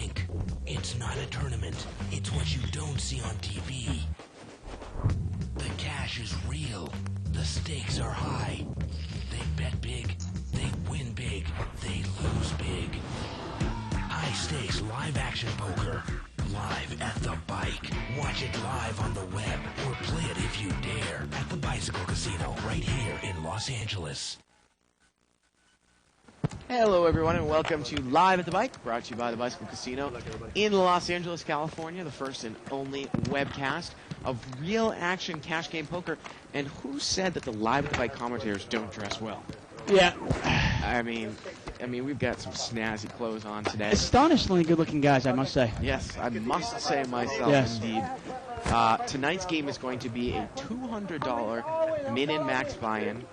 think. It's not a tournament. It's what you don't see on TV. The cash is real. The stakes are high. They bet big. They win big. They lose big. High stakes live action poker. Live at the bike. Watch it live on the web or play it if you dare at the Bicycle Casino right here in Los Angeles. Hello, everyone, and welcome to Live at the Bike, brought to you by the Bicycle Casino in Los Angeles, California, the first and only webcast of real action cash game poker. And who said that the Live at the Bike commentators don't dress well? Yeah. I mean, we've got some snazzy clothes on today. Astonishingly good-looking guys, I must say. Yes, I must say myself, Yes. indeed. Tonight's game is going to be a $200 min and max buy-in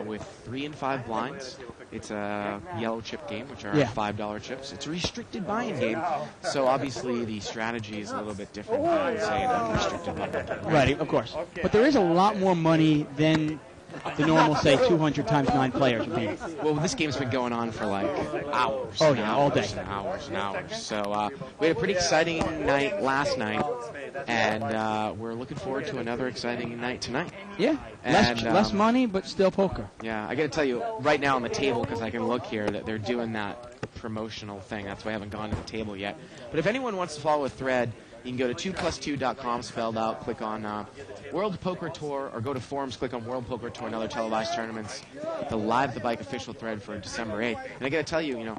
with 3 and 5 blinds. It's a yellow chip game, which are $5 chips. It's a restricted buy-in game, so obviously the strategy is a little bit different than, say, an unrestricted buy-in game. Right, of course. But there is a lot more money than the normal, say, 200 times 9 players would be. Well, this game's been going on for like hours. Oh, yeah, all day. And hours and hours. So we had a pretty exciting night last night, and we're looking forward to another exciting night tonight. Yeah, less money, but still poker. Yeah, I got to tell you, right now on the table, because I can look here, that they're doing that promotional thing. That's why I haven't gone to the table yet. But if anyone wants to follow a thread, you can go to 2plus2.com, spelled out, click on World Poker Tour, or go to forums, click on World Poker Tour and other televised tournaments, the Live the Bike official thread for December 8th. And I got to tell you,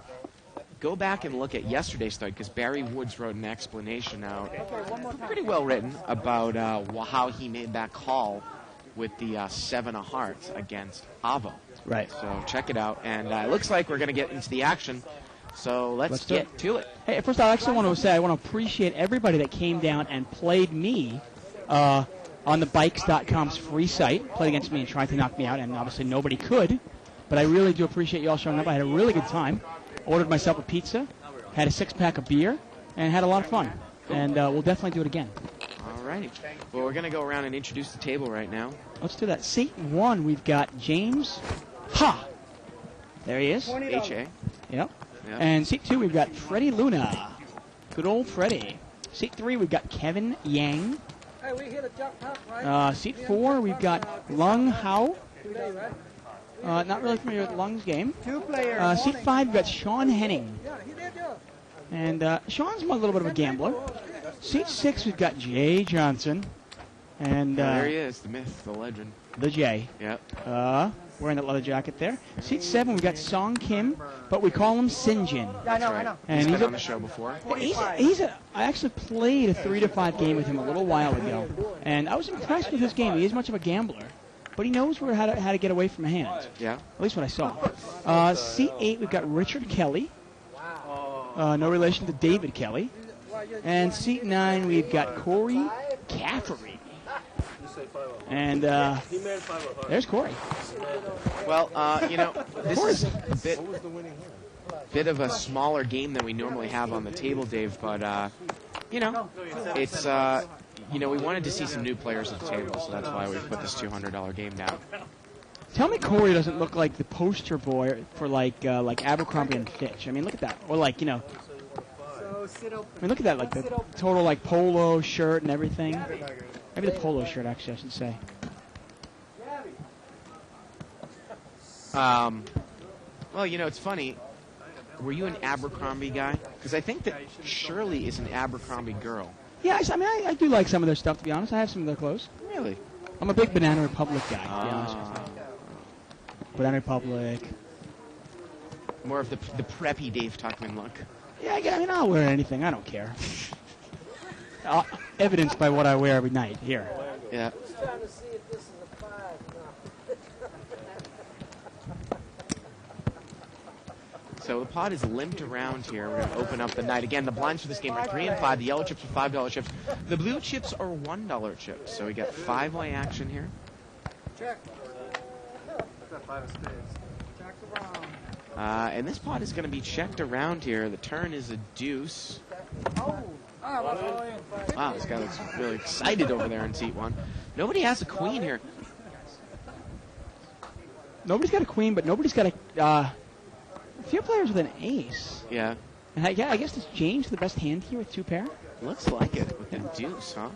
go back and look at yesterday's thread, because Barry Woods wrote an explanation out, pretty well written, about how he made that call with the 7 of hearts against Avo. Right. So check it out. And it looks like we're going to get into the action. So let's get to it. Hey, first I actually want to say I want to appreciate everybody that came down and played me on the Bikes.com's free site, played against me and tried to knock me out, and obviously nobody could. But I really do appreciate you all showing up. I had a really good time. Ordered myself a pizza, had a 6-pack of beer, and had a lot of fun. Cool. And we'll definitely do it again. Alrighty. Well, we're going to go around and introduce the table right now. Let's do that. Seat 1, we've got James Ha. There he is. H.A. Yep. And seat 2, we've got Freddie Luna. Good old Freddie. Seat 3, we've got Kevin Yang. Hey, we hit a jackpot, right? Seat 4, we've got Lung Hao. Not really familiar with Lung's game. 2 players. Seat 5, we've got Sean Henning. Yeah, he did, yeah. And Sean's a little bit of a gambler. Seat 6, we've got Jay Johnson. And there he is, the myth, the legend. The Jay. Yep. Wearing that leather jacket there. Seat 7, we've got Song Kim, but we call him Sinjin. I know. And he's been on the show before. I actually played a 3-5 game with him a little while ago, and I was impressed with his game. He is much of a gambler, but he knows how to get away from a hand. Yeah. At least what I saw. Seat 8, we've got Richard Kelly. No relation to David Kelly. And seat 9, we've got Corey Caffery. And there's Corey. Well, this is a bit of a smaller game than we normally have on the table, Dave. But it's we wanted to see some new players at the table, so that's why we put this $200 game down. Tell me Corey doesn't look like the poster boy for like Abercrombie and Fitch. I mean, look at that. Or look at that, like the total polo shirt and everything. Maybe the polo shirt, actually, I should say. Well, it's funny. Were you an Abercrombie guy? Because I think that Shirley is an Abercrombie girl. Yeah, I do like some of their stuff, to be honest. I have some of their clothes. Really? I'm a big Banana Republic guy, to be honest with you. Banana Republic. More of the preppy Dave Tuckman look. Yeah, I'll wear anything. I don't care. Evidenced by what I wear every night here. Yeah. So the pot is limped around here. We're going to open up the night. Again, the blinds for this game are 3 and 5. The yellow chips are $5 chips. The blue chips are $1 chips. So we got 5-way action here. Check. And this pot is going to be checked around here. The turn is a deuce. Wow, this guy looks really excited over there in seat 1. Nobody has a queen here. Nobody's got a queen, but nobody's got a few players with an ace. Yeah. And I guess it's James the best hand here with 2 pair. Looks like it with the deuce, huh?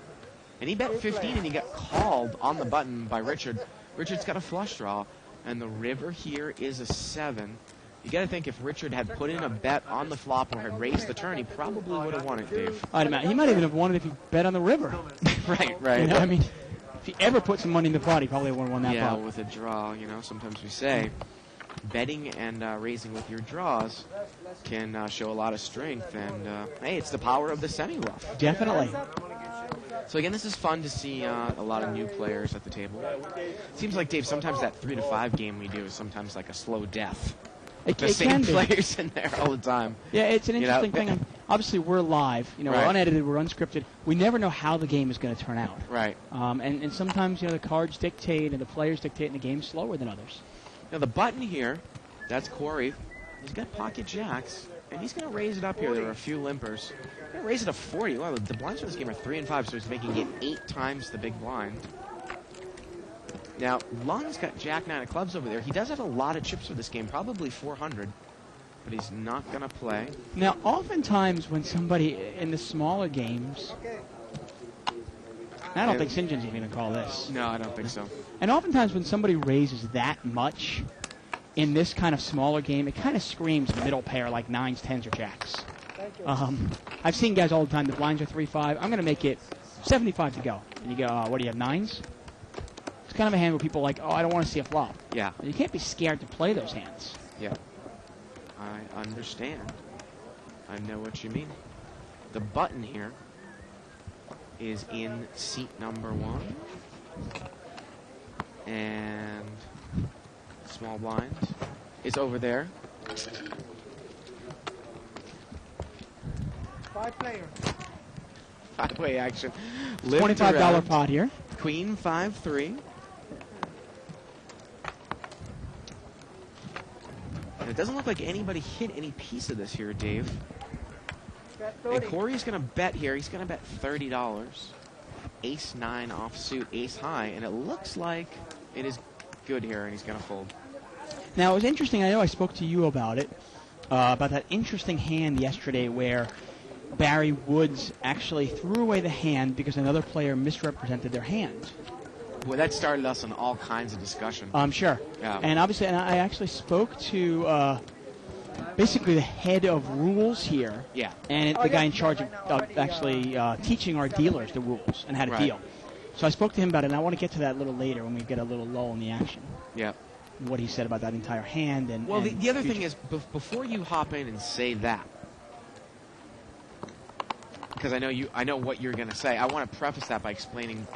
And he bet 15 and he got called on the button by Richard. Richard's got a flush draw, and the river here is a 7. You got to think if Richard had put in a bet on the flop or had raised the turn, he probably would have won it, Dave. He might even have won it if he bet on the river. Right. You know, I mean, if he ever put some money in the pot, he probably would have won that yeah, pot. with a draw, sometimes we say betting and raising with your draws can show a lot of strength. And, hey, it's the power of the semi-bluff. Definitely. So, again, this is fun to see a lot of new players at the table. Seems like, Dave, sometimes that 3 to 5 game we do is sometimes like a slow death. The same players in there all the time. Yeah, it's an interesting thing. And obviously, we're live. We're unedited, we're unscripted. We never know how the game is going to turn out. Right. And sometimes, the cards dictate and the players dictate, and the game's slower than others. Now, the button here, that's Corey. He's got pocket jacks, and he's going to raise it up here. There are a few limpers. He's going to raise it to 40. Wow, the blinds for this game are 3 and 5, so he's making it 8 times the big blind. Now, Lung's got Jack 9 of clubs over there. He does have a lot of chips for this game, probably 400, but he's not going to play. Now, oftentimes when somebody in the smaller games, I don't think St. John's even going to call this. No, I don't think so. And oftentimes when somebody raises that much in this kind of smaller game, it kind of screams middle pair like 9s, 10s, or jacks. I've seen guys all the time, the blinds are 3-5. I'm going to make it 75 to go. And you go, what do you have, 9s? It's kind of a hand where people are like, I don't want to see a flop. Yeah. You can't be scared to play those hands. Yeah. I understand. I know what you mean. The button here is in seat number 1. And small blind is over there. 5 players. 5-way action. $25 pot here. Queen 5-3. And it doesn't look like anybody hit any piece of this here, Dave. And Corey's going to bet here. He's going to bet $30. Ace 9 offsuit, ace high, and it looks like it is good here, and he's going to fold. Now, it was interesting. I know I spoke to you about it, about that interesting hand yesterday where Barry Woods actually threw away the hand because another player misrepresented their hand. Well, that started us on all kinds of discussion. Sure. Yeah. And obviously, I actually spoke to basically the head of rules here. Yeah. And the guy in charge of actually teaching our dealers the rules and how to deal. So I spoke to him about it, and I want to get to that a little later when we get a little lull in the action. Yeah. What he said about that entire hand. And well, and the other thing is, before you hop in and say that, because I know what you're going to say, I want to preface that by explaining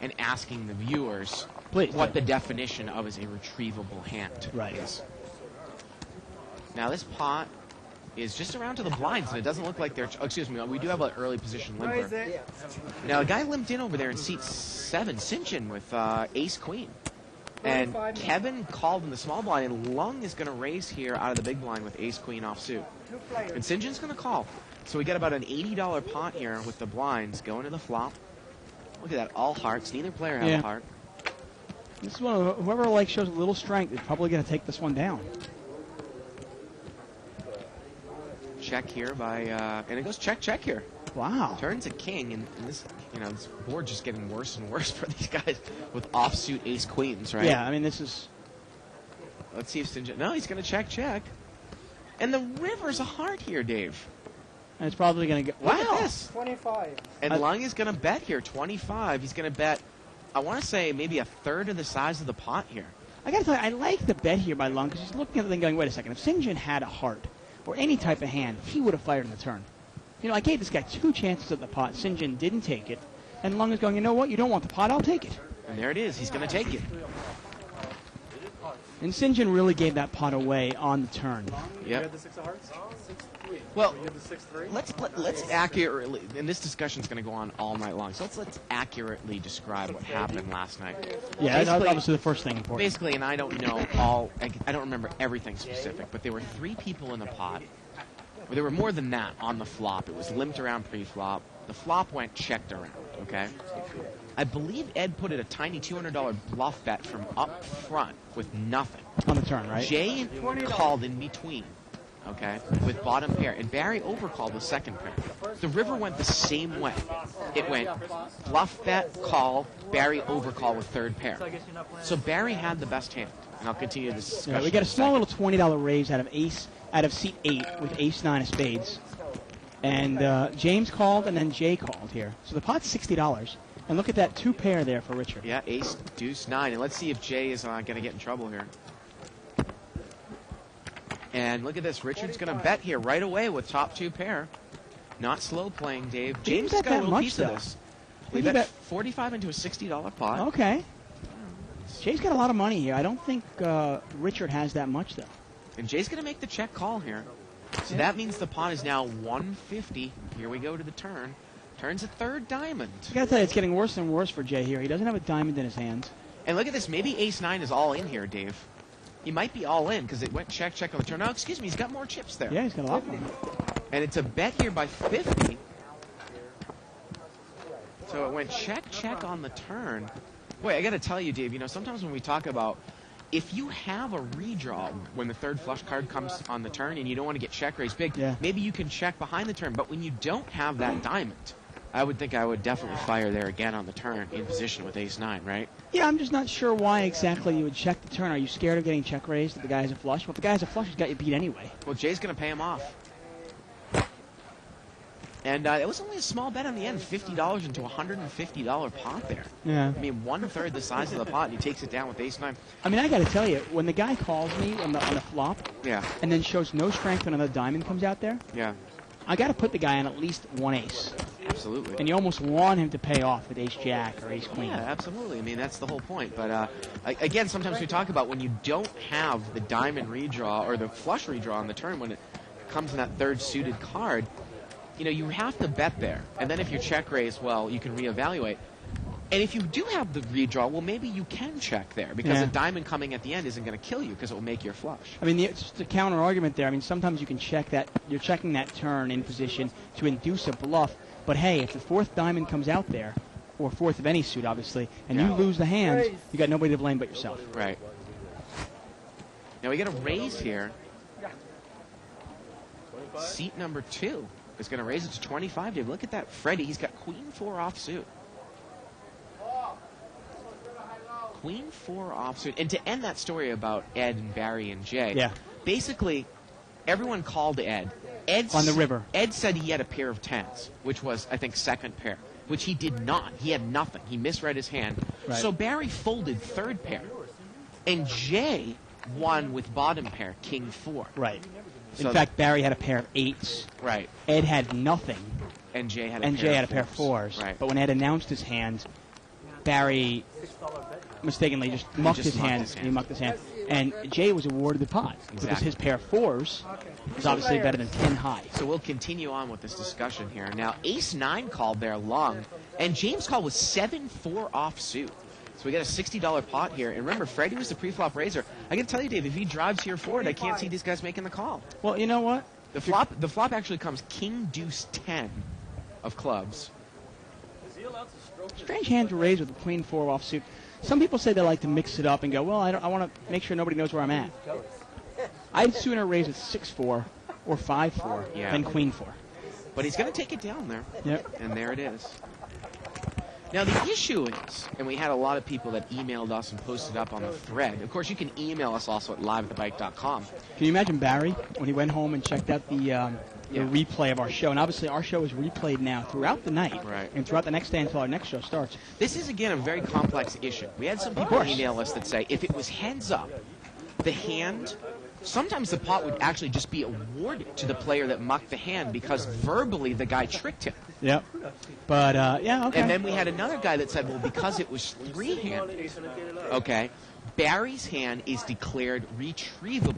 and asking the viewers what the definition of is a retrievable hand is. Now, this pot is just around to the blinds, and it doesn't look like they're... Oh, excuse me, we do have an early position limper. Now, a guy limped in over there in seat 7, St. with ace-queen. And Kevin called in the small blind, and Lung is going to raise here out of the big blind with ace-queen offsuit. And St. John's going to call. So we got about an $80 pot here with the blinds going to the flop. Look at that, all hearts. Neither player has a heart. This is one of whoever shows a little strength is probably going to take this one down. Check here by, and it goes check here. Wow. Turns a king, and this, this board just getting worse and worse for these guys with offsuit ace queens, right? Yeah, I mean, this is... Let's see if St. John... No, he's going to check. And the river's a heart here, Dave. And it's probably going to go... Look at this. 25. And Lung is going to bet here, 25. He's going to bet, I want to say, maybe a third of the size of the pot here. I got to tell you, I like the bet here by Lung because he's looking at the thing going, wait a second, if St. John had a heart or any type of hand, he would have fired in the turn. I gave this guy 2 chances at the pot. St. John didn't take it. And Lung is going, you know what? You don't want the pot, I'll take it. And there it is. He's going to take it. And St. John really gave that pot away on the turn. Yep. the 6 of hearts? 6-3. Well, You had the 6-3? let's accurately, and this discussion is going to go on all night long, so let's accurately describe what happened last night. Yeah, that's obviously the first thing important. Basically, and I don't know I don't remember everything specific, but there were 3 people in the pot. Well, there were more than that on the flop. It was limped around pre-flop. The flop went checked around, okay? I believe Ed put in a tiny $200 bluff bet from up front with nothing. On the turn, right? Jay called in between. okay, with bottom pair. And Barry overcalled the second pair. The river went the same way. It went bluff bet, call, Barry overcall with third pair. So Barry had the best hand. And I'll continue this discussion. Yeah, we got a small little $20 raise out of seat 8 with ace-9 of spades. And James called and then Jay called here. So the pot's $60. And look at that 2 pair there for Richard. Yeah, ace, deuce, 9. And let's see if Jay is going to get in trouble here. And look at this. Richard's going to bet here right away with top 2 pair. Not slow playing, Dave. James has got a little piece of this. We bet 45 into a $60 pot. Okay. Jay's got a lot of money here. I don't think Richard has that much, though. And Jay's going to make the check call here. So that means the pot is now 150. Here we go to the turn. Turns a third diamond. I got to tell you, it's getting worse and worse for Jay here. He doesn't have a diamond in his hands. And look at this. Maybe ace-9 is all in here, Dave. He might be all in because it went check, check on the turn. Oh, excuse me. He's got more chips there. Yeah, he's got a lot more. And it's a bet here by 50. So it went check, check on the turn. Boy, I got to tell you, Dave, sometimes when we talk about if you have a redraw when the third flush card comes on the turn and you don't want to get check raised big, maybe you can check behind the turn. But when you don't have that diamond, I would think I would definitely fire there again on the turn in position with ace-9, right? Yeah, I'm just not sure why exactly you would check the turn. Are you scared of getting check raised if the guy has a flush? Well, if the guy has a flush, he's got you beat anyway. Well, Jay's going to pay him off. And it was only a small bet on the end, $50 into a $150 pot there. Yeah. I mean, 1/3 the size of the pot, and he takes it down with ace-9. I mean, I got to tell you, when the guy calls me on the flop, and then shows no strength when another diamond comes out there, I got to put the guy on at least one ace. Absolutely. And you almost want him to pay off with ace-jack or ace-queen. Yeah, absolutely. I mean, that's the whole point. But again, sometimes we talk about when you don't have the diamond redraw or the flush redraw on the turn when it comes in that third suited card, you have to bet there. And then if you check raise, well, you can reevaluate. And if you do have the redraw, well, maybe you can check there because a diamond coming at the end isn't going to kill you because it will make your flush. I mean, just a counter argument there. I mean, sometimes you can check that. You're checking that turn in position to induce a bluff. But hey, if the fourth diamond comes out there, or fourth of any suit, obviously, and you lose the hand, you got nobody to blame but yourself. Right. Now we get a raise here. Seat number 2 is going to raise it to 25. Dave, look at that. Freddie, he's got queen 4 offsuit. Queen 4 offsuit. And to end that story about Ed and Barry and Jay, basically everyone called Ed. On the river. Ed said he had a pair of 10s, which was, I think, second pair, which he did not. He had nothing. He misread his hand. Right. So Barry folded third pair. And Jay won with bottom pair, king 4. Right. So in fact, Barry had a pair of 8s. Right. Ed had nothing. And Jay had a pair of 4s. Right. But when Ed announced his hand, Barry mistakenly just mucked his hand. He mucked his hand. And Jay was awarded the pot because his pair of 4s is obviously better than 10 high. So we'll continue on with this discussion here. Now, ace-9 called there long, and James called with 7-4 offsuit. So we got a $60 pot here. And remember, Freddie was the pre-flop raiser. I got to tell you, Dave, if he drives here forward, I can't see these guys making the call. Well, you know what? The flop actually comes king deuce 10 of clubs. Strange hand to raise with a queen 4 offsuit. Some people say they like to mix it up and go, well, I want to make sure nobody knows where I'm at. I'd sooner raise with 6-4 or 5-4 than queen 4. But he's going to take it down there. Yep. And there it is. Now, the issue is, and we had a lot of people that emailed us and posted up on the thread. Of course, you can email us also at liveatthebike.com. Can you imagine Barry when he went home and checked out the replay of our show? And obviously, our show is replayed now throughout the night and throughout the next day until our next show starts. This is, again, a very complex issue. We had some people email us that say if it was heads up, the hand, sometimes the pot would actually just be awarded to the player that mucked the hand because verbally the guy tricked him. Yep. But, okay. And then we had another guy that said, well, because it was three-handed, Barry's hand is declared retrievable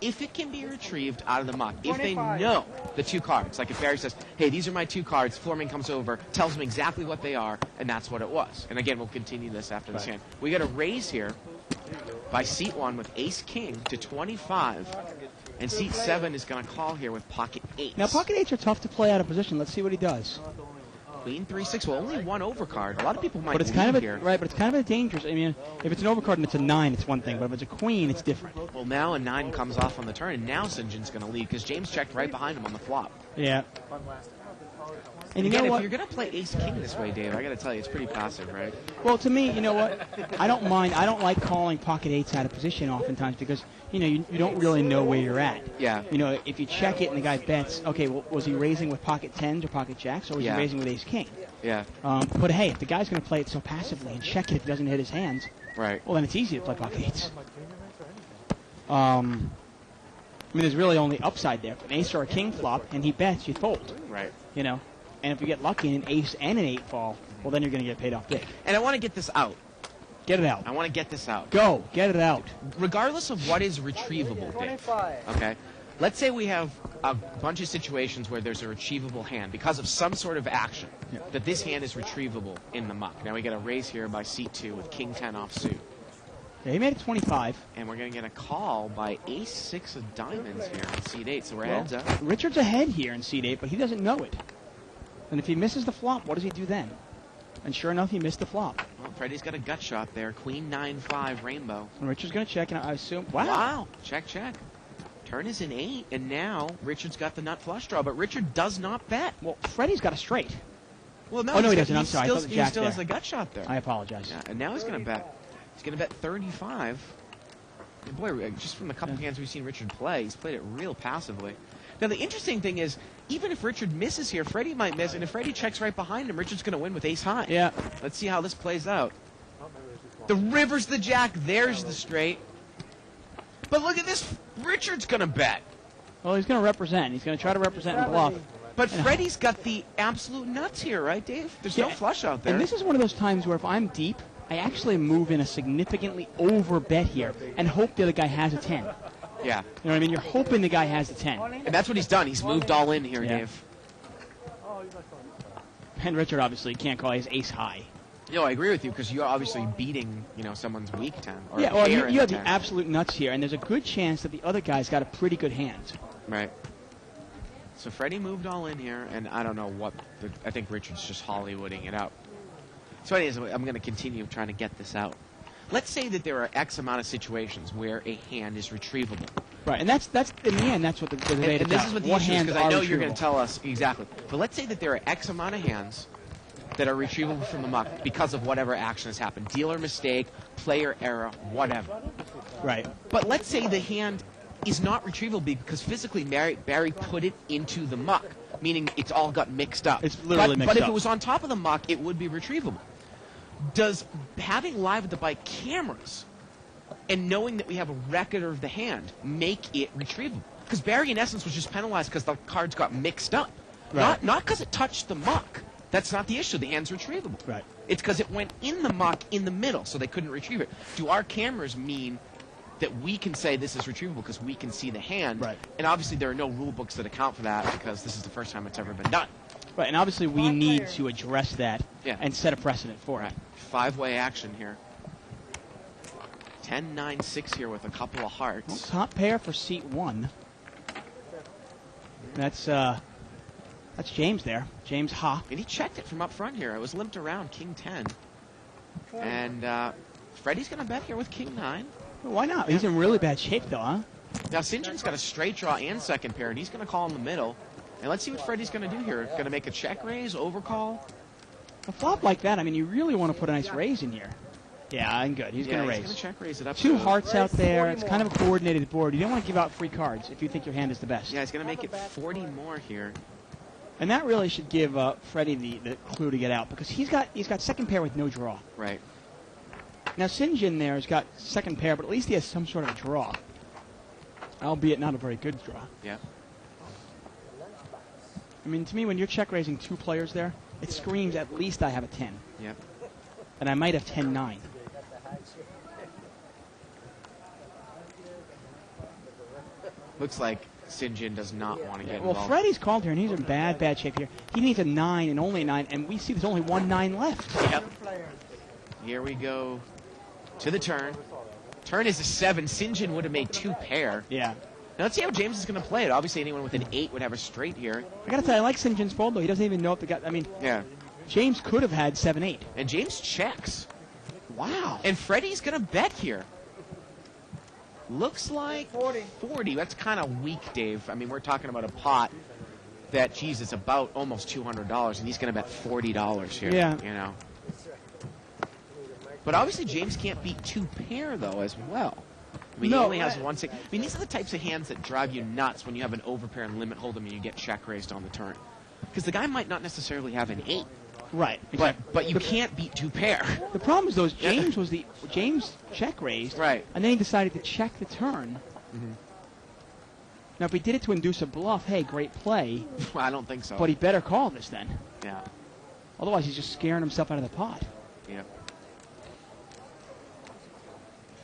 if it can be retrieved out of the muck. If they know the 2 cards. Like if Barry says, hey, these are my 2 cards, Floorman comes over, tells him exactly what they are, and that's what it was. And again, we'll continue this after this hand. We got a raise here by seat 1 with ace-king to 25. And seat 7 is going to call here with pocket 8. Now, pocket 8s are tough to play out of position. Let's see what he does. Queen 3-6. Well, only one overcard. A lot of people might But it's lead kind of here. right. But it's kind of a dangerous. I mean, if it's an overcard and it's a 9, it's one thing. But if it's a queen, it's different. Well, now a 9 comes off on the turn, and now St. John's going to lead because James checked right behind him on the flop. Yeah. And you Again, know if what? you're going to play ace-king this way, Dave, I got to tell you, it's pretty passive, right? Well, to me, you know what? I don't mind. I don't like calling pocket 8s out of position oftentimes because, you don't really know where you're at. Yeah. If you check it and the guy bets, okay, well, was he raising with pocket 10s or pocket jacks, or was Yeah. he raising with ace-king? Yeah. But hey, if the guy's going to play it so passively and check it if he doesn't hit his hands, Right. well, then it's easy to play pocket 8s. There's really only upside there. If an ace or a king flop and he bets, you fold. Right. And if you get lucky and an ace and an 8 fall, well, then you're going to get paid off big. And I want to get this out. Get it out. I want to get this out. Go. Get it out. Regardless of what is retrievable, Dave. 25. Okay? Let's say we have a bunch of situations where there's a retrievable hand because of some sort of action, that this hand is retrievable in the muck. Now we get a raise here by C2 with King 10 offsuit. Yeah, he made it 25. And we're going to get a call by ace 6 of diamonds here on seat 8, so we're heads up. Richard's ahead here in seat 8, but he doesn't know it. And if he misses the flop, what does he do then? And sure enough, he missed the flop. Well, Freddie's got a gut shot there. Queen 9-5 rainbow. And Richard's going to check, and I assume... Wow. Wow. Check, check. Turn is an 8, and now Richard's got the nut flush draw, but Richard does not bet. Well, Freddie's got a straight. Well, no, Oh, no, he he's- doesn't. I'm sorry. I Still, thought the he jack still has there. the gut shot there. I apologize. Yeah, and now he's going to bet. He's going to bet 35. And boy, just from the couple hands we've seen Richard play, he's played it real passively. Now, the interesting thing is, even if Richard misses here, Freddie might miss, and if Freddie checks right behind him, Richard's going to win with ace high. Yeah. Let's see how this plays out. The river's the jack, there's the straight. But look at this, Richard's going to bet. Well, he's going to represent. He's going to try to represent and bluff. But Freddie's got the absolute nuts here, right, Dave? There's no Yeah. flush out there. And this is one of those times where if I'm deep, I actually move in a significantly over bet here and hope the other guy has a 10. Yeah. You know what I mean? You're hoping the guy has a 10. And that's what he's done. He's moved all in here, Yeah. Dave. And Richard obviously can't call his ace high. No, I agree with you because you're obviously beating, someone's weak 10. Or Yeah, a well, pair you in have the 10. absolute nuts here, and there's a good chance that the other guy's got a pretty good hand. Right. So Freddie moved all in here, and I don't know what. I think Richard's just Hollywooding it out. So anyways, I'm going to continue trying to get this out. Let's say that there are X amount of situations where a hand is retrievable. Right, and that's in the end, that's what the debate And is this about. is what the What issue is, hands because I are know you're going retrievable. to tell us exactly. But let's say that there are X amount of hands that are retrievable from the muck because of whatever action has happened. Dealer mistake, player error, whatever. Right. But let's say the hand is not retrievable because physically Barry put it into the muck, meaning it's all got mixed up. It's literally mixed But if up. it was on top of the muck, it would be retrievable. Does having live at the bike cameras and knowing that we have a record of the hand make it retrievable? Because Barry, in essence, was just penalized because the cards got mixed up. Right. Not because it touched the muck. That's not the issue. The hand's retrievable. Right. It's because it went in the muck in the middle, so they couldn't retrieve it. Do our cameras mean that we can say this is retrievable because we can see the hand? Right. And obviously there are no rule books that account for that because this is the first time it's ever been done. Right, and obviously we need to address that Yeah. and set a precedent for it. Five-way action here. 10-9-6 here with a couple of Well, hearts. top pair for seat 1. That's James there. James Ha. And he checked it from up front here. It was limped around King 10. And Freddie's going to bet here with King 9. Well, why not? He's in really bad shape though, huh? Now St. John's got a straight draw and second pair, and he's going to call in the middle. And let's see what Freddie's going to do here. Going to make a check raise, overcall. A flop like that, I mean, you really want to put a nice raise in here. Yeah, I'm good. He's going to He's raise. going to check raise it up. Two to- hearts out there. 40 It's kind of a coordinated board. You don't want to give out free cards if you think your hand is the best. Yeah, he's going to make it 40 more here. And that really should give Freddie the clue to get out because he's got second pair with no draw. Right. Now St. John there has got second pair, but at least he has some sort of draw, albeit not a very good draw. Yeah. I mean, to me, when you're check raising two players there, it screams at least I have a 10, Yeah. and I might have 10-9. Looks like St. John does not want to get Well, involved. Freddie's called here, and he's in bad shape here. He needs a 9 and only a 9, and we see there's only one 9 left. Yep. Here we go to the turn. Turn is a 7. St. John would have made 2 pair. Yeah. Now let's see how James is going to play it. Obviously, anyone with an 8 would have a straight here. I got to tell you, I like St. John's fold, though. He doesn't even know if the guy, I mean, Yeah. James could have had 7-8. And James checks. Wow. And Freddie's going to bet here. Looks like 40. That's kind of weak, Dave. I mean, we're talking about a pot that, geez, it's about almost $200, and he's going to bet $40 here. Yeah. You know. But obviously, James can't beat 2-pair, though, as well. I mean, he only has 1 6. I mean, these are the types of hands that drive you nuts when you have an overpair and limit hold'em and you get check raised on the turn. Because the guy might not necessarily have an 8. Right. Exactly. But you can't beat 2-pair. The problem is, though, James check raised. Right. And then he decided to check the turn. Mm-hmm. Now, if he did it to induce a bluff, hey, great play. Well, I don't think so. But he better call this then. Yeah. Otherwise, he's just scaring himself out of the pot. Yeah.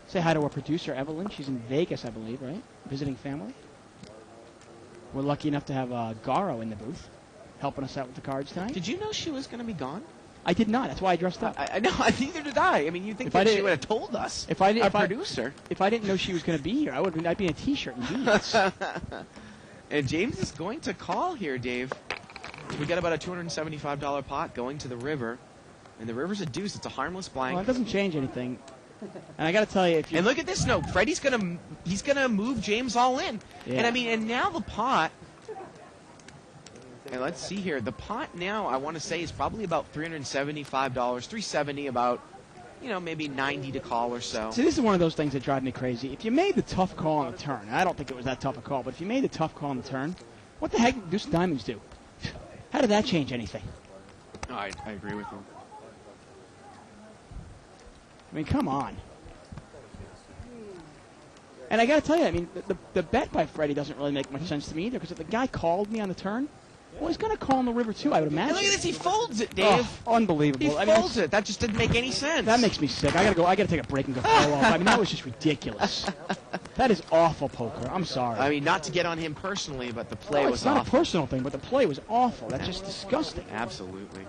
Say hi to our producer, Evelyn. She's in Vegas, I believe, right? Visiting family. We're lucky enough to have Garo in the booth, helping us out with the cards tonight. Did you know she was going to be gone? I did not. That's why I dressed up. I know. Neither did I. I mean, you'd think If I that she did- would have told us. If I did, Our producer. If I didn't know she was going to be here, I'd be in a T-shirt and jeans. And James is going to call here, Dave. We got about a $275 pot going to the river. And the river's a deuce. It's a harmless blank. Well, it doesn't change anything. And I got to tell you, if you And look at this note. Freddie's gonna move James all in. Yeah. And I mean, and now the pot. And let's see here. The pot now, I want to say, is probably about $375, $370, about, maybe 90 to call or so. see, this is one of those things that drive me crazy. If you made the tough call on the turn, and I don't think it was that tough a call, but if you made the tough call on the turn, what the heck do diamonds do? How did that change anything? No, I agree with you. I mean, come on. And I got to tell you, I mean, the bet by Freddie doesn't really make much sense to me either, because if the guy called me on the turn, well, he's going to call in the river too, I would And imagine. look at this. He folds it, Dave. Oh, unbelievable. He I mean, folds it. That just didn't make any sense. that makes me sick. I got to take a break and go throw off. I mean, that was just ridiculous. That is awful poker. I'm sorry. I mean, not to get on him personally, but the play No, was it's not awful. a personal thing, but the play was awful. That's just disgusting. Absolutely.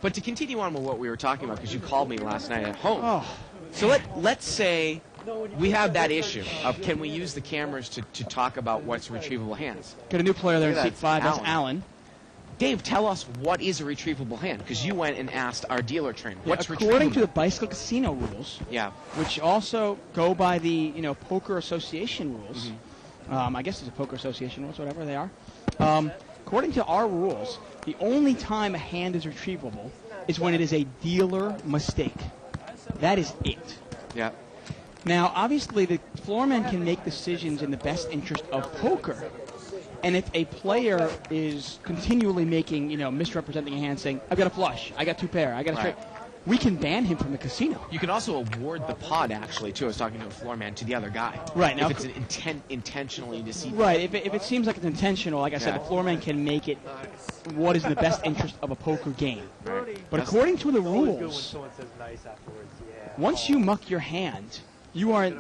But to continue on with what we were talking about, because you called me last night at home. Oh, So let's say we have that issue of can we use the cameras to talk about what's retrievable hands. got a new player there in Look at seat that. 5. That's Allen. Alan. Dave, tell us what is a retrievable hand, because you went and asked our dealer trainer. What's According to retrievable? the Bicycle Casino rules, Yeah. which also go by the Poker Association rules. I guess it's a Poker Association rules, whatever they are. According to our rules, the only time a hand is retrievable is when it is a dealer mistake. That is it. Yeah. Now, obviously, the floorman can make decisions in the best interest of poker. And if a player is continually making, misrepresenting a hand, saying, I've got a flush, I got 2-pair, I got a straight, we can ban him from the casino. You can also award the pot, actually, too. I was talking to a floor man, to the other guy. Right, now- If it's an intentionally deceitful. Right, if it seems like it's intentional, like I said, Yeah. the floorman can make it what is in the best interest of a poker game. Right. But That's- according to the It's always good when rules, someone says nice afterwards. Yeah. once you muck your hand, you are,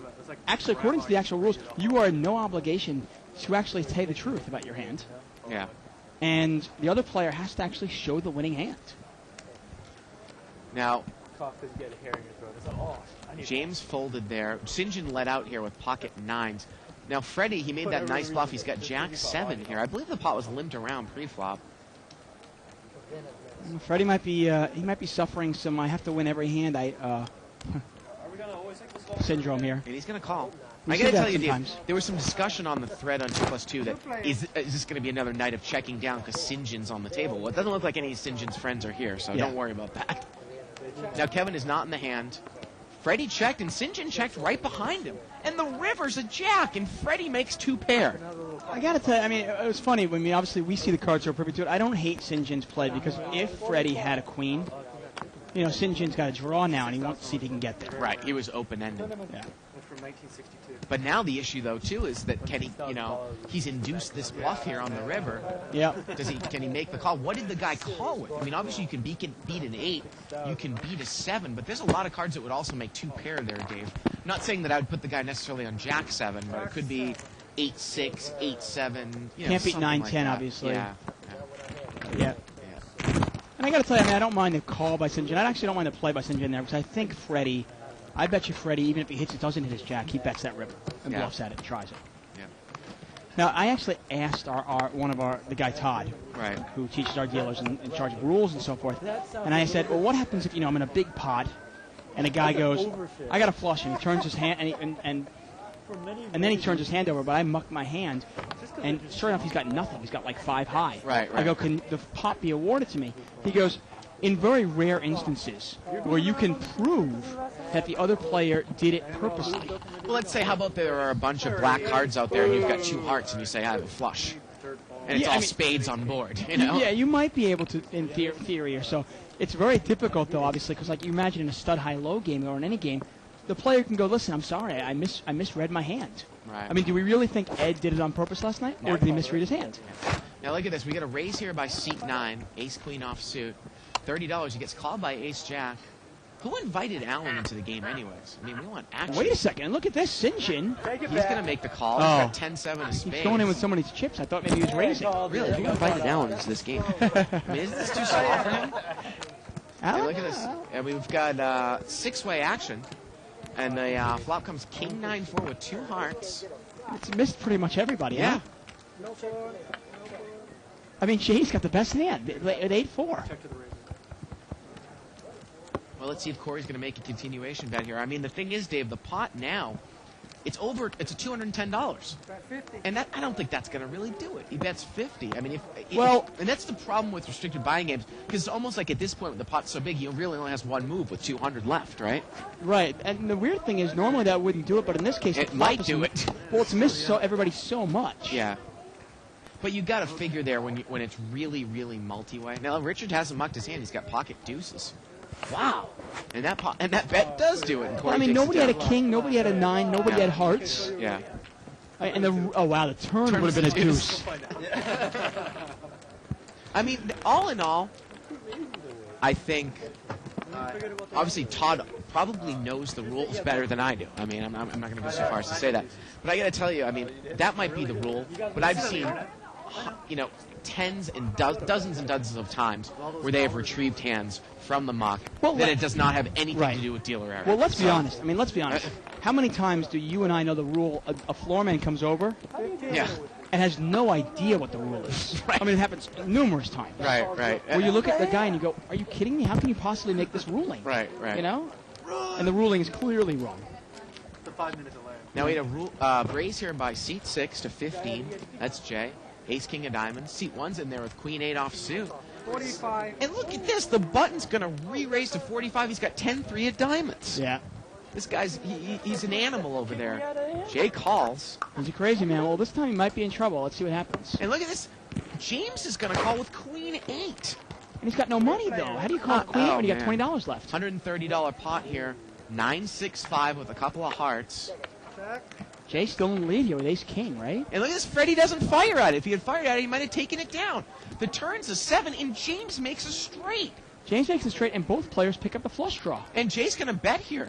actually, according to the actual rules, you are in no obligation to actually tell the truth about your hand. Yeah. And the other player has to actually show the winning hand. Now, Cough because you get a hair in your throat. It's like, oh, I need James folded there. St. John let out here with pocket 9s. Now, Freddie, he made that nice bluff. He's got Jack 7 here. I believe the pot was limped around pre-flop. Freddie might be suffering some I have to win every hand syndrome here. And he's going to call. We I see got to that tell you, Dave, sometimes. there was some discussion on the thread on 2+2 that is this going to be another night of checking down because St. John's on the table? Well, it doesn't look like any of St. John's friends are here, so Yeah. don't worry about that. Now, Kevin is not in the hand. Freddie checked, and St. John checked right behind him. And the river's a jack, and Freddie makes 2-pair. I gotta tell you, I mean, it was funny. I mean, obviously, we see the cards so privy to it. I don't hate St. John's play because if Freddie had a queen, St. John's got a draw now, and he wants to see if he can get there. Right, he was open-ended. Yeah. from 1962. But now the issue, though, too, is that can he, he's induced this bluff here on the river. Yeah. Can he make the call? What did the guy call with? I mean, obviously you can beat an 8, you can beat a 7, but there's a lot of cards that would also make 2-pair there, Dave. Not saying that I would put the guy necessarily on Jack 7, but it could be 8-6, 8-7. Can't beat something 9-10, like that. obviously. Yeah. Yeah. And I got to tell you, I mean, I don't mind the call by St. John. I actually don't mind the play by St. John there because I think Freddie, I bet you Freddie, even if he doesn't hit his jack, he bets that river and Yeah. bluffs at it and tries it. Yeah. Now, I actually asked the guy Todd, Right. who teaches our dealers and in charge of rules and so forth, and I said, well, what happens if I'm in a big pot, and a guy goes, I got to flush, and he turns his hand, and then he turns his hand over, but I mucked my hand, and sure enough, he's got nothing. He's got like 5 high. Right. I go, can the pot be awarded to me? He goes, in very rare instances where you can prove that the other player did it purposely. Well, let's say, how about there are a bunch of black cards out there, and you've got 2 hearts, and you say, I have a flush. And it's all spades on board, Yeah, you might be able to, in theory or so. It's very difficult, though, obviously, because like you imagine in a stud high-low game or in any game, the player can go, listen, I'm sorry, I misread my hand. Right. I mean, do we really think Ed did it on purpose last night, or did he misread his hand? Now look at this. We got a raise here by seat 9, ace queen off suit, $30. He gets called by ace jack. Who invited Allen into the game anyways? I mean, we want action. Wait a second, look at this, Sinjin. He's going to make the call. Oh. He's got 10-7 of spades. He's going in with somebody's chips. I thought maybe he was raising. Really? Who invited Allen into this game? I mean, isn't this too small for him? Hey, look at this. And we've got 6-way action. And the flop comes king 9-4 with 2 hearts. It's missed pretty much everybody, Yeah. huh? I mean, Jay's got the best hand at 8-4. Well, let's see if Corey's going to make a continuation bet here. I mean, the thing is, Dave, the pot now, it's a $210. And that, I don't think that's going to really do it. He bets 50. I mean, and that's the problem with restricted buying games, because it's almost like at this point, when the pot's so big, he really only has 1 move with 200 left, right? Right, and the weird thing is, normally that wouldn't do it, but in this case, it might do it. Well, it's missed everybody so much. Yeah. But you got to figure there when it's really, really multi-way. Now, Richard hasn't mucked his hand. He's got pocket deuces. Wow. And that bet does do it. Well, I mean, nobody had a king, nobody had a 9, nobody had hearts. Yeah. And the turn would have been a deuce. I mean, all in all, I think obviously Todd probably knows the rules better than I do. I mean, I'm not going to go so far as to say that, but I got to tell you, I mean, that might be the rule. But I've seen, tens and dozens and dozens of times where they have retrieved hands from the muck that it does not have anything to do with dealer error. Well, let's be honest. I mean, let's be honest. How many times do you and I know the rule? A floor man comes over, and has no idea what the rule is. Right. I mean, it happens numerous times. Right. Where you look at the guy and you go, "Are you kidding me? How can you possibly make this ruling?" Right. And the ruling is clearly wrong. The 5 minutes of land. Now we had a raise here by seat 6 to 15. That's Jay. Ace king of diamonds. Seat 1's in there with queen 8 off suit. 45. And look at this. The button's going to re-raise to 45. He's got 10-3 of diamonds. Yeah. This guy's, he's an animal over there. Jay calls. He's a crazy man. Well, this time he might be in trouble. Let's see what happens. And look at this. James is going to call with queen 8. And he's got no money, though. How do you call it queen when you got $20 left? $130 pot here. 9-6-5 with a couple of hearts. Jay's still in the lead here with ace-king, right? And look at this. Freddie doesn't fire at it. If he had fired at it, he might have taken it down. The turn's a 7, and James makes a straight. James makes a straight, and both players pick up the flush draw. And Jay's going to bet here.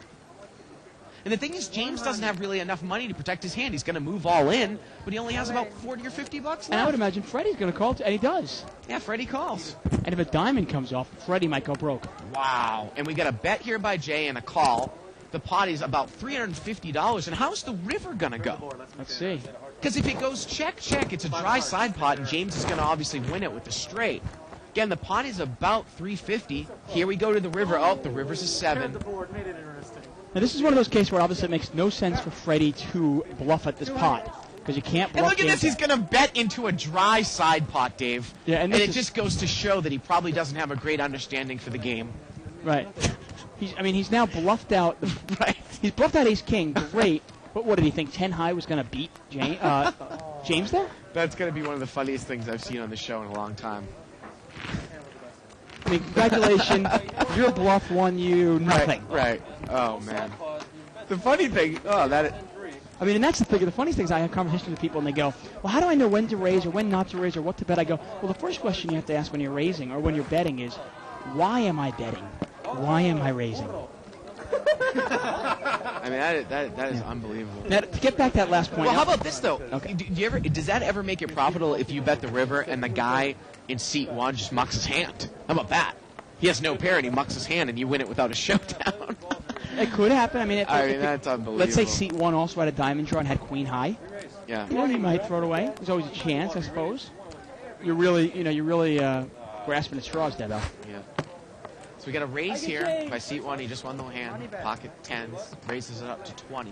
And the thing is, James doesn't have really enough money to protect his hand. He's going to move all in, but he only has about 40 or 50 bucks left. And I would imagine Freddie's going to call, and he does. Yeah, Freddie calls. And if a diamond comes off, Freddie might go broke. Wow. And we got a bet here by Jay and a call. The pot is about $350. And how's the river going to go? Let's see. Because if it goes check, it's a dry side pot, and James is going to obviously win it with the straight. Again, the pot is about $350. Here we go to the river. Oh, the river's a 7. Now, this is one of those cases where obviously it makes no sense for Freddie to bluff at this pot. Because you can't bluff. And look at this. He's going to bet into a dry side pot, Dave. Yeah, and it just goes to show that he probably doesn't have a great understanding for the game. Right. He's now bluffed out. Right. He's bluffed out ace-king. Great. But what did he think? 10 high was going to beat James there? That's going to be one of the funniest things I've seen on the show in a long time. I mean, congratulations. Your bluff won you nothing. Right. Oh, man. The funny thing, I mean, and that's the thing. The funniest thing is I have conversations with people, and they go, well, how do I know when to raise or when not to raise or what to bet? I go, well, the first question you have to ask when you're raising or when you're betting is, why am I betting? Why am I raising? I mean, that is unbelievable. Now, to get back to that last point. Well, how about this, though? Okay. Does that ever make it profitable if you bet the river and the guy in seat 1 just mucks his hand? How about that? He has no pair and he mucks his hand and you win it without a showdown. It could happen. I mean, That's unbelievable. let's say seat 1 also had a diamond draw and had queen high. Yeah. You know, you might throw it away. There's always a chance, I suppose. You're really grasping at straws there, though. Yeah. So we got a raise here by seat 1. He just won the hand. Pocket 10s. Raises it up to 20.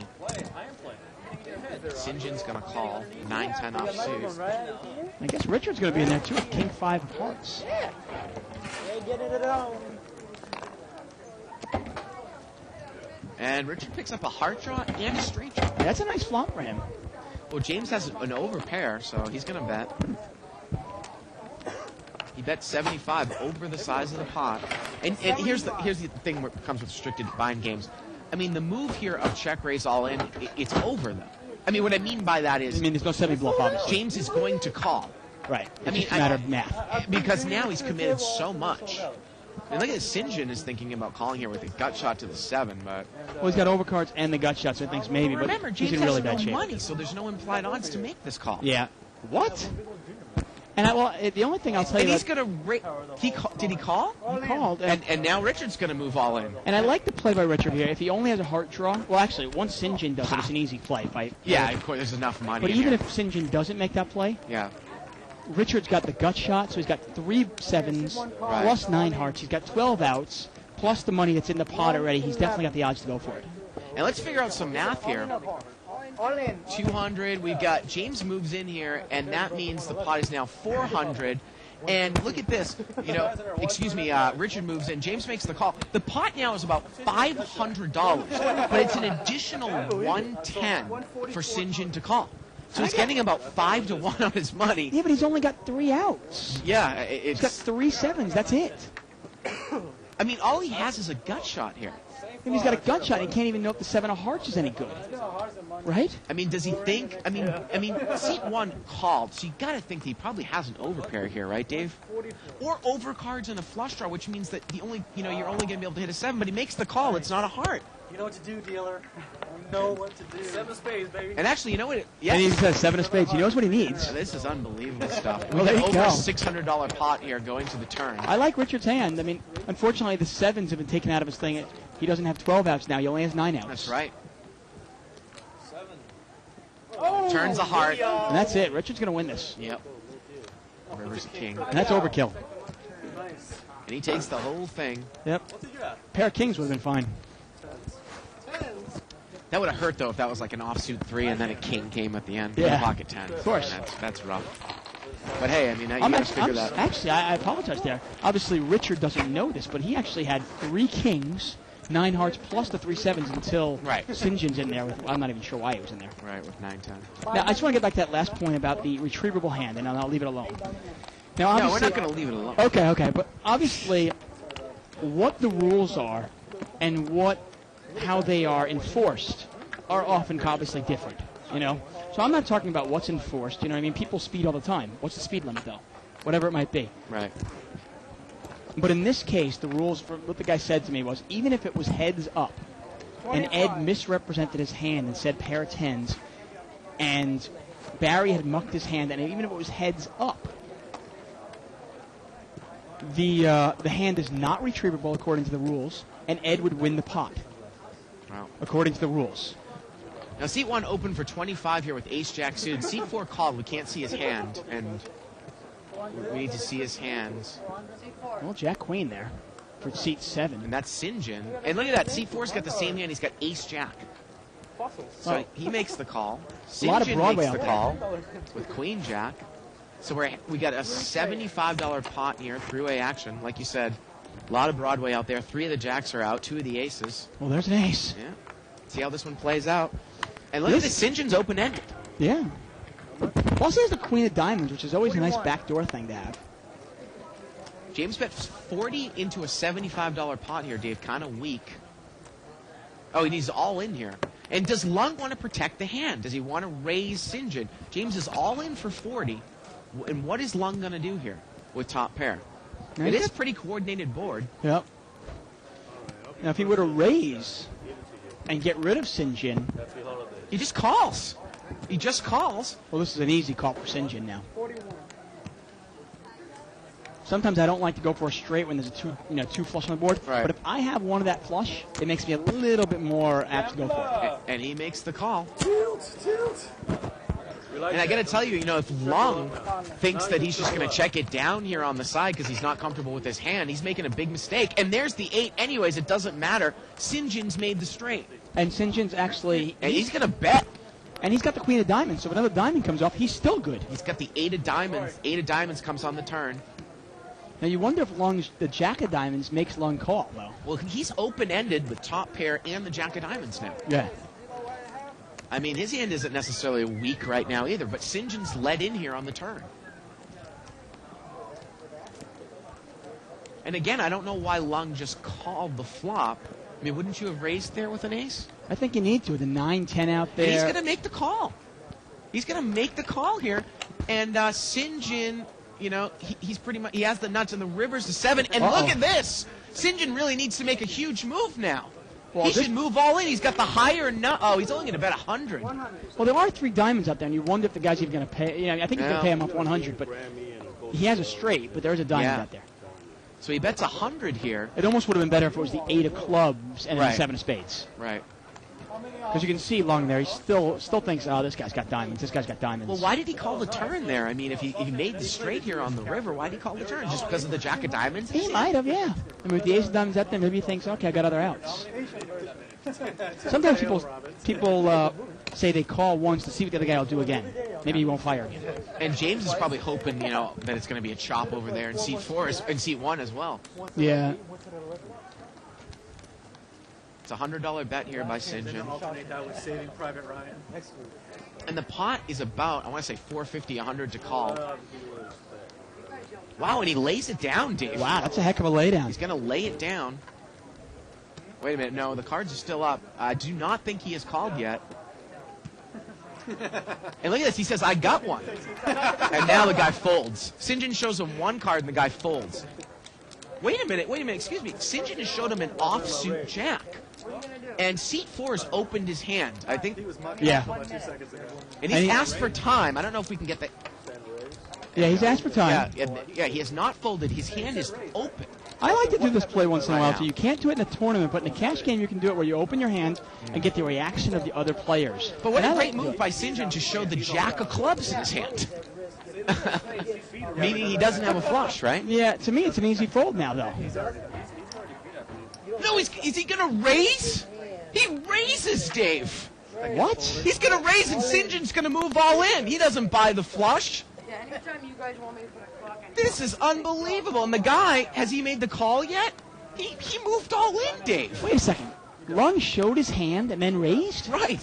St. John's going to call. 9-10 offsuit. I guess Richard's going to be in there, too. King 5 of hearts. And Richard picks up a heart draw and a straight draw. That's a nice flop for him. Well, James has an over pair, so he's going to bet. He bet 75 over the size of the pot. And here's the thing that comes with restricted bind games. I mean, the move here of check raise all in, it's over, though. I mean, what I mean by that is... I mean, there's no semi-bluff, obviously. James is going to call. Right. I mean, It's just a matter of math. Because now he's committed so much. And look at St. John is thinking about calling here with a gut shot to the 7, but... Well, he's got overcards and the gut shot, so he thinks maybe, but Remember, he's James in really has no bad shape. money, so there's no implied odds to make this call. Yeah. What? And the only thing I'll tell And you he's going to... Did he call? he called. And now Richard's going to move all in. And I like the play by Richard here. If he only has a heart draw, well, actually, once St. John does it, it's an easy play. Yeah, of course, there's enough money But in even here. if St. John doesn't make that play, Yeah. Richard's got the gut shot, so he's got 3 sevens plus 9 hearts. He's got 12 outs plus the money that's in the pot already. He's definitely got the odds to go for it. And let's figure out some math here. 200, we've got James moves in here, and that means the pot is now 400. And look at this, Richard moves in, James makes the call. The pot now is about $500, but it's an additional 110 for St. John to call. So he's getting about 5 to 1 on his money. Yeah, but he's only got 3 outs. Yeah, He's got 3 sevens. That's it. I mean, all he has is a gut shot here. And he's got a gut shot. He can't even know if the 7 of hearts is any good. Right? I mean, does he think? I mean, seat 1 called, so you got to think that he probably has an overpair here, right, Dave? Or overcards and a flush draw, which means that you're only going to be able to hit a 7. But he makes the call. It's not a heart. You know what to do, dealer. You know what to do. 7 of spades, baby. And actually, you know what? Yeah, And he's got 7 of spades. He knows what he needs. this is unbelievable stuff. Well, We there got you over go. $600 pot here going to the turn. I like Richard's hand. I mean, unfortunately, the 7s have been taken out of his thing. He doesn't have 12 outs now. He only has 9 outs. That's right. Turns a heart. And that's it. Richard's going to win this. Yep. River's a king. And that's overkill. And he takes the whole thing. Yep. Pair of kings would have been fine. That would have hurt, though, if that was like an offsuit 3 and then a king came at the end. Yeah. Pocket 10. Of course. That's rough. But hey, I mean, now you got to figure that. Actually, I apologize there. Obviously, Richard doesn't know this, but he actually had 3 kings, 9 hearts, plus the 3 sevens until St. John's in there. I'm not even sure why he was in there. Right, with 9-10. Now, I just want to get back to that last point about the retrievable hand, and I'll leave it alone. Now, No, we're obviously, not going to leave it alone. Okay, but obviously, what the rules are and how they are enforced are often obviously different, you know? So I'm not talking about what's enforced, you know what I mean? People speed all the time. What's the speed limit, though? Whatever it might be. Right. But in this case, the rules, for what the guy said to me was, even if it was heads up, and Ed misrepresented his hand and said pair of 10s, and Barry had mucked his hand, and even if it was heads up, the hand is not retrievable according to the rules, and Ed would win the pot. Wow. According to the rules. Now, seat 1 open for 25 here with ace-jack suited. Seat 4 called. We can't see his hand, and we need to see his hands. Well, Jack-Queen there for seat 7. And that's St. John. And look at that. Seat 4's got the same hand. He's got ace-jack. So he makes the call. St. lot of John Broadway makes the out call with queen-jack. So we got a $75 pot here, three-way action. Like you said, a lot of Broadway out there. 3 of the jacks are out, 2 of the aces. Well, there's an ace. Yeah. See how this one plays out. And look at this. St. John's open-ended. Yeah. Also, there's the Queen of Diamonds, which is always a nice backdoor thing to have. James bet 40 into a $75 pot here, Dave. Kind of weak. Oh, and he's all in here. And does Lung want to protect the hand? Does he want to raise St. John? James is all in for 40. And what is Lung going to do here with top pair? It is a pretty coordinated board. Yep. Now, if he were to raise and get rid of St. John, He just calls. He just calls. well, this is an easy call for St. John now. sometimes I don't like to go for a straight when there's a two flush on the board. Right. But if I have one of that flush, it makes me a little bit more apt to go for it. And he makes the call. Tilt. And I got to tell you, if Lung thinks that he's just going to check it down here on the side because he's not comfortable with his hand, he's making a big mistake. And there's the 8 anyways. It doesn't matter. St. John's made the straight. And St. John's actually... And he's going to bet. And he's got the queen of diamonds, so if another diamond comes off, he's still good. He's got the 8 of diamonds. 8 of diamonds comes on the turn. Now, you wonder if the jack of diamonds makes Lung call, though. Well, he's open-ended with top pair and the jack of diamonds now. Yeah. I mean, his hand isn't necessarily weak right now either, but St. John's led in here on the turn. And again, I don't know why Lung just called the flop. I mean, wouldn't you have raised there with an ace? I think you need to with a 9-10 out there. And he's going to make the call. He's going to make the call here. And St. John, he's pretty much, he has the nuts and the river's the 7. And look at this. St. John really needs to make a huge move now. Well, he should move all in. He's got the higher nut. Oh, he's only going to bet 100. Well, there are 3 diamonds out there, and you wonder if the guy's even going to pay. I think he's going to pay him off 100, but he has a straight, but there's a diamond out there. So he bets 100 here. It almost would have been better if it was the 8 of clubs and the 7 of spades. Right. Because you can see Lung there, he still thinks, oh, this guy's got diamonds. This guy's got diamonds. Well, why did he call the turn there? I mean, if he made the straight here on the river, why did he call the turn? Just because of the jack of diamonds? He might have, yeah. I mean, with the ace of diamonds out there, maybe he thinks, okay, I got other outs. Sometimes people say they call once to see what the other guy will do again. Maybe he won't fire again. And James is probably hoping, that it's going to be a chop over there in seat 4 and seat 1 as well. Yeah. It's a $100 bet here by St. John. Saving Private Ryan. And the pot is about, I want to say 450, 100 to call. Wow, and he lays it down, Dave. Wow, that's a heck of a laydown. He's going to lay it down. Wait a minute, no, the cards are still up. I do not think he has called yet. And look at this, he says, I got one. And now the guy folds. St. John shows him one card and the guy folds. Wait a minute, excuse me. St. John has showed him an offsuit jack. And seat 4 has opened his hand. I think. Yeah. And he's asked for time. I don't know if we can get that. Yeah, he's asked for time. Yeah, he has not folded. His hand is open. I like to do this play once in a while, too. You can't do it in a tournament, but in a cash game, you can do it where you open your hand and get the reaction of the other players. But what a great move by St. John to show the jack of clubs in his hand. Meaning he doesn't have a flush, right? Yeah, to me, it's an easy fold now, though. No, is he going to raise? He raises, Dave. What? He's going to raise and St. John's going to move all in. He doesn't buy the flush. Yeah, anytime you guys want me to put a clock in. This is unbelievable. And the guy, has he made the call yet? He moved all in, Dave. Wait a second. Lung showed his hand and then raised? Right.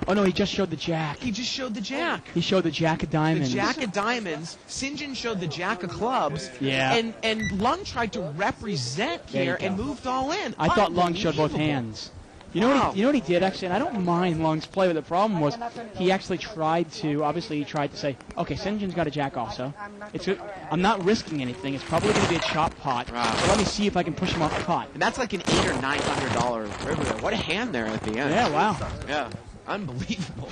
Oh, no, he just showed the jack. He just showed the jack. He showed the jack of diamonds. The jack of diamonds. St. John showed the jack of clubs. Yeah. And Lung tried to represent here and moved all in. I thought Lung showed both hands. You know what he did, actually? And I don't mind Lung's play, but the problem was he actually tried to say, okay, St. John's got a jack also. I'm not risking anything. It's probably going to be a chop pot. Wow. So let me see if I can push him off the pot. And that's like an $800 or $900 river there. What a hand there at the end. Yeah, wow. Yeah. Unbelievable.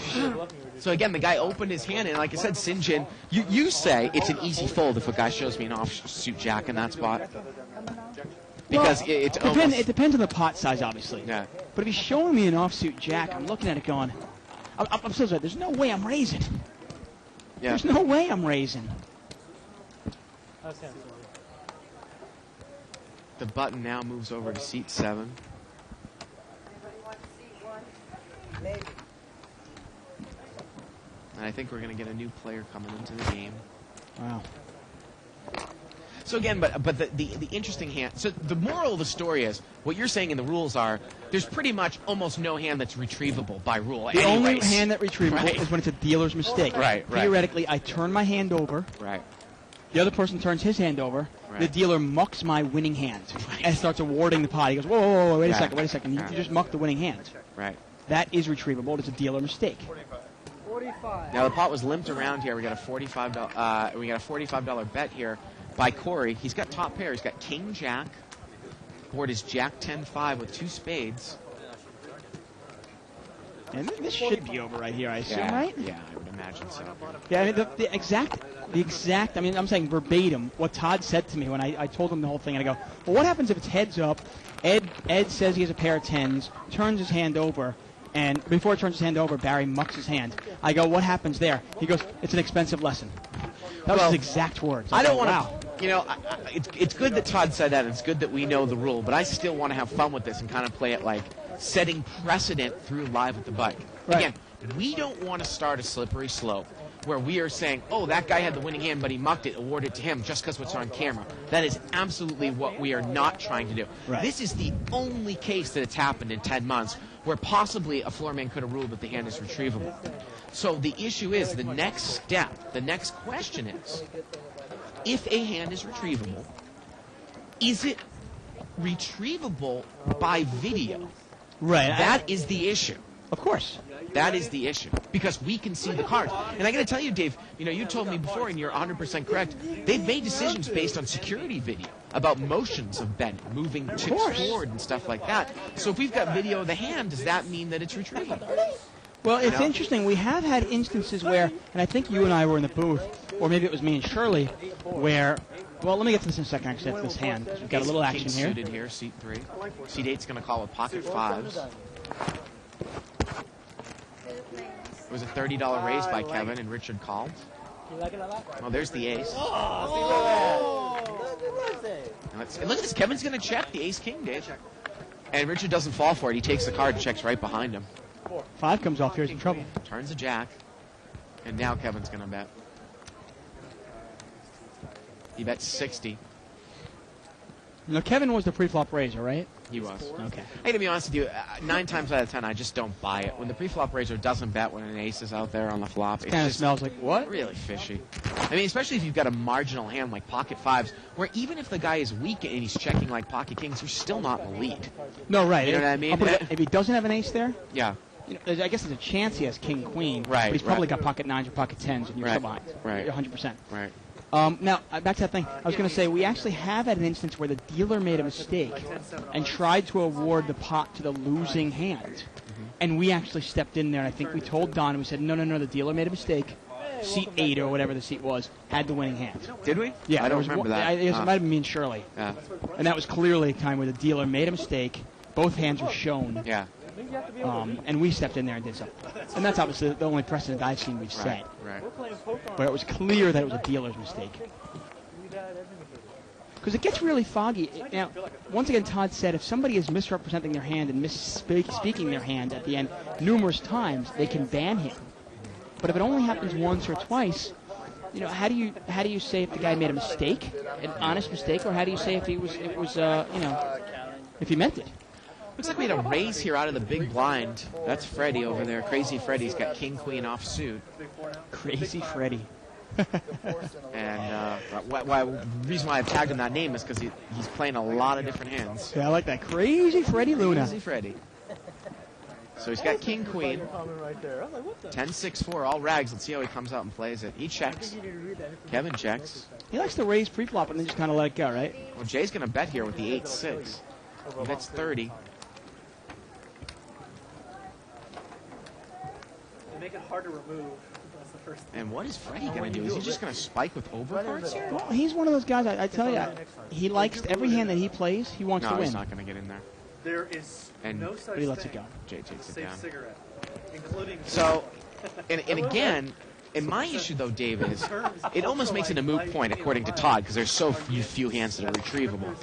So again, the guy opened his hand, and like I said, St. John, you say it's an easy fold if a guy shows me an offsuit jack in that spot. Because it depends on the pot size, obviously. Yeah. But if he's showing me an offsuit jack, I'm looking at it going, I'm so sorry, there's no way I'm raising. Yeah. There's no way I'm raising. The button now moves over to seat 7. And I think we're going to get a new player coming into the game. Wow. So again, but the interesting hand. So the moral of the story is what you're saying in the rules are there's pretty much almost no hand that's retrievable by rule. The only hand that retrievable is when it's a dealer's mistake. Right. Theoretically, I turn my hand over. Right. The other person turns his hand over. Right. The dealer mucks my winning hand and starts awarding the pot. He goes, whoa, wait a second. You just mucked the winning hand. Right. That is retrievable. It's a dealer mistake. 45. Now the pot was limped around here. We got a $45 bet here by Corey. He's got top pair. He's got King Jack. Board is Jack 10-5 with 2 spades. And this should be over right here, I assume, right? Yeah, I would imagine. imagine so. Yeah, I mean, the exact, I mean, I'm saying verbatim what Todd said to me when I told him the whole thing. And I go, well, what happens if it's heads up? Ed says he has a pair of 10s, turns his hand over, and before he turns his hand over, Barry mucks his hand. I go, what happens there? He goes, it's an expensive lesson. That was his exact words. I don't want wow. to, you know, it's good that Todd said that. It's good that we know the rule, but I still want to have fun with this and kind of play it like setting precedent through Live at the Bike. Right. Again, we don't want to start a slippery slope where we are saying, oh, that guy had the winning hand, but he mucked it, award it to him just because it's on camera. That is absolutely what we are not trying to do. Right. This is the only case that it's happened in 10 months where possibly a floor man could have ruled that the hand is retrievable. So the issue is, the next step, the next question is, if a hand is retrievable, is it retrievable by video? Right. That is the issue. Of course. That is the issue, because we can see the cards. And I got to tell you, Dave, you know, you told me before, and you're 100% correct, they've made decisions based on security video about motions of betting, moving chips forward and stuff like that. So if we've got video of the hand, does that mean that it's retrievable? Well, it's interesting. We have had instances where, and I think you and I were in the booth, or maybe it was me and Shirley, where, well, let me get to this in a second, actually, that's this hand. We've got a little action King here. Suited here, seat 3. Seat 8's going to call with pocket 5s. It was a $30 raise by Kevin, and Richard called. Well, there's the ace. And look at this. Kevin's going to check the ace-king, Dave. And Richard doesn't fall for it. He takes the card and checks right behind him. 5 comes off, here's in trouble. Turns a jack. And now Kevin's going to bet. He bets 60. Now, Kevin was the pre-flop raiser, right? He was. Okay. Hey, to be honest with you, 9 times out of 10, I just don't buy it. When the pre-flop raiser doesn't bet when an ace is out there on the flop, it's Kind of just smells like, what? really fishy. I mean, especially if you've got a marginal hand like pocket 5s, where even if the guy is weak and he's checking like pocket kings, you're still not in the lead. No, right. You know what I mean? I'll put it- if he doesn't have an ace there, Yeah. you know, I guess there's a chance he has king, queen. Right, But he's probably right. got pocket 9s or pocket 10s, and you're Right, still behind. right. You're 100%. Right. Now, back to that thing. I was going to say, we actually have had an instance where the dealer made a mistake and tried to award the pot to the losing hand. And we actually stepped in there, and I think we told Don, and we said, no, the dealer made a mistake. Seat 8, or whatever the seat was, had the winning hand. Did we? Yeah, I there don't was remember one- that. It might have been me and Shirley. Yeah. And that was clearly a time where the dealer made a mistake. Both hands were shown. Yeah. And we stepped in there and did something. And that's obviously the only precedent I've seen we've set. Right. But it was clear that it was a dealer's mistake. Because it gets really foggy. Now, once again, Todd said if somebody is misrepresenting their hand and misspeaking their hand at the end numerous times, they can ban him. But if it only happens once or twice, you know, how do you say if the guy made a mistake, an honest mistake, or how do you say if if he meant it? Looks like we had a raise here out of the big blind. That's Freddie over there. Crazy Freddie's got king, queen off suit. Crazy Freddie. And the reason why I've tagged him that name is because he's playing a lot of different hands. Yeah, I like that. Crazy Freddie Luna. Crazy Freddie. So he's got king, queen, 10-6-4, all rags. Let's see how he comes out and plays it. He checks. Kevin checks. He likes to raise pre-flop and then just kind of let it go, right? Well, Jay's going to bet here with the 8-6. He bets 30. They make it hard to remove. That's the first thing. And what is Freddie going to do? Is he just going to spike with overcards here? Well, he's one of those guys, I tell you, he likes every hand that he plays, he wants to No, win. he's not going to get in there. There is And- no such But he lets it thing go. Jay takes as a it safe down. cigarette, including So, and again, and my issue though, Dave, is it almost makes it a moot point according to Todd because there's so few hands that are retrievable.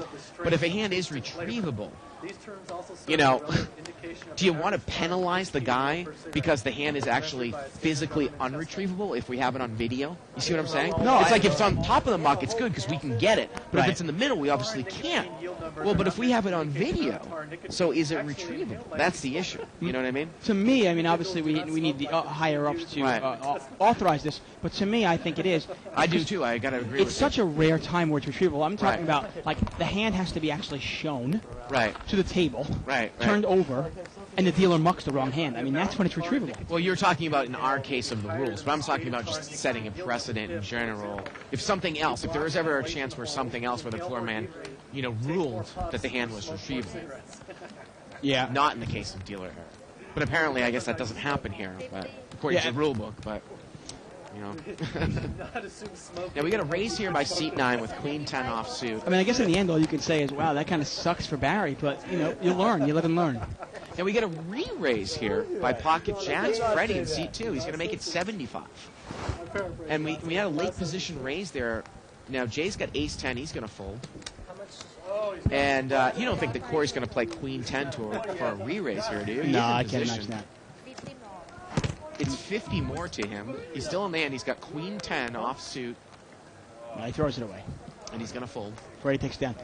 But if a hand is retrievable, these terms also you know, indication of do you want to penalize the guy because the hand is actually physically unretrievable if we have it on video? You see what I'm saying? No, It's like if it's on top of the muck, it's good because we can get it. But Right. if it's in the middle, we obviously can't. Well, but if we have it on video, so is it retrievable? That's the issue. You know what I mean? To me, I mean, obviously we need the higher-ups to Right. authorize this, but to me, I think it is. I do too. I got to agree It's with such a rare time where it's retrievable. I'm talking Right. about, like, the hand has to be actually shown you. Right. to the table, Right. turned over, and the dealer mucks the wrong hand. I mean, that's when it's retrievable. Well, you're talking about in our case of the rules, but I'm talking about just setting a precedent in general. If something else, if there was ever a chance where something else where the floor man, you know, ruled that the hand was retrievable, Yeah. not in the case of dealer error. But apparently, I guess that doesn't happen here, but according Yeah. to the rule book. But You know. Not assume smoke. Now we got a raise here by seat 9 with queen 10 offsuit. I mean, I guess in the end, all you can say is, wow, that kind of sucks for Barry, but, you know, you learn. You live and learn. Now we get a re-raise here by pocket jacks. Freddie in seat 2. He's going to make it 75. And we had a late position raise there. Now Jay's got ace 10. He's going to fold. And you don't think that Corey's going to play queen 10 for a re-raise here, do you? He's No, in I can't position. imagine that. It's 50 more to him. He's still in the hand. He's got queen 10 offsuit, No, he throws it away. and he's going to fold. Freddie takes down.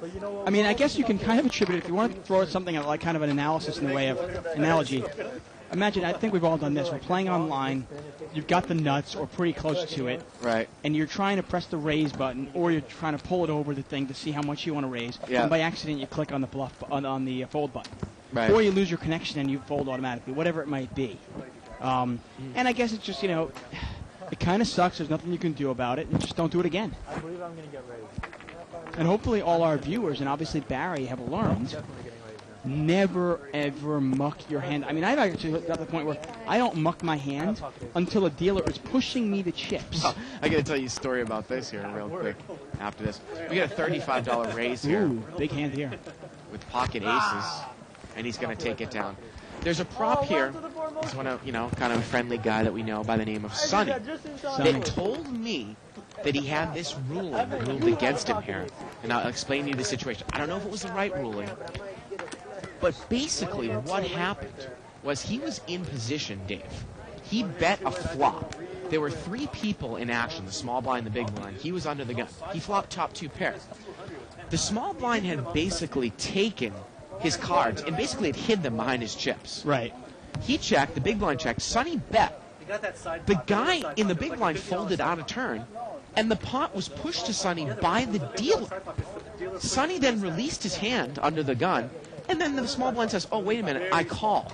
But you know what? I mean, I guess you can kind of attribute it, if you want to throw something like kind of an analysis in the way of analogy. Imagine, I think we've all done this. We're playing online. You've got the nuts or pretty close to it. Right. And you're trying to press the raise button, or you're trying to pull it over the thing to see how much you want to raise. Yeah. And by accident, you click on the bluff on the fold button. Right. Or you lose your connection and you fold automatically, whatever it might be. And I guess it's just, you know, it kind of sucks. There's nothing you can do about it. And just don't do it again. I believe I'm going to get raised. And hopefully all our viewers, and obviously Barry, have learned Definitely getting raised now. never, ever muck your hand. I mean, I've actually got to the point where I don't muck my hand until a dealer is pushing me the chips. Oh, I got to tell you a story about this here real quick after this. We got a $35 raise here Ooh, big hand here. with pocket aces, and he's going to take it down. There's a prop here. He's one of, kind of a friendly guy that we know by the name of Sonny. Sonny. That told me that he had this ruling ruled against him here. And I'll explain to you the situation. I don't know if it was the right ruling, but basically what happened was he was in position, Dave. He bet a flop. There were 3 people in action, the small blind, the big blind. He was under the gun. He flopped top 2 pairs. The small blind had basically taken his cards and basically had hid them behind his chips. Right. He checked, the big blind checked, Sonny bet. You got that side The pot. guy Side in the pot. big blind folded out of turn, and the pot was pushed to Sonny by the dealer. Sonny then released his hand under the gun, and then the small blind says, oh, wait a minute, I call.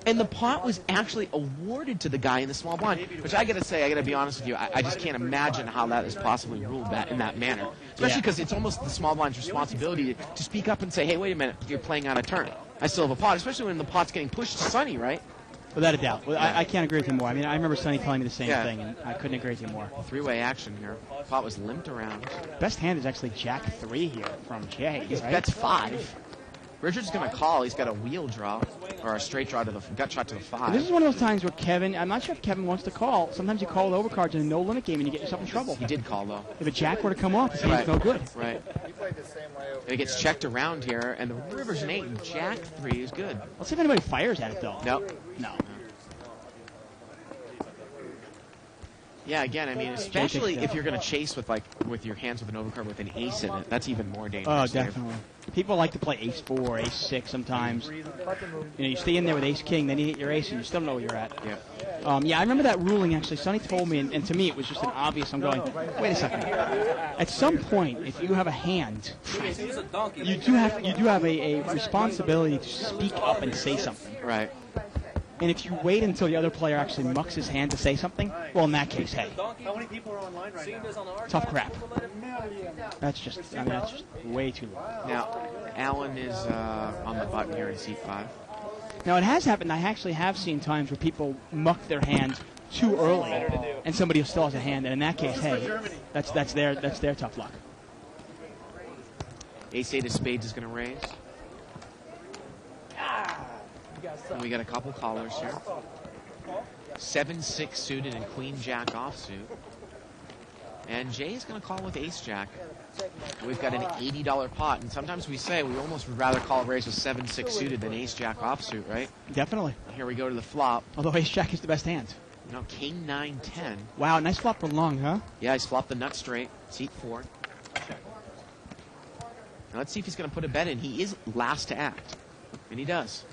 And the pot was actually awarded to the guy in the small blind, which I got to say, I got to be honest with you, I just can't imagine how that is possibly ruled that in that manner. Especially because it's almost the small blind's responsibility to speak up and say, hey, wait a minute, you're playing on a turn. I still have a pot, especially when the pot's getting pushed to Sonny, right? Without a doubt. Well, I can't agree with you more. I mean, I remember Sonny telling me the same Yeah. thing, and I couldn't agree with you more. 3-way action here. Pot was limped around. Best hand is actually Jack 3 here from Jay. He's right? bets 5. Richard's going to call. He's got a wheel draw, or a straight draw to the gut shot to the 5. And this is one of those times where Kevin, I'm not sure if Kevin wants to call. Sometimes you call the overcards in a no-limit game and you get yourself in trouble. He did call, though. If a Jack were to come off, his hand's no good. Right. And it gets checked around here, and the river's an 8, and Jack 3 is good. Let's see if anybody fires at it, though. Nope. No. Yeah, again, I mean, especially if you're going to chase with your hands with an overcard with an ace in it, that's even more dangerous. Oh, definitely. People like to play ace 4, ace 6 sometimes. You know, you stay in there with ace king, then you hit your ace, and you still don't know where you're at. Yeah. Yeah, I remember that ruling, actually. Sonny told me, and to me it was just an obvious, I'm going, wait a second. At some point, if you have a hand, you do have a responsibility to speak up and say something. Right. And if you wait until the other player actually mucks his hand to say something, well, in that case, hey, How many people are online right now? tough crap. That's just way too low. Now, Alan is on the button here in seat 5. Now, it has happened. I actually have seen times where people muck their hand too early, and somebody still has a hand. And in that case, hey, that's their tough luck. Ace-8 of spades is going to raise. And we got a couple callers here. 7-6 suited and queen-jack offsuit. And Jay is going to call with ace-jack. We've got an $80 pot, and sometimes we say we almost would rather call a raise with 7-6 suited than ace-jack offsuit, right? Definitely. Here we go to the flop. Although ace-jack is the best hand. Now, king 9-10. Wow, nice flop for long, huh? Yeah, he's flopped the nut straight. Seat 4. Now let's see if he's going to put a bet in. He is last to act, and he does.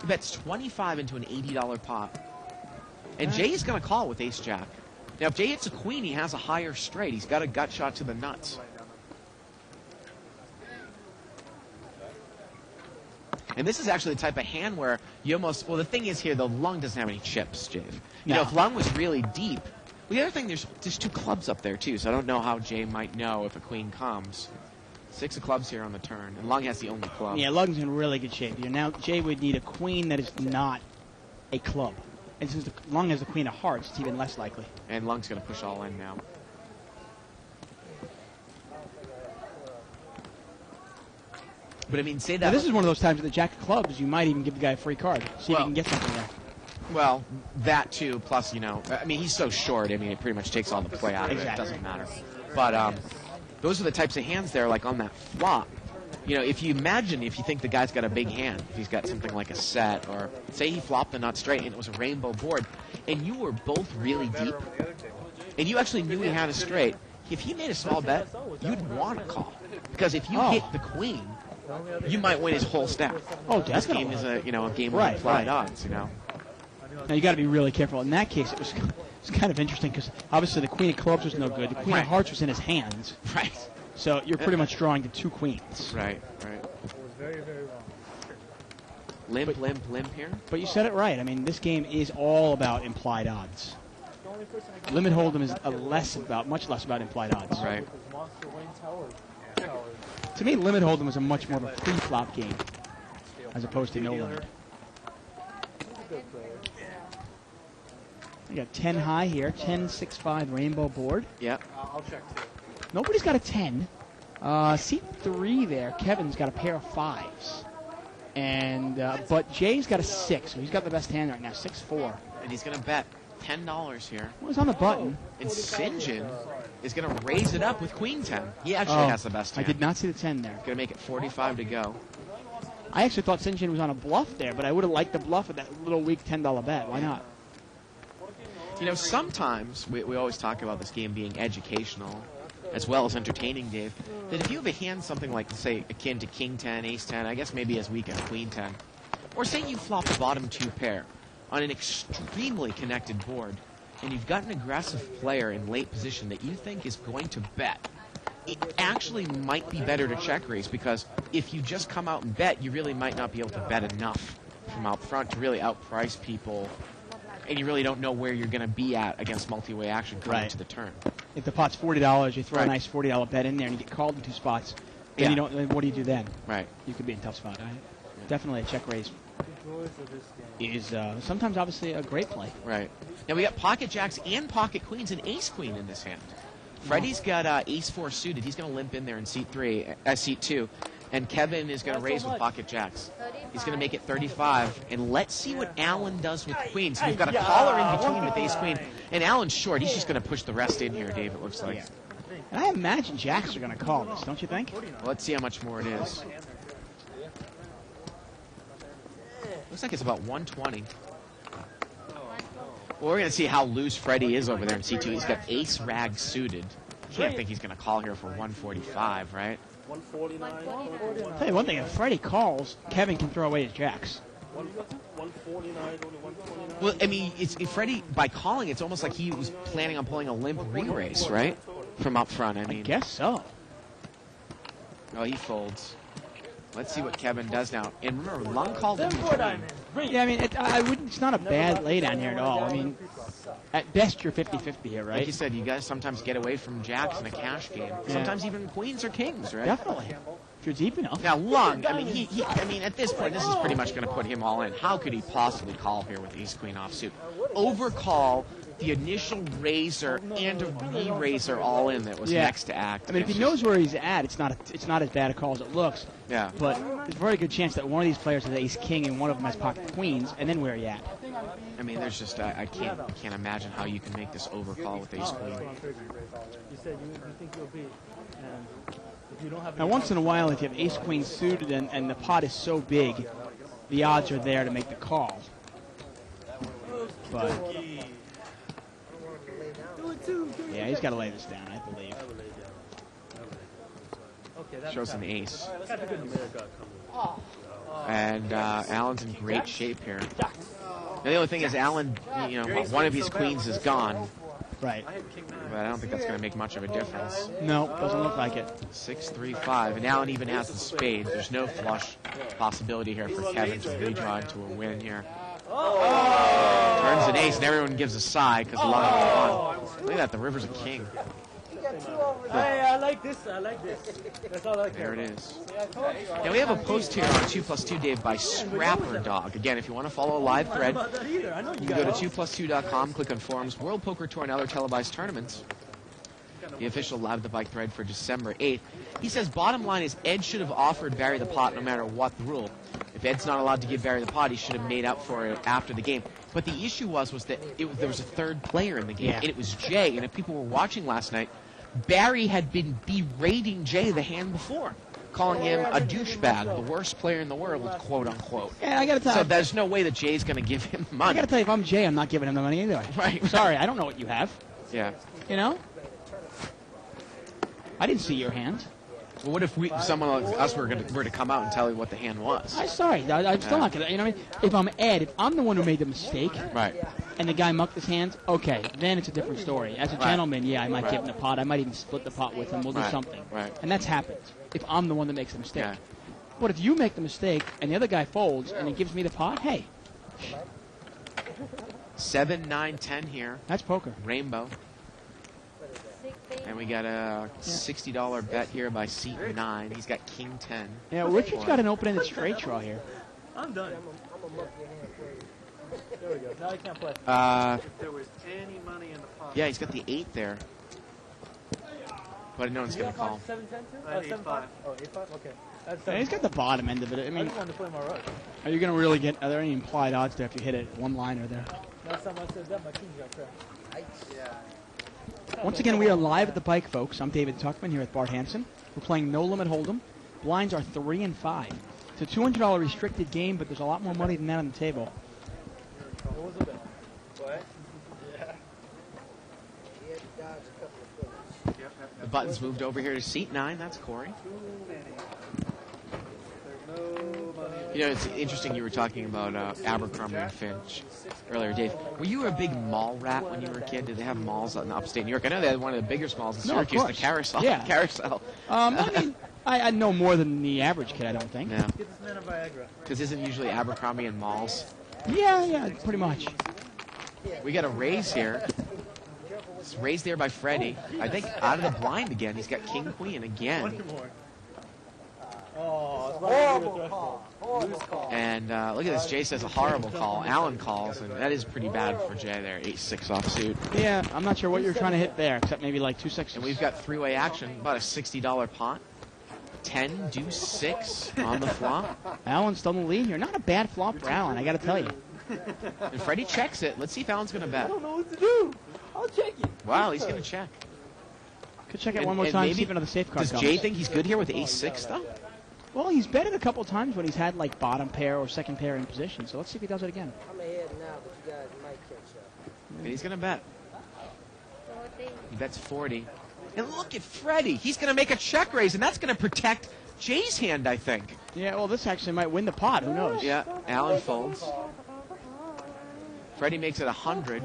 He bets 25 into an $80 pot. And Jay is going to call with ace-jack. Now, if Jay hits a queen, he has a higher straight. He's got a gut shot to the nuts. And this is actually the type of hand where you almost... Well, the thing is here, the lung doesn't have any chips, Jay. You know, if lung was really deep... Well, the other thing, there's 2 clubs up there, too, so I don't know how Jay might know if a queen comes. 6 of clubs here on the turn, and lung has the only club. Yeah, lung's in really good shape here. Now, Jay would need a queen that is not a club. And since the Lung has the queen of hearts, it's even less likely. And Lung's going to push all in now. But I mean, say that. Now, this is one of those times with the jack of clubs, you might even give the guy a free card. See if Well- you can get something there. Well, that too. Plus, I mean, he's so short. I mean, it pretty much takes all the play out of it. It Exactly. doesn't matter. But those are the types of hands there, like on that flop. If you think the guy's got a big hand, if he's got something like a set, or say he flopped the nut straight and it was a rainbow board, and you were both really deep, and you actually knew he had a straight, if he made a small bet, you'd want to call. Because if you hit the queen, you might win his whole stack. Oh, This definitely. game is a game Right, with implied right. odds, Now, you got to be really careful. In that case, it's kind of interesting because obviously the queen of clubs was no good. The queen Right. of hearts was in his hands. Right. So you're pretty much drawing to two queens. Right. Very, very wrong. Limp here. But you said it right. I mean, this game is all about implied odds. Limit Hold'em is much less about implied odds. Right. Monster Wayne Towers. To me, Limit Hold'em was a much more of a pre-flop game as opposed to no limit. We got 10 high here, 10-6-5 rainbow board. Yep. I'll check too. Nobody's got a 10. Seat 3 there, Kevin's got a pair of 5s. And but Jay's got a 6, so he's got the best hand right now, 6-4. And he's going to bet $10 here. Well, he's on the button. And Sinjin is going to raise it up with Queen 10. He actually has the best I hand. did not see the 10 there. Going to make it 45 to go. I actually thought Sinjin was on a bluff there, but I would have liked the bluff of that little weak $10 bet. Why not? Sometimes we always talk about this game being educational as well as entertaining, Dave, that if you have a hand something like, say, akin to King 10, Ace 10, I guess maybe as weak as Queen 10, or say you flop the bottom two pair on an extremely connected board, and you've got an aggressive player in late position that you think is going to bet, it actually might be better to check raise, because if you just come out and bet, you really might not be able to bet enough from out front to really outprice people, and you really don't know where you're going to be at against multi-way action coming Right. to the turn. If the pot's $40, you throw Right. a nice $40 bet in there and you get called in two spots, then Yeah. you don't. What do you do then? Right. You could be in a tough spot. Definitely a check raise The joys of this game. is sometimes obviously a great play. Right. Now we got pocket jacks and pocket queens and ace queen in this hand. Freddie's got ace 4 suited. He's going to limp in there in seat 2. And Kevin is going to raise with pocket jacks. He's going to make it 35. And let's see what Alan does with queens. We've got a caller in between with ace queen. And Alan's short. He's just going to push the rest in here, Dave, it looks like. Yeah. And I imagine jacks are going to call this, don't you think? Well, let's see how much more it is. Looks like it's about 120. Well, we're going to see how loose Freddie is over there in C2. He's got ace rag suited. Can't think he's going to call here for 145, right? 149. I'll tell you one thing, if Freddie calls, Kevin can throw away his jacks. 149, only 129. Well, I mean, Freddie, by calling, it's almost like he was planning on pulling a limp re-race, right? From up front, I I mean. guess so. Oh, he folds. Let's see what Kevin does now. And remember, Lung called in between. Yeah, I mean, I wouldn't. It's not a bad lay down here at all. I mean, at best you're 50-50 here, Like right? you said, you guys sometimes get away from jacks in a cash game. Sometimes even queens or kings, right? Definitely. If you're deep enough. Now, Lung, I mean, I mean, at this point, this is pretty much going to put him all in. How could he possibly call here with ace queen offsuit? Overcall the initial raiser and a re-raiser all in that was next to act. I mean, if he knows where he's at, it's not as bad a call as it looks. Yeah. But there's a very good chance that one of these players has ace king and one of them has pocket queens, and then where are you at? I mean, there's just I can't imagine how you can make this overcall with ace queen. You said you think you'll beat. And if you don't have Now, once in a while, if you have ace queen suited and the pot is so big, the odds are there to make the call. But yeah, he's got to lay this down, I believe. Shows an ace. And Alan's in great shape here. Now, the only thing is, Alan, one of his queens is gone, Right. but I don't think that's going to make much of a difference. No, doesn't look like it. 6-3-5, and Alan even has the spade. There's no flush possibility here for Kevin to redraw into a win here. Turns an ace, and everyone gives a sigh because Lung won. Look at that, the river's a king. Hey, I like this. I like this. That's all I care There it about. is. I told you. Now we have a post here on 2+2 Dave by Scrapper Dog. Again, if you want to follow a live thread, About that either. I know you you can go to 2plus2.com, click on forums, World Poker Tour, and other televised tournaments. The official Live at the Bike thread for December 8th. He says, bottom line is Ed should have offered Barry the pot no matter what the rule. If Ed's not allowed to give Barry the pot, he should have made up for it after the game. But the issue was that there was a third player in the game, and it was Jay. And if people were watching last night, Barry had been berating Jay the hand before, calling him a douchebag, the worst player in the world, quote unquote. Yeah, I gotta tell So you. there's no way that Jay's going to give him I money. gotta tell you, if I'm Jay, I'm not giving him the money anyway. Right. Sorry, I don't know what you have. Yeah. You know? I didn't see your hand. Well, what if someone like us were to come out and tell you what the hand was? I'm sorry. I'm still not gonna. You know what I mean? If I'm Ed, if I'm the one who made the mistake, Right. and the guy mucked his hands, okay, then it's a different story. As a gentleman, yeah, I might give him the pot. I might even split the pot with him. We'll do Right. something. Right. And that's happened. If I'm the one that makes the mistake. Yeah. But if you make the mistake and the other guy folds and he gives me the pot, hey, 7, 9, 10 here. that's poker. Rainbow. And we got a $60 bet here by Seat 9. He's got King 10. Yeah, Richard's got an open-ended straight draw here. I'm done. There we go. Now I can't play. There was any money in the pot. Yeah, he's got the 8 there. But no one's going to call. 7-10 too? I need 7-5? five. Oh, 8-5? Okay. That's Yeah, he's got the bottom end of it. I I mean, just wanted to play my rush. are you going to really get, are there any implied odds there if you hit it one-liner there? Last time I said that, my team got crashed. Once again, we are live at the Bike, folks. I'm David Tuckman here with Bart Hansen. We're playing No Limit Hold'em. Blinds are 3 and 5. It's a $200 restricted game, but there's a lot more money than that on the table. What was the bet? What? The button's moved over here to Seat 9. That's Corey. There's no money. You know, it's interesting you were talking about Abercrombie and Finch earlier, Dave. Were you a big mall rat when you were a kid? Did they have malls in upstate New York? I know they had one of the biggest malls in No, of Syracuse, the course. Carousel. Yeah. Carousel. I mean, I know more than the average kid, I don't think. Yeah. Get this man a Viagra. Because isn't usually Abercrombie in malls? Yeah, pretty much. We got a raise here. It's raised there by Freddie. I think out of the blind again. He's got King Queen again. One more. Oh, it's right over the threshold. Loose call. And look at this. Jay says a horrible call. Allen calls, and that is pretty bad for Jay there. 8-6 offsuit. Yeah, I'm not sure what you're trying to hit there, except maybe like 2 sixes. And we've got three-way action. About a $60 pot. 10, deuce, 6 on the flop. Allen's still in the lead here. Not a bad flop for Allen, I got to tell you. And Freddie checks it. Let's see if Allen's going to bet. I don't know what to do. I'll check it. Wow, he's going to check. Could check it And- one more and time, maybe- see if another safe card Does comes. Jay think he's good here with Ace-6, though? Well, he's betted a couple times when he's had like bottom pair or second pair in position, so let's see if he does it again. I'm ahead now, but you guys might catch up. And he's going to bet. He bets 40. And look at Freddie. He's going to make a check raise, and that's going to protect Jay's hand, I think. Yeah, well, this actually might win the pot. Who knows? Yeah, Allen folds. Freddie makes it 100.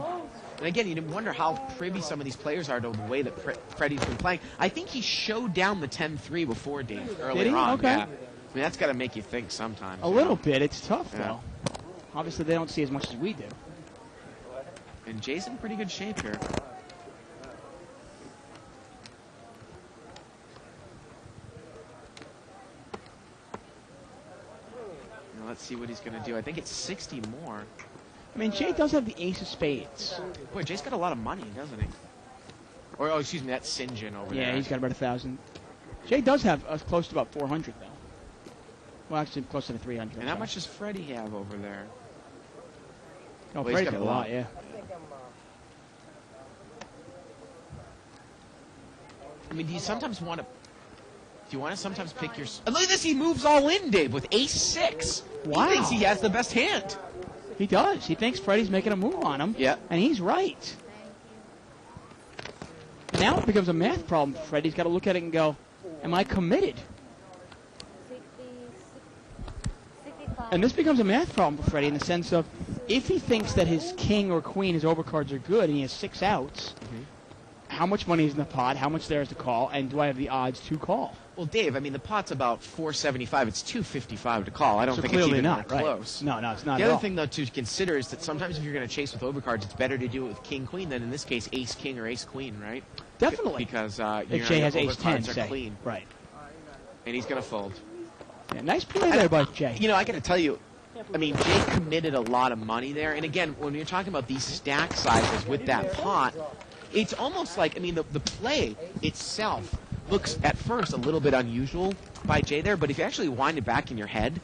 And again, you wonder how privy some of these players are to the way that Freddie's been playing. I think he showed down the 10-3 before Dave earlier Did he? on. Okay. Yeah. I mean, that's got to make you think sometimes. A little bit. It's tough, Yeah. though. Obviously, they don't see as much as we do. And Jay's in pretty good shape here. Now let's see what he's going to do. I think it's 60 more. I mean, Jay does have the ace of spades. Boy, Jay's got a lot of money, doesn't he? Or, oh, excuse me, that's St. John over there. Yeah, he's got about 1,000. Jay does have close to about 400, though. Well, actually, closer to 300. And how much does Freddie have over there? Oh, Well, he's Freddie's got got a a lot. lot, yeah. I mean, do you sometimes want to... Do you want to sometimes pick your... Look at this, he moves all in, Dave, with ace-6. Wow. He thinks he has the best hand. He does. He thinks Freddie's making a move on him. Yeah. And he's right. Now it becomes a math problem for Freddie. He's got to look at it and go, am I committed? And this becomes a math problem for Freddie in the sense of if he thinks that his king or queen, his overcards are good, and he has 6 outs, how much money is in the pot, how much there is to call, and do I have the odds to call? Well, Dave, I mean, the pot's about $4.75. It's $2.55 to call. I don't So think it's clearly even not, really right. close. No, it's not The at other all. thing, though, to consider is that sometimes if you're going to chase with overcards, it's better to do it with king-queen than, in this case, ace-king or ace-queen, right? Definitely. Because If Jay has ace 10, overcards are say. clean, Right. and he's going to fold. Yeah, nice play there by Jay. You know, I got to tell you, I mean, Jay committed a lot of money there. And again, when you're talking about these stack sizes with that pot, it's almost like, I mean, the play itself looks at first a little bit unusual by Jay there, but if you actually wind it back in your head,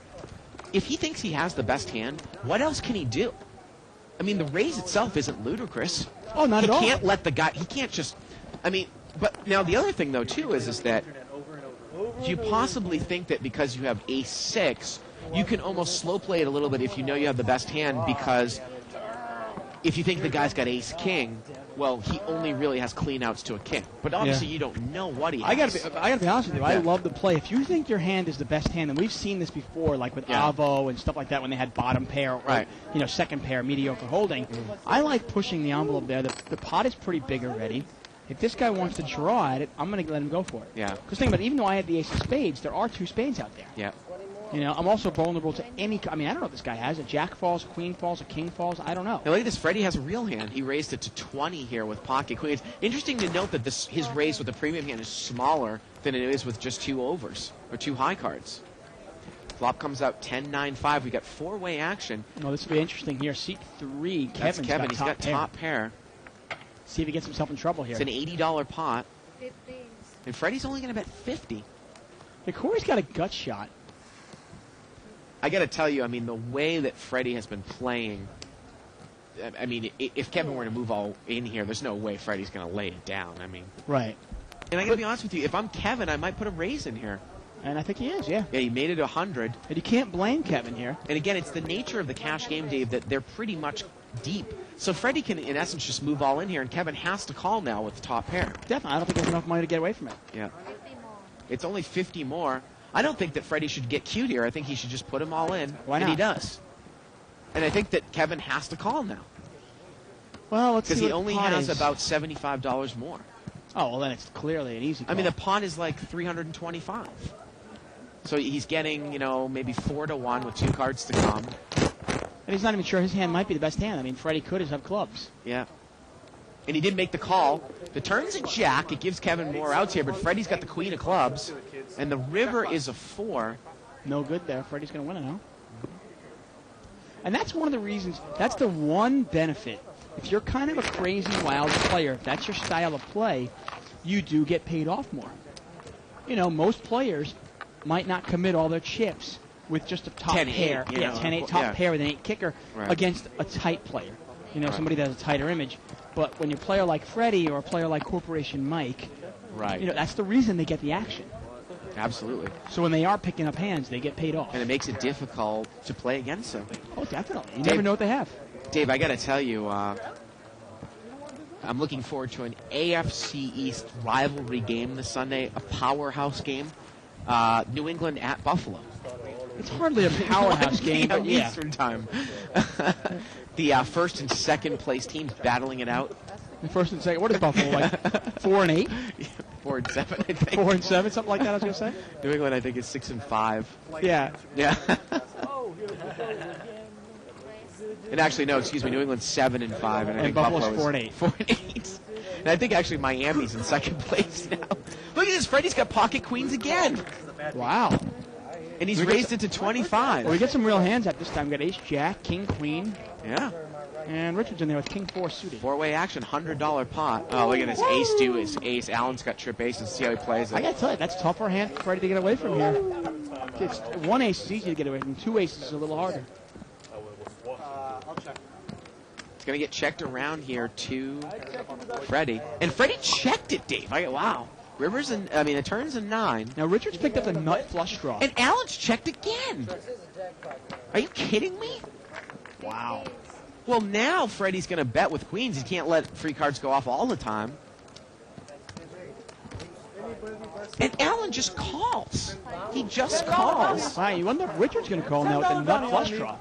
if he thinks he has the best hand, what else can he do? I mean, the raise itself isn't ludicrous. Oh, not He at all. can't let the guy, he can't just, I mean, but now the other thing, though, too, is that do you possibly think that because you have ace-6, you can almost slow play it a little bit if you know you have the best hand, because if you think the guy's got ace-king, well, he only really has clean outs to a king. But obviously you don't know what he has. I gotta be honest with you. I Yeah. love the play. If you think your hand is the best hand, and we've seen this before, like with Yeah. Avo and stuff like that, when they had bottom pair, or, Right. second pair, mediocre holding. I like pushing the envelope there. The pot is pretty big already. If this guy wants to draw at it, I'm going to let him go for it. Yeah. Because think about it, even though I had the ace of spades, there are 2 spades out there. Yeah. I'm also vulnerable to any. I mean, I don't know what this guy has. A jack falls, queen falls, a king falls. I don't know. Now look at this. Freddie has a real hand. He raised it to 20 here with pocket queens. Interesting to note that his raise with the premium hand is smaller than it is with just 2 overs or 2 high cards. Flop comes out 10-9-5. We got 4-way action. No, this will be interesting here. Seat 3. That's Kevin's Kevin. got He's top got pair. top pair. See if he gets himself in trouble here. It's an $80 pot. 15s. And Freddie's only going to bet 50. Hey, Corey's got a gut shot. I got to tell you, I mean, the way that Freddie has been playing, I mean, if Kevin were to move all in here, there's no way Freddie's going to lay it down. I mean, Right. and I got to be honest with you, if I'm Kevin, I might put a raise in here. And I think he is, yeah. Yeah, he made it 100. And you can't blame Kevin here. And again, it's the nature of the cash game, Dave, that they're pretty much deep. So Freddie can, in essence, just move all in here, and Kevin has to call now with the top pair. Definitely. I don't think there's enough money to get away from it. Yeah. 50 more. It's only 50 more. I don't think that Freddie should get cute here. I think he should just put them all in. Why And he not? does. And I think that Kevin has to call now. Well, let's see. Because he what only pot has is. about $75 more. Oh, well, then it's clearly an easy call. I mean, the pot is like 325. So he's getting, maybe 4-1 with 2 cards to come. And he's not even sure his hand might be the best hand. I mean, Freddie could have clubs. Yeah. And he did make the call. The turn's a jack. It gives Kevin more outs here, but Freddie's got the queen of clubs. And the river is a 4. No good there. Freddie's going to win it, huh? And that's one of the reasons, that's the one benefit. If you're kind of a crazy, wild player, if that's your style of play, you do get paid off more. Most players might not commit all their chips with just a top 10-8, pair. you know, 10-8 top yeah. pair with an 8 kicker Right. against a tight player. Somebody that has a tighter image. But when you're a player like Freddie or a player like Corporation Mike, Right. that's the reason they get the action. Absolutely. So when they are picking up hands, they get paid off. And it makes it difficult to play against them. Oh, definitely. You Dave- never know what they have. Dave, I got to tell you, I'm looking forward to an AFC East rivalry game this Sunday, a powerhouse game. New England at Buffalo. It's hardly a powerhouse 1 game, but p.m. yeah. Eastern time. The first and second place teams battling it out. The first and second. What is Buffalo like? 4 and 8, 4 and 7, I think. 4 and 7, something like that. I was gonna say. New England, I think, is 6 and 5. Yeah. Yeah. And actually, no, excuse me. New England's 7 and 5, and I And think Buffalo's Buffalo 4 and is 8. 4 and 8. And I think actually Miami's in second place now. Look at this, Freddie's got pocket queens again, Wow. and he's raised it to 25. Well, we get some real hands at this time. We got Ace Jack, King Queen, Yeah. and Richard's in there with King 4 suited. 4-way action, $100 pot. Oh, look at this. Ace do is ace. Allen's got trip aces. See how he plays I it. gotta tell you, that's tough for a hand for Freddie to get away from here. It's 1 ace is easy to get away from. 2 aces is a little harder. It's going to get checked around here to Freddie. And Freddie checked it, Dave. Wow. It turns a 9. Now Richard's picked up the nut flush draw. And Allen's checked again. Are you kidding me? Wow. Well, now Freddie's going to bet with queens. He can't let free cards go off all the time. And Allen just calls. He just calls. Wow, you wonder if Richard's gonna call now with the nut flush draw.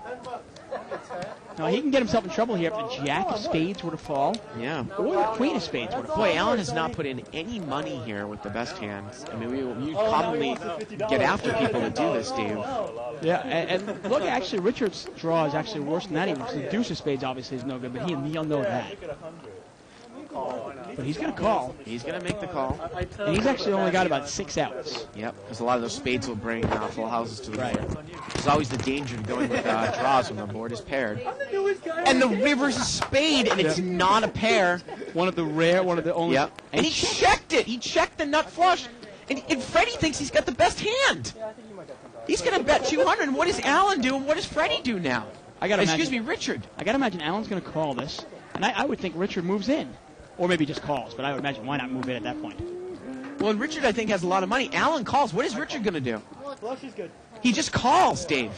Now, he can get himself in trouble here if the jack of spades were to fall, Yeah. or the queen of spades were to fall. Boy, Allen has not put in any money here with the best hands. I mean, we commonly get after people that do this, Dave. Yeah, and look, actually, Richard's draw is actually worse than that even. Because the deuce of spades obviously is no good, but he'll know that. But he's going to call. He's going to make the call. And he's actually only got about 6 outs. Yep, because a lot of those spades will bring full houses to the Right. board. There's always the danger of going with draws when the board is paired. And the river's a spade, and it's not a pair. One of the only. Yep. And he checked it. He checked the nut flush. And Freddie thinks he's got the best hand. He's going to bet 200. And what does Allen do, and what does Freddie do now? Richard. I got to imagine Allen's going to call this. And I would think Richard moves in. Or maybe just calls, but I would imagine why not move in at that point? Well, and Richard, I think, has a lot of money. Allen calls. What is Richard going to do? Flush is good. He just calls, Dave.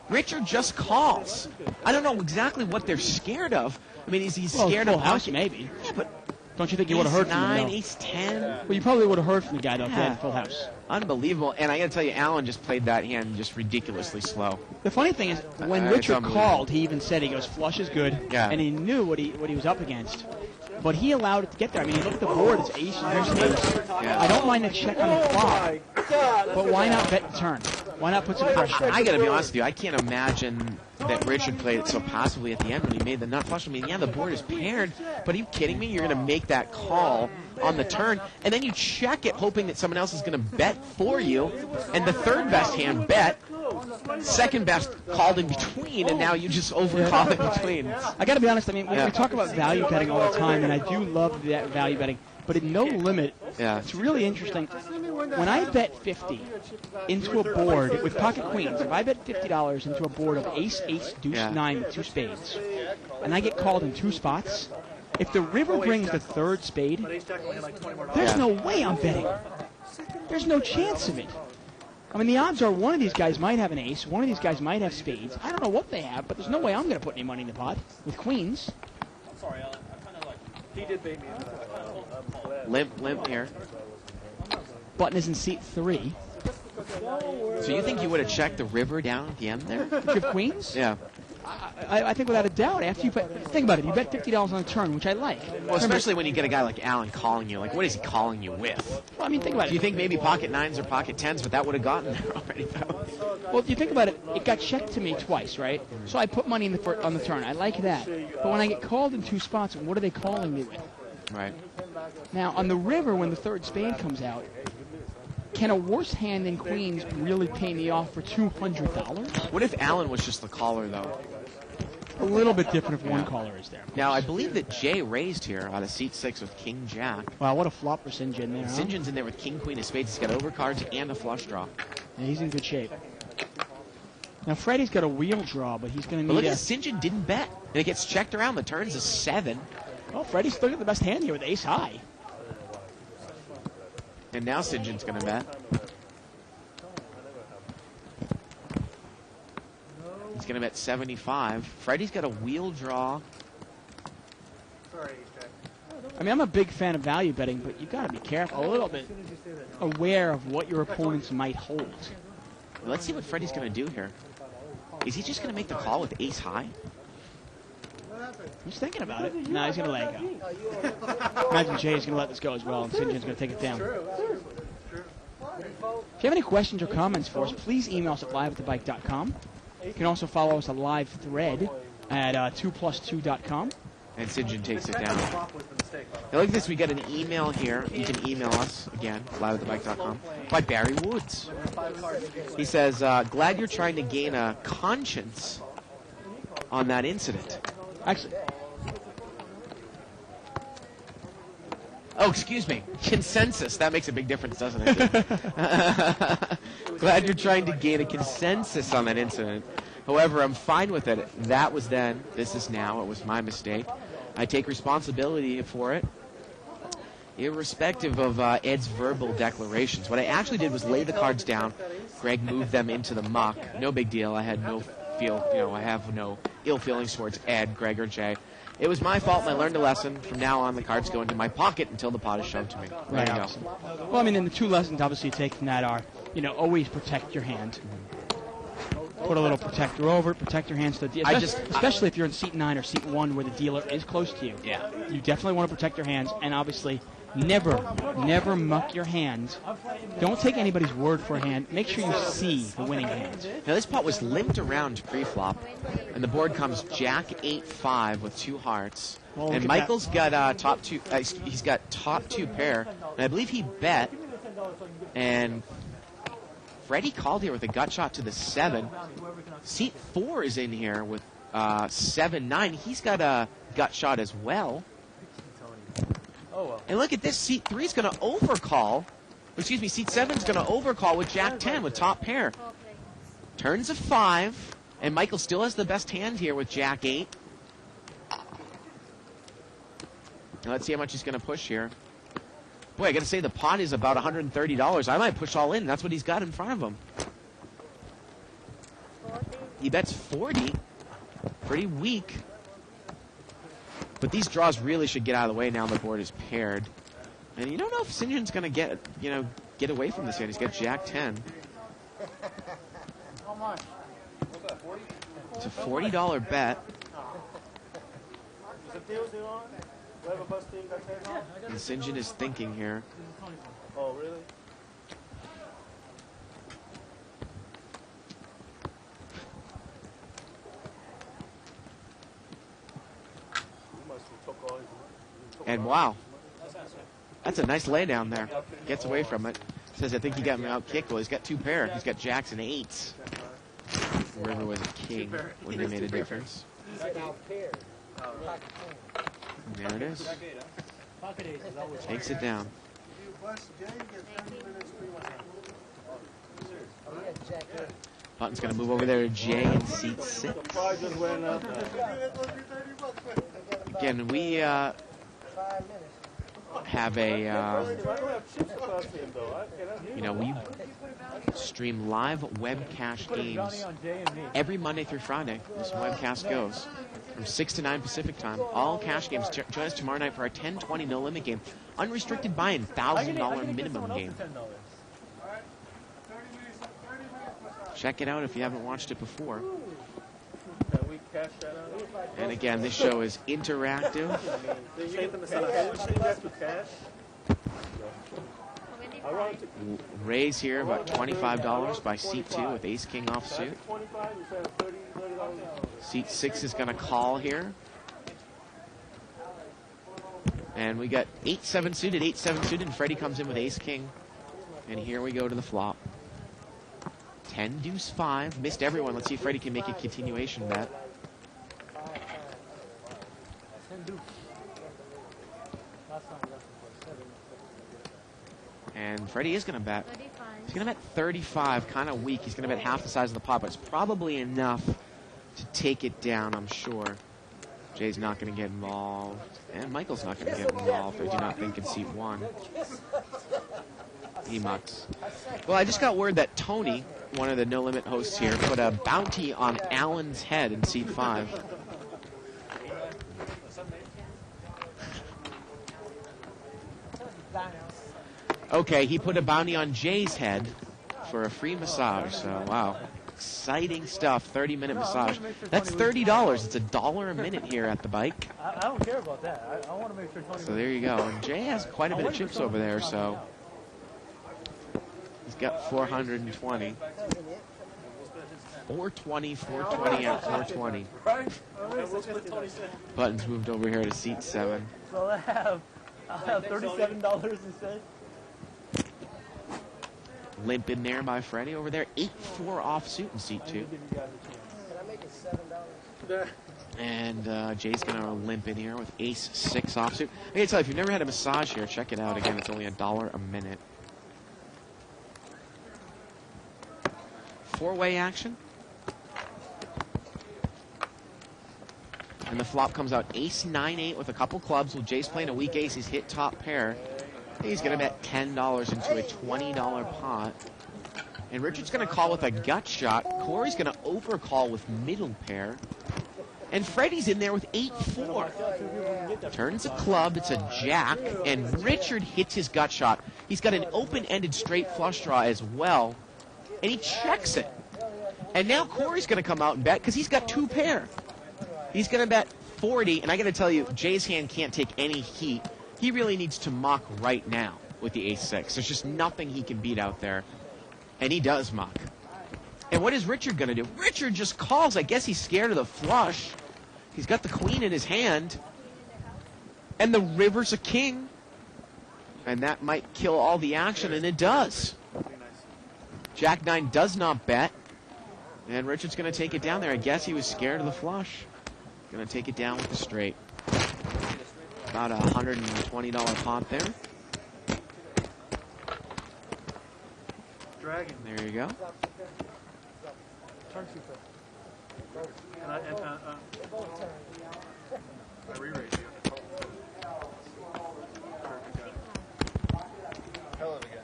Richard just calls. I don't know exactly what they're scared of. I mean, is he scared full of house, maybe. Yeah, but don't you think you would have heard from him? Ace 9, Ace 10. Well, you probably would have heard from the guy, though, if he had full house. Unbelievable. And I got to tell you, Allen just played that hand just ridiculously slow. The funny thing is, when It's Richard unbelievable. called, he even said, he goes, flush is good, Yeah. and he knew what he was up against. But he allowed it to get there. I mean, he looked at the board, it's ace, there's ace. Yeah. I don't mind the check on the flop, but why not bet the turn? Why not put some pressure? I got to be honest with you, I can't imagine that Richard played it so passively at the end when he made the nut flush. I mean, yeah, the board is paired, but are you kidding me? You're going to make that call on the turn, and then you check it hoping that someone else is going to bet for you, and the third best hand bet, second best called in between, and now you just overcall in between. I got to be honest, I mean, we talk about value betting all the time, and I do love that value betting, but in no limit, Yeah. it's really interesting. When I bet 50 into a board with pocket queens, if I bet $50 into a board of ace, deuce, 9 with 2 spades, and I get called in 2 spots, if the river brings the third spade, there's no way I'm betting. There's no chance of it. I mean, the odds are one of these guys might have an ace, one of these guys might have spades. I don't know what they have, but there's no way I'm going to put any money in the pot with queens. I'm sorry, Alan. I kind of like. He did bait me into that. Limp here. Button is in seat 3. So you think you would have checked the river down at the end there? Give queens? Yeah. I think without a doubt, after you think about it, you bet $50 on a turn, which I like. Well, especially when you get a guy like Allen calling you. Like, what is he calling you with? Well, I mean, think about Do you it. think maybe pocket 9s or pocket 10s, but that would have gotten there already? Well, if you think about it, it got checked to me twice, right? So I put money in on the turn. I like that. But when I get called in 2 spots, what are they calling me with? Right. Now, on the river, when the third spade comes out, can a worse hand than queens really pay me off for $200? What if Allen was just the caller, though? A little bit different if one caller is there. Now, I believe that Jay raised here out of seat 6 with King Jack. Wow, what a flop for St. John there, huh? St. John's in there with King Queen of Spades. He's got overcards and a flush draw. Yeah, he's in good shape. Now, Freddie's got a wheel draw, but he's going to But need look a... at St. John didn't bet. And it gets checked around. The turn's a 7. Well, Freddie's still got the best hand here with ace high. And now St. John's going to bet. He's going to bet 75. Freddie's got a wheel draw. I mean, I'm a big fan of value betting, but you got to be careful, a little bit aware of what your opponents might hold. Let's see what Freddie's going to do here. Is he just going to make the call with ace high? He's thinking about it. No, he's going to let it go. Imagine Jay's going to let this go as well, and St. John's going to take it down. If you have any questions or comments for us, please email us at live@thebike.com. You can also follow us on live thread at 2plus2.com. And St. John takes it down. Now look at this. We got an email here. You can email us, again, live@thebike.com, by Barry Woods. He says, glad you're trying to gain a conscience on that incident. Actually, Oh, excuse me. Consensus. That makes a big difference, doesn't it? Glad you're trying to gain a consensus on that incident. However, I'm fine with it. That was then. This is now. It was my mistake. I take responsibility for it, irrespective of Ed's verbal declarations. What I actually did was lay the cards down. Greg moved them into the muck. No big deal. I had no I have no ill feelings towards Ed, Greg, or Jay. It was my fault, and I learned a lesson. From now on, the cards go into my pocket until the pot is shoved to me. There you go. Well, I mean, and the 2 lessons obviously you take from that are, always protect your hand. put a little protector over it, protect your hands to the dealer. Especially if you're in seat 9 or seat 1 where the dealer is close to you. Yeah. You definitely want to protect your hands, and obviously never muck your hands. Don't take anybody's word for a hand. Make sure you see the winning hands. Now this pot was limped around pre-flop, and the board comes Jack 8-5 with 2 hearts. Well, look and at Michael's got top 2. He's got top 2 pair, and I believe he bet. And Freddie called here with a gut shot to the 7. Seat 4 is in here with 7-9. He's got a gut shot as well. And look at this. Seat 3 is going to overcall. Excuse me, seat 7 is going to overcall with Jack 10 with top pair. Turns a 5, and Michael still has the best hand here with Jack 8. Now let's see how much he's going to push here. Boy, I got to say the pot is about $130. I might push all in. That's what he's got in front of him. He bets 40. Pretty weak. But these draws really should get out of the way now the board is paired. And you don't know if St. John's going to get away from this hand. He's got Jack 10. How much? It's a $40 bet. Is the deal still on? We have a bus team that takes on? And St. John is thinking here. Oh, really? And wow. That's a nice lay down there. Gets away from it. Says, I think he got me out kicked. Well, he's got 2 pair. He's got Jacks and 8s. River was a king when they made a difference. And there it is. Takes it down. Button's going to move over there to Jay in seat 6. Again, we have a, we stream live webcast games every Monday through Friday. This webcast goes from 6 to 9 Pacific time. All cash games. Join us tomorrow night for our 10-20 no limit game. Unrestricted buy-in, $1,000 minimum game. Check it out if you haven't watched it before. And again, this show is interactive. Raise here about $25 by seat 2 with ace king offsuit. Seat 6 is going to call here. And we got 8-7 suited, 8-7 suited, and Freddie comes in with ace king. And here we go to the flop. 10 deuce 5. Missed everyone. Let's see if Freddie can make a continuation bet. And Freddie is going to bet. He's going to bet 35. Kind of weak. He's going to bet half the size of the pot, but it's probably enough to take it down, I'm sure. Jay's not going to get involved. And Michael's not going to get involved, I do not think, in seat 1. He mucks. Well, I just got word that Tony, one of the No Limit hosts here, put a bounty on Alan's head in seat 5. Okay, he put a bounty on Jay's head for a free massage. So, wow. Exciting stuff. 30-minute massage. That's $30. It's $1 a minute here at the bike. I don't care about that. I want to make sure Tony... So there you go. And Jay has quite a bit of chips over there, so... He's got 420. 420, 420 at 420. Button's moved over here to seat 7. So I'll have $37 instead. Limp in there by Freddie over there. 8-4 offsuit in seat 2. Can I make it $7? And Jay's going to limp in here with ace-6 offsuit. I can tell you, if you've never had a massage here, check it out. Again, it's only $1 a minute. 4-way action. And the flop comes out ace-9-8 with a couple clubs. Well, Jay's playing a weak ace. He's hit top pair. He's going to bet $10 into a $20 pot. And Richard's going to call with a gut shot. Corey's going to overcall with middle pair. And Freddie's in there with 8-4. Turns a club. It's a jack. And Richard hits his gut shot. He's got an open-ended straight flush draw as well. And he checks it. And now Corey's going to come out and bet because he's got 2 pair. He's going to bet 40, and I got to tell you, Jay's hand can't take any heat. He really needs to muck right now with the ace-6. There's just nothing he can beat out there, and he does muck. And what is Richard going to do? Richard just calls. I guess he's scared of the flush. He's got the queen in his hand, and the river's a king, and that might kill all the action, and it does. Jack-9 does not bet, and Richard's going to take it down there. I guess he was scared of the flush. Going to take it down with the straight. About a $120 pot there. Dragon. There you go. Turn super. And I re-raise you. Hell of a guy.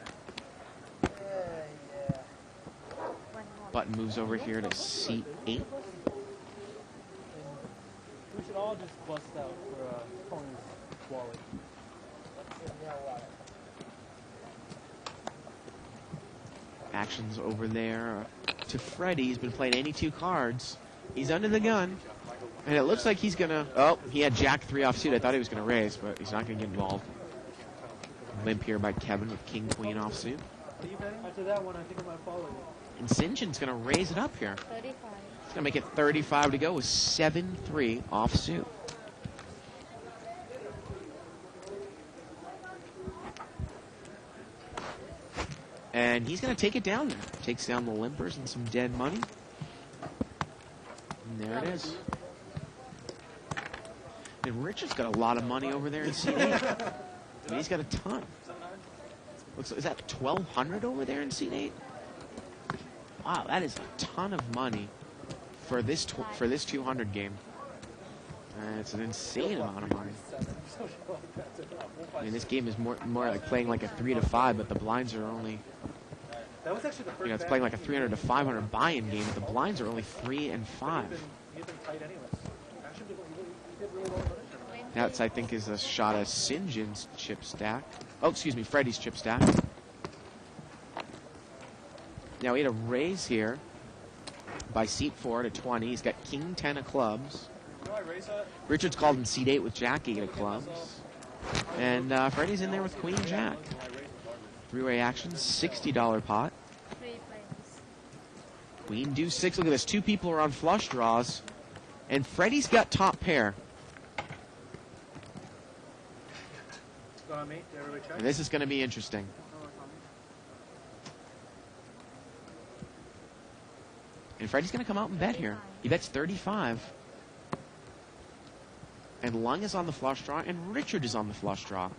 Button moves over here to seat 8. We should all just bust out for Tony's wallet. Actions over there to Freddie. He's been playing 82 cards. He's under the gun. And it looks like he's going to... Oh, he had Jack-3 offsuit. I thought he was going to raise, but he's not going to get involved. Limp here by Kevin with King-Queen offsuit. After that one, I think I might follow you. And St. John's going to raise it up here. 35. He's going to make it 35 to go with 7-3 offsuit. And he's going to take it down there. Takes down the limpers and some dead money. And there it is. And Richard's got a lot of money over there in seat 8. I mean, he's got a ton. Looks, is that 1,200 over there in seat 8? Wow, that is a ton of money for this 200 game. It's an insane amount of money. I mean, this game is more like playing like a 3 to 5, but the blinds are only. That was actually the first. It's playing like a 300 to 500 buy-in game, but the blinds are only 3 and 5. You've been tight anyways. Actually, you did really well. That's, I think, is a shot of St. John's chip stack. Oh, excuse me, Freddie's chip stack. Now he had a raise here by seat 4 to 20. He's got King 10 of clubs. Richard's called in seat 8 with Jack 8 of clubs. And Freddie's in there with Queen Jack. 3-way action, $60 pot. 3 plays. Queen deuce 6. Look at this. 2 people are on flush draws. And Freddie's got top pair. Go on me. Did everybody check? And this is going to be interesting. And Freddie's going to come out and bet here. He bets 35. And Lung is on the flush draw, and Richard is on the flush draw.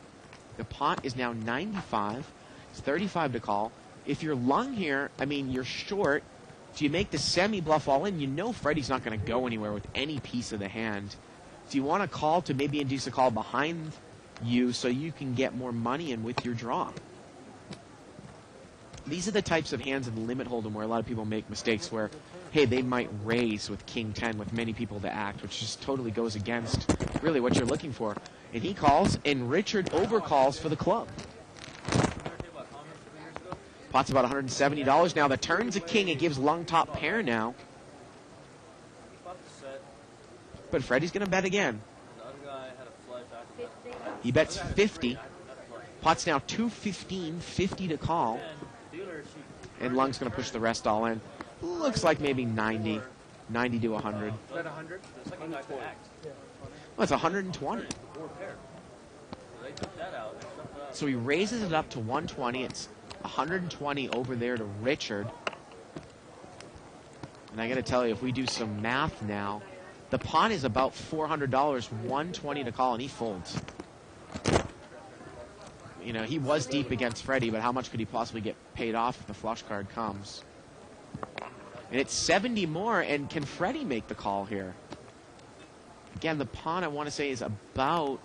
The pot is now 95. It's 35 to call. If you're Lung here, I mean, you're short. Do you make the semi-bluff all in? You know Freddie's not going to go anywhere with any piece of the hand. Do you want to call to maybe induce a call behind you so you can get more money in with your draw? These are the types of hands in limit hold'em where a lot of people make mistakes where, hey, they might raise with King 10 with many people to act, which just totally goes against really what you're looking for. And he calls, and Richard overcalls for the club. Pot's about $170. Now the turn's a king. It gives Lung top pair now. But Freddie's going to bet again. He bets 50. Pot's now 215, 50 to call. And Lung's going to push the rest all in. Looks like maybe 90 to 100. Is that 100? Well, it's 120. So he raises it up to 120. It's 120 over there to Richard. And I got to tell you, if we do some math now, the pot is about $400, 120 to call, and he folds. You know, he was deep against Freddie, but how much could he possibly get paid off if the flush card comes? And it's 70 more, and can Freddie make the call here? Again, the pawn, I want to say, is about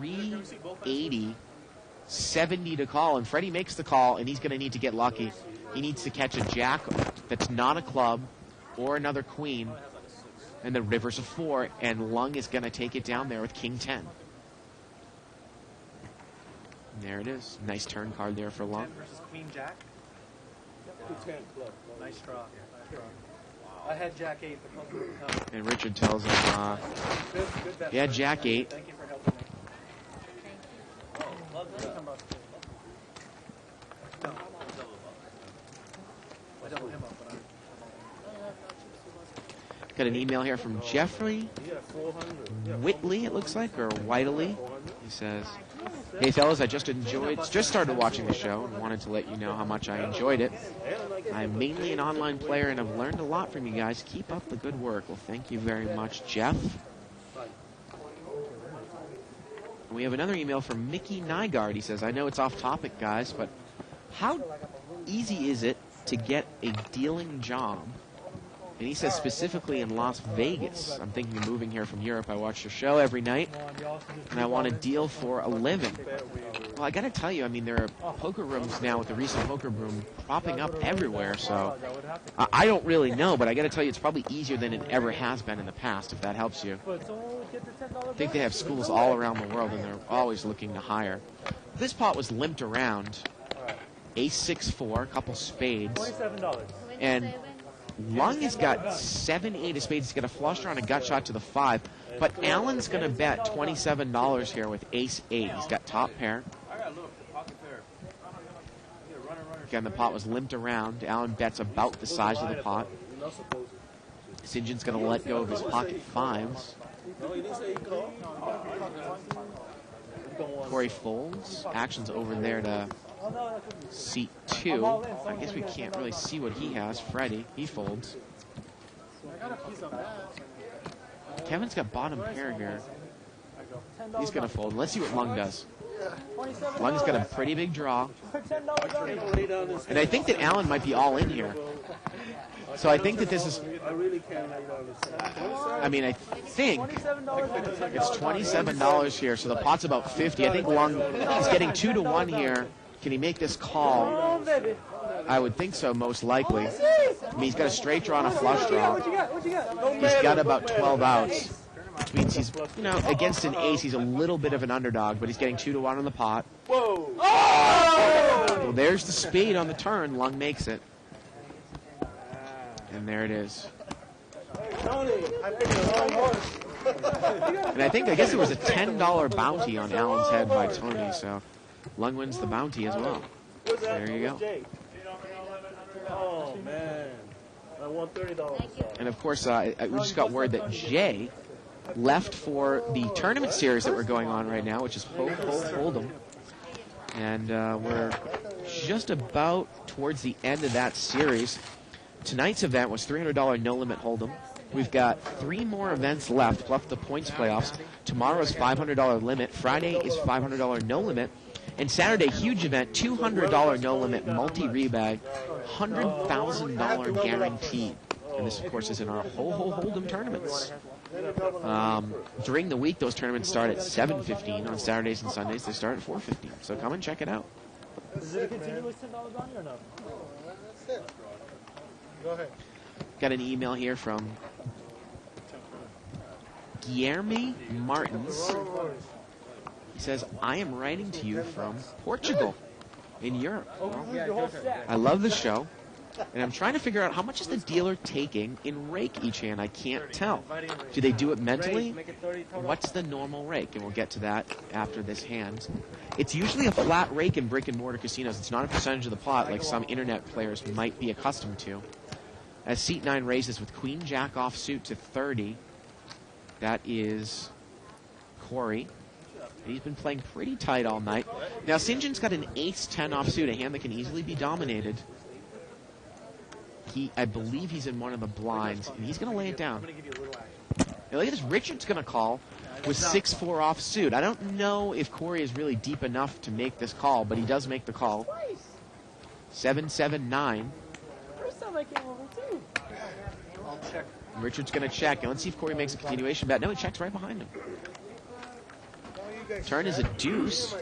380, 70 to call, and Freddie makes the call, and he's going to need to get lucky. He needs to catch a jack that's not a club or another queen, and the river's a 4, and Lung is going to take it down there with King 10. And there it is. Nice turn card there for Lung. 10 versus Queen Jack. Nice draw. I had Jack 8. And Richard tells him, Good bet. yeah, Jack 8. Thank you for helping me. I double him up, but Got an email here from Jeffrey Whitley, it looks like, or Whiteley. He says, "Hey fellas, I just started watching the show and wanted to let you know how much I enjoyed it. I'm mainly an online player and I've learned a lot from you guys. Keep up the good work." Well, thank you very much, Jeff. And we have another email from Mickey Nygaard. He says, "I know it's off topic, guys, but how easy is it to get a dealing job?" And he says specifically in Las Vegas. "I'm thinking of moving here from Europe. I watch your show every night, and I want to deal for a living." Well, I got to tell you, I mean, there are poker rooms now with the recent poker boom popping up everywhere, so I don't really know, but I got to tell you, it's probably easier than it ever has been in the past, if that helps you. I think they have schools all around the world, and they're always looking to hire. This pot was limped around. Ace 6-4, a couple spades. $27. And Lung has got 7-8 of spades. He's got a flush draw and a gut shot to the 5. But Allen's going to bet $27 here with Ace 8. He's got top pair. Again, the pot was limped around. Allen bets about the size of the pot. St. John's going to let go of his pocket 5s. Corey folds. Action's over there to seat 2. I guess we can't really see what he has. Freddie, he folds. Kevin's got bottom pair here. He's going to fold. Let's see what Lung does. Lung's got a pretty big draw. And I think that Allen might be all in here. So I think that this is... I mean, I think it's $27 here, so the pot's about 50. I think Lung is getting 2-1 here. Can he make this call? I would think so, most likely. I mean, he's got a straight draw and a flush draw. He's got about 12 outs, which means he's, you know, against an ace, he's a little bit of an underdog, but he's getting 2-1 on the pot. Whoa! Well, there's the spade on the turn. Lung makes it. And there it is. And I guess there was a $10 bounty on Allen's head by Tony, so Lung wins the bounty as well. There you go. Oh, man. I won $30. And of course, we just got word that Jay left for the tournament series that we're going on right now, which is Hold'em. And we're just about towards the end of that series. Tonight's event was $300 no limit Hold'em. We've got 3 more events left, plus the points playoffs. Tomorrow's $500 limit. Friday is $500 no limit. And Saturday, huge event, $200 no limit multi-rebag, $100,000 guaranteed. And this, of course, is in our Hold'em tournaments. During the week, those tournaments start at 7:15. On Saturdays and Sundays, they start at 4:15. So come and check it out. Is it a continuous $10 bounty or no? That's it. Go ahead. Got an email here from Guilherme Martins. He says, "I am writing to you from Portugal in Europe. I love the show, and I'm trying to figure out how much is the dealer taking in rake each hand. I can't tell. Do they do it mentally? What's the normal rake?" And we'll get to that after this hand. It's usually a flat rake in brick and mortar casinos. It's not a percentage of the pot like some internet players might be accustomed to. As seat 9 raises with Queen Jack offsuit to 30, that is Corey. He's been playing pretty tight all night. Now, St. John's got an Ace-10 offsuit, a hand that can easily be dominated. I believe he's in one of the blinds, and he's going to lay it down. Now, look at this. Richard's going to call with 6-4 offsuit. I don't know if Corey is really deep enough to make this call, but he does make the call. 7-7-9. First time I came over, too. I'll check. Richard's going to check. Now, let's see if Corey makes a continuation bet. No, he checks right behind him. Turn is a deuce.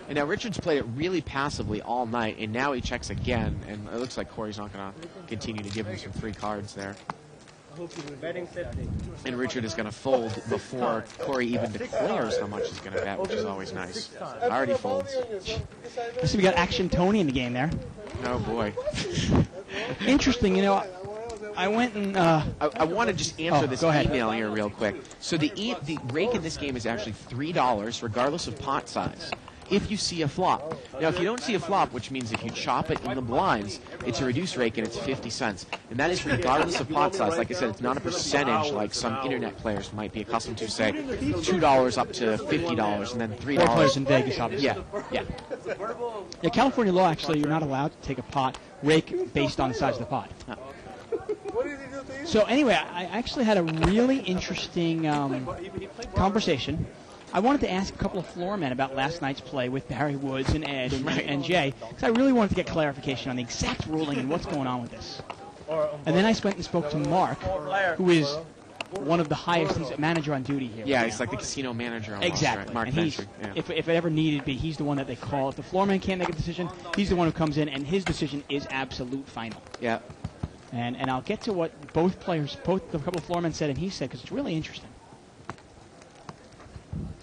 And now Richard's played it really passively all night, and now he checks again, and it looks like Corey's not going to continue to give him some free cards there. Betting 50. And Richard is going to fold before Corey even declares how much he's going to bet, which is always nice. Already folds. I see we got Action Tony in the game there. Oh, boy. Interesting, you know, I went and... I want to just answer this go ahead. email here real quick. So the rake in this game is actually $3, regardless of pot size, if you see a flop. Now, if you don't see a flop, which means if you chop it in the blinds, it's a reduced rake and it's 50 cents. And that is regardless of pot size. Like I said, it's not a percentage like some internet players might be accustomed to, say, $2 up to $50 and then $3. Four players in Vegas, obviously. Yeah. Yeah, California law, actually, you're not allowed to take a pot rake based on the size of the pot. So anyway, I actually had a really interesting conversation. I wanted to ask a couple of floor men about last night's play with Barry Woods and Ed and Jay, because I really wanted to get clarification on the exact ruling and what's going on with this. And then I went and spoke to Mark, who is one of the highest, he's a manager on duty here. Yeah, he's like the casino manager almost, Exactly. right? Mark and he's, Ventry, yeah. if it ever needed be, he's the one that they call. If the floor man can't make a decision, he's the one who comes in, and his decision is absolute final. Yeah. And I'll get to what both the couple of floormen said and he said, because it's really interesting.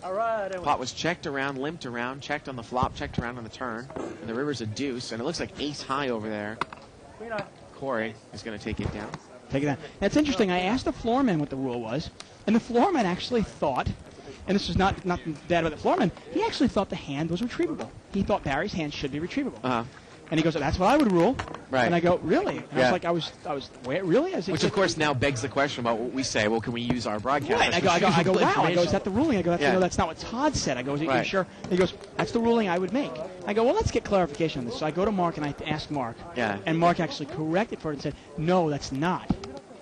All right. Pot was checked around, limped around, checked on the flop, checked around on the turn, and the river's a deuce, and it looks like ace high over there. Corey is going to take it down. Take it down. That's interesting. I asked the floorman what the rule was, and the floorman actually thought, and this is not nothing bad about the floorman, he actually thought the hand was retrievable. He thought Barry's hand should be retrievable. Uh-huh. And he goes, that's what I would rule. Right. And I go, really? And Yeah. I was like, wait, really? I was Which, of course, now begs the question about what we say. Well, can we use our broadcast? Right. I go, wow. I go, is that the ruling? I go, Yeah. that's not what Todd said. I go, are you Right. sure? He goes, that's the ruling I would make. I go, well, let's get clarification on this. So I go to Mark and I ask Mark. Yeah. And Mark actually corrected for it and said, no, that's not.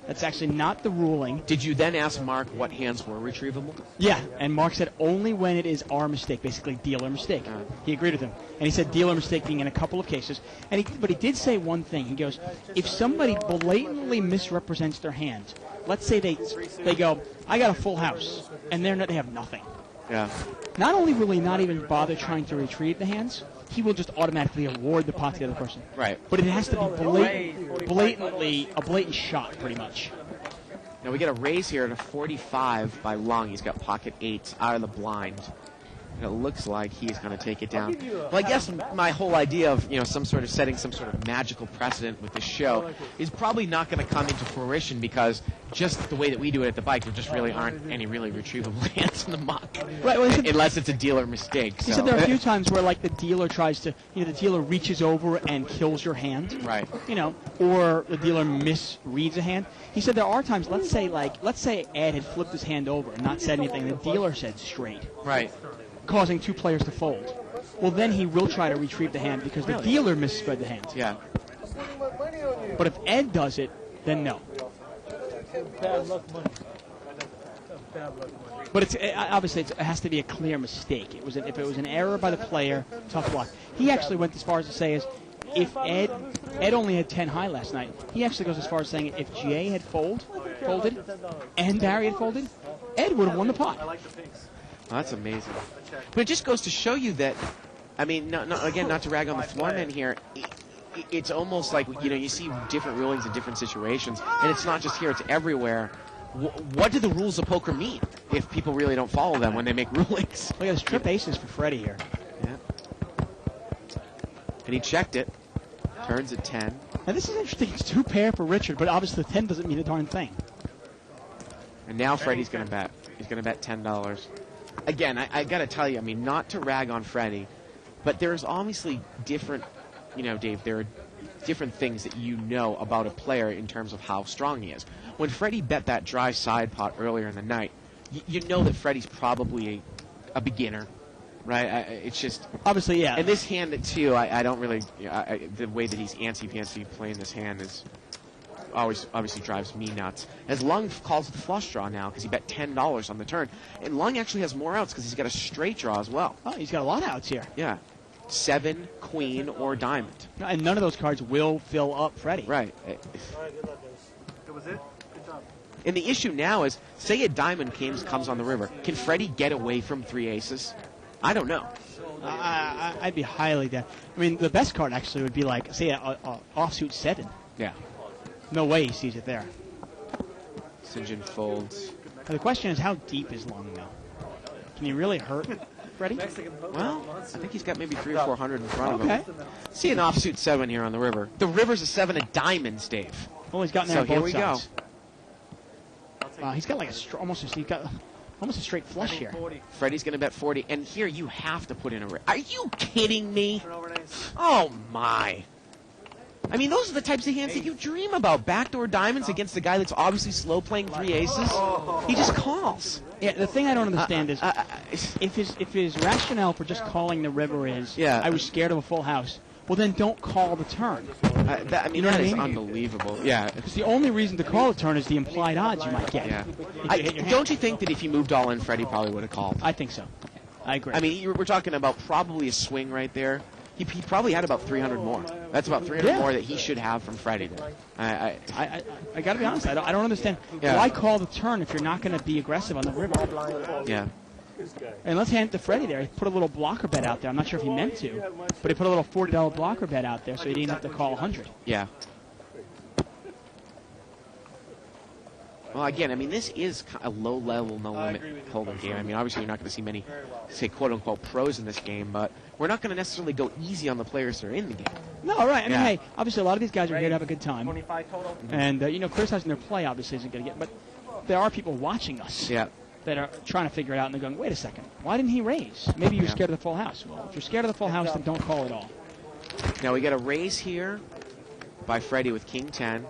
That's actually not the ruling. Did you then ask Mark what hands were retrievable? Yeah, and Mark said only when it is our mistake, basically dealer mistake. He agreed with him. And he said dealer mistake being in a couple of cases. But he did say one thing. He goes, if somebody blatantly misrepresents their hand, let's say they go, I got a full house, and they have nothing. Yeah. Not only will he not even bother trying to retrieve the hands, he will just automatically award the pot to the other person. Right. But it has to be blatantly a blatant shot, pretty much. Now we get a raise here to 45 by Lung. He's got pocket eights out of the blind. And it looks like he's going to take it down. Well, I guess my whole idea of some sort of setting some sort of magical precedent with this show is probably not going to come into fruition because just the way that we do it at the bike, there just really aren't any really retrievable hands in the muck, Right. Well, unless it's a dealer mistake. He So. said there are a few times where, like, the dealer tries to, the dealer reaches over and kills your hand. Right. Or the dealer misreads a hand. He said there are times, let's say Ed had flipped his hand over and not said anything, and the dealer said straight, Right. causing two players to fold. Well, then he will try to retrieve the hand because the dealer misspread the hand. Yeah. But if Ed does it, then no. Bad luck money. Bad luck money. But it's obviously it has to be a clear mistake. If it was an error by the player, tough luck. He actually went as far as to say is, if Ed only had 10 high last night, he actually goes as far as saying if Jay had folded, and Barry had folded, Ed would have won the pot. Well, that's amazing. But it just goes to show you that, I mean, not to rag on the floorman here, it's almost like, you see different rulings in different situations, and it's not just here, it's everywhere. What do the rules of poker mean if people really don't follow them when they make rulings? Look at this trip aces for Freddie here. Yeah. And he checked it. Turns at 10. Now this is interesting. It's two pair for Richard, but obviously the 10 doesn't mean a darn thing. And now Freddie's going to bet. He's going to bet $10. Again, I got to tell you, I mean, not to rag on Freddie, but there's obviously different, Dave, there are different things that you know about a player in terms of how strong he is. When Freddie bet that dry side pot earlier in the night, you know that Freddie's probably a beginner, right? It's just... Obviously, yeah. And this hand, too, I don't really... the way that he's antsy-pantsy playing this hand is... obviously drives me nuts. As Lung calls the flush draw now because he bet $10 on the turn. And Lung actually has more outs because he's got a straight draw as well. Oh, he's got a lot of outs here. Yeah. 7, queen, or diamond. And none of those cards will fill up Freddie. Right. That was it? Good job. And the issue now is, say a diamond comes on the river. Can Freddie get away from 3 aces? I don't know. I'd be highly down. I mean, the best card actually would be like, say, a offsuit 7. Yeah. No way he sees it there. St. John folds. The question is, how deep is Long, though? Can he really hurt Freddie? Well, I think he's got maybe 300 or 400 in front of Okay. him. See an offsuit 7 here on the river. The river's a 7 of diamonds, Dave. Well, he's gotten there So on here both we sides. Wow, he's got like almost a straight flush here. Freddie's going to bet 40. And here you have to put in a raise. Are you kidding me? Oh, my. I mean, those are the types of hands that you dream about. Backdoor diamonds against a guy that's obviously slow playing 3 aces. He just calls. Yeah, the thing I don't understand is if his rationale for just calling the river is I was scared of a full house, well then don't call the turn. I mean, You know that what I is mean? unbelievable. Yeah. Because the only reason to call the turn is the implied odds you might get. Yeah. if you hit your hand. Don't you think that if he moved all in, Freddie probably would have called? I think so. I agree. I mean, we're talking about probably a swing right there. He probably had about 300 more. That's about 300 more that he should have from Freddie there. I got to be honest. I don't understand why call the turn if you're not going to be aggressive on the river. Yeah. And let's hand it to Freddie there. He put a little blocker bet out there. I'm not sure if he meant to, but he put a little $40 blocker bet out there so he didn't have to call 100. Yeah. Well, again, I mean, this is a low-level, no-limit hold'em game. I mean, obviously you're not going to see many, say, quote-unquote pros in this game, but we're not going to necessarily go easy on the players that are in the game. No, right. I mean, hey, obviously a lot of these guys are here to have a good time. 25 total. And, criticizing their play obviously isn't going to get, but there are people watching us Yeah. that are trying to figure it out, and they're going, wait a second, why didn't he raise? Maybe you were scared of the full house. Well, if you're scared of the full house, then don't call at all. Now we get a raise here by Freddie with King 10,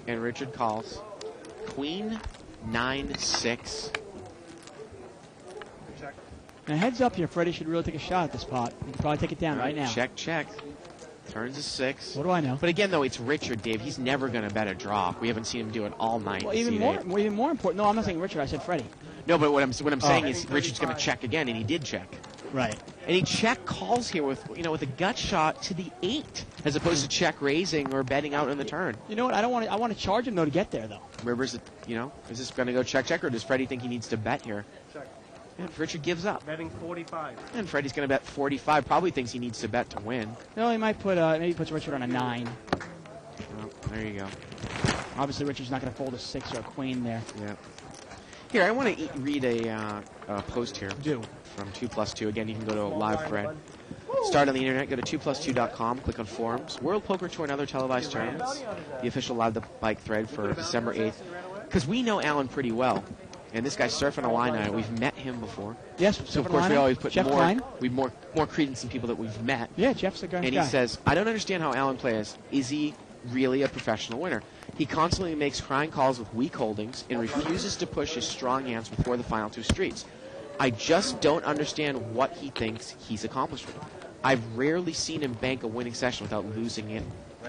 and Richard calls. Queen 9-6. Now, heads up here, Freddie should really take a shot at this pot. He can probably take it down right now. Check, check. Turns a 6. What do I know? But again, though, it's Richard, Dave. He's never going to bet a draw. We haven't seen him do it all night. Well, even more important. No, I'm not saying Richard. I said Freddie. No, but what I'm saying is Richard's going to check again, and he did check. Right. And he check calls here with with a gut shot to the 8, as opposed to check raising or betting out in the turn. You know what? I want to charge him though to get there though. Rivers, is this going to go check, or does Freddie think he needs to bet here? Check. And Richard gives up. Betting 45. And Freddie's going to bet 45. Probably thinks he needs to bet to win. No, he might put maybe puts Richard on a 9. Well, there you go. Obviously, Richard's not going to fold a 6 or a queen there. Yeah. Here, I want to read a post here. Do. From 2+2. Again, you can go to a live thread. Start on the internet, go to 2plus2.com, click on forums, World Poker Tour and other televised tournaments, the official Live the Bike thread for December 8th. Because we know Alan pretty well. And this guy's Surfing Illini. We've met him before. Yes, so of course we always put Jeff more Klein. more credence in people that we've met. Yeah, Jeff's a guy. And he says, I don't understand how Alan plays. Is he really a professional winner? He constantly makes crying calls with weak holdings and refuses to push his strong hands before the final 2 streets. I just don't understand what he thinks he's accomplished with it. I've rarely seen him bank a winning session without losing it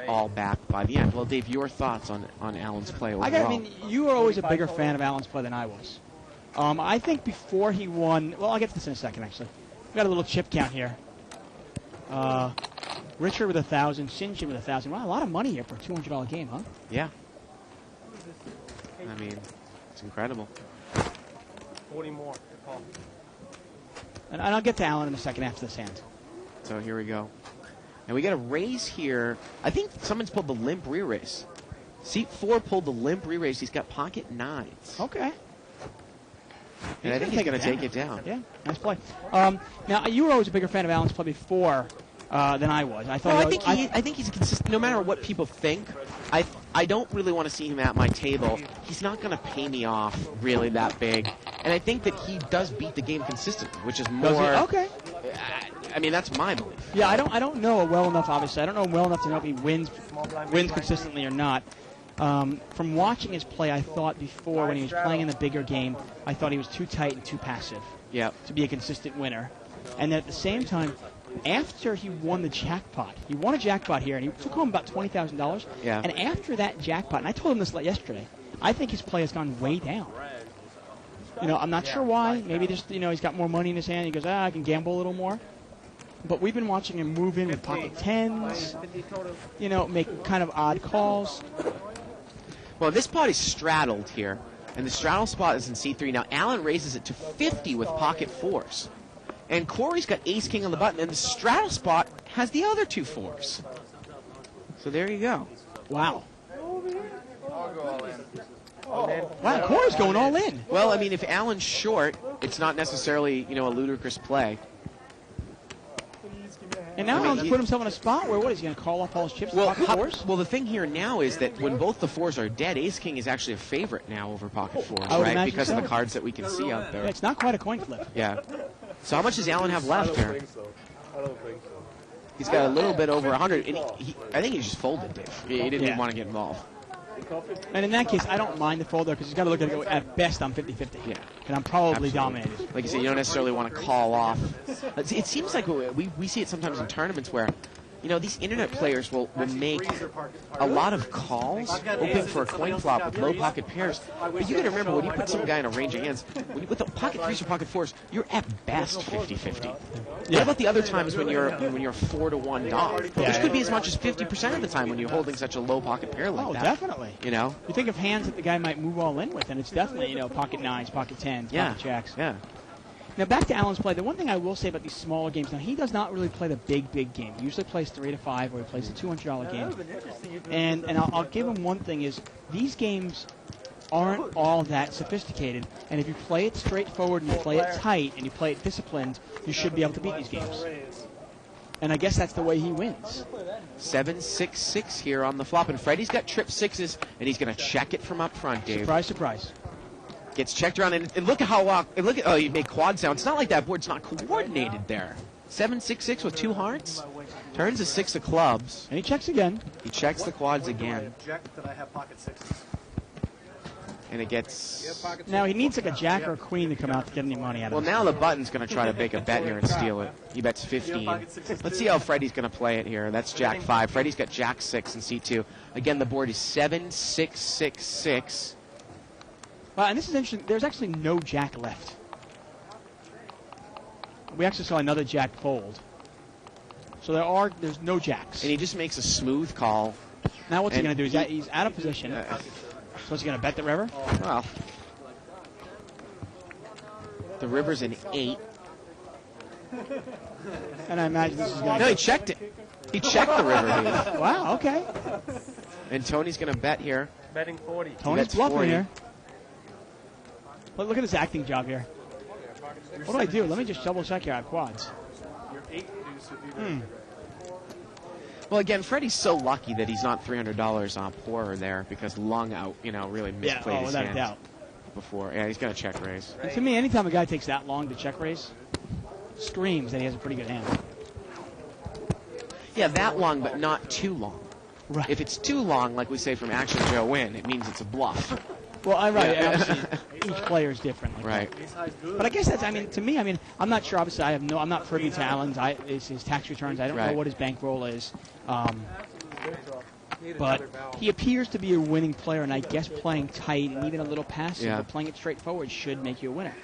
all back by the end. Well, Dave, your thoughts on Alan's play overall? You were always a bigger fan of Alan's play than I was. I think before he won, well, I'll get to this in a second, actually. We've got a little chip count here. Richard with 1,000, Sinjin with 1,000. Wow, a lot of money here for a $200 game, huh? Yeah. I mean, it's incredible. 40 more. And I'll get to Alan in a second after this hand. So here we go. And we got a raise here. I think someone's pulled the limp re-raise. Seat 4 pulled the limp re-raise. He's got pocket 9s. Okay. And I think he's going to take it down. Yeah, nice play. Now, you were always a bigger fan of Alan's play before than I was. I thought. Well, I think he's consistent. No matter what people think, I don't really want to see him at my table. He's not going to pay me off really that big. And I think that he does beat the game consistently, which is more. Okay. I mean, that's my belief. Yeah, I don't know well enough. Obviously, I don't know him well enough to know if he wins consistently or not. From watching his play, I thought before when he was playing in the bigger game, I thought he was too tight and too passive to be a consistent winner. And then at the same time, after he won the jackpot, he won a jackpot here, and he took home about $20,000. Yeah. And after that jackpot, and I told him this yesterday, I think his play has gone way down. I'm not sure why. Maybe just he's got more money in his hand. He goes, I can gamble a little more. But we've been watching him move in with pocket 10s, make kind of odd calls. Well, this pot is straddled here, and the straddle spot is in C3. Now, Alan raises it to 50 with pocket 4s. And Corey's got ace-king on the button, and the straddle spot has the other 2 4s. So there you go. Wow. Wow, Cora's going all in. Well, I mean, if Allen's short, it's not necessarily, a ludicrous play. And now Allen's put himself in a spot where, what, is he going to call off all his chips? Pocket fours? Well, the thing here now is that when both the fours are dead, Ace-King is actually a favorite now over pocket fours, I would right? imagine Because so. of the cards that we can see out Yeah, there. it's not quite a coin flip. Yeah. So how much does Allen have left here? I don't think so. He's got a little bit over 100. And I think he just folded, Dave. He didn't even Yeah. want to get involved. And in that case, I don't mind the folder because he's got to look at it. At best, I'm 50-50. Yeah. And I'm probably Absolutely. dominated. Like you said, you don't necessarily want to call off. It seems like we see it sometimes in tournaments where, these internet players will make a lot of calls open for a coin flop with low pocket pairs. But you got to remember, when you put some guy in a range of hands, when you put the pocket threes or pocket fours, you're at best 50-50. What about the other times when you're 4-1 dog? Which could be as much as 50% of the time when you're holding such a low pocket pair like Oh, that. definitely. You think of hands that the guy might move all in with, and it's definitely, pocket nines, pocket tens, Yeah. pocket jacks. Yeah. Now, back to Allen's play. The one thing I will say about these smaller games, now, he does not really play the big game. He usually plays 3 to 5, or he plays the $200 game. And I'll give him one thing is these games aren't all that sophisticated. And if you play it straightforward and you play it tight and you play it disciplined, you should be able to beat these games. And I guess that's the way he wins. 7-6-6 here on the flop. And Freddie's got trip sixes, and he's going to check it from up front, Dave. Surprise, surprise. Gets checked around, and look at how you make quads down. It's not like that board's not coordinated there. 7-6-6 with 2 hearts. Turns a 6 of clubs. And he checks again. He checks the quads again. Object that I have pocket sixes. And it gets... Now, he needs like a jack or a queen to come out to get any money out of Well, it. now the button's going to try to make a bet here and steal it. He bets 15. Let's see how Freddie's going to play it here. That's jack 5. Freddie's got jack 6 and C2. Again, the board is 7-6-6-6. Well, and this is interesting. There's actually no jack left. We actually saw another jack fold. So there's no jacks. And he just makes a smooth call. Now what's he and going to do? He's out of position. So is he going to bet the river? Well, the river's an 8. And I imagine this is going No, to... he checked it. He checked the river, Dave. Wow, okay. And Tony's going to bet here. Betting 40. Tony's bets bluffing 40. here. Look at his acting job here. What do I do? Let me just double check here. I have quads. Your 8 deuce would be the Well, again, Freddie's so lucky that he's not $300 on poorer there because Lung out, really misplayed his without a hands doubt. before. Yeah, he's going to check raise. And to me, anytime a guy takes that long to check raise, screams that he has a pretty good hand. Yeah, that long, but not too long. Right. If it's too long, like we say from Action Joe Win, it means it's a bluff. Well, right. Yeah. Obviously, each player is different. Like Right. that. But I guess that's. to me, I'm not sure. Obviously, I'm not privy to Allen's his tax returns. I don't know Right. what his bankroll is. But he appears to be a winning player, and I guess playing tight and even a little passive, Yeah. but playing it straightforward should make you a winner.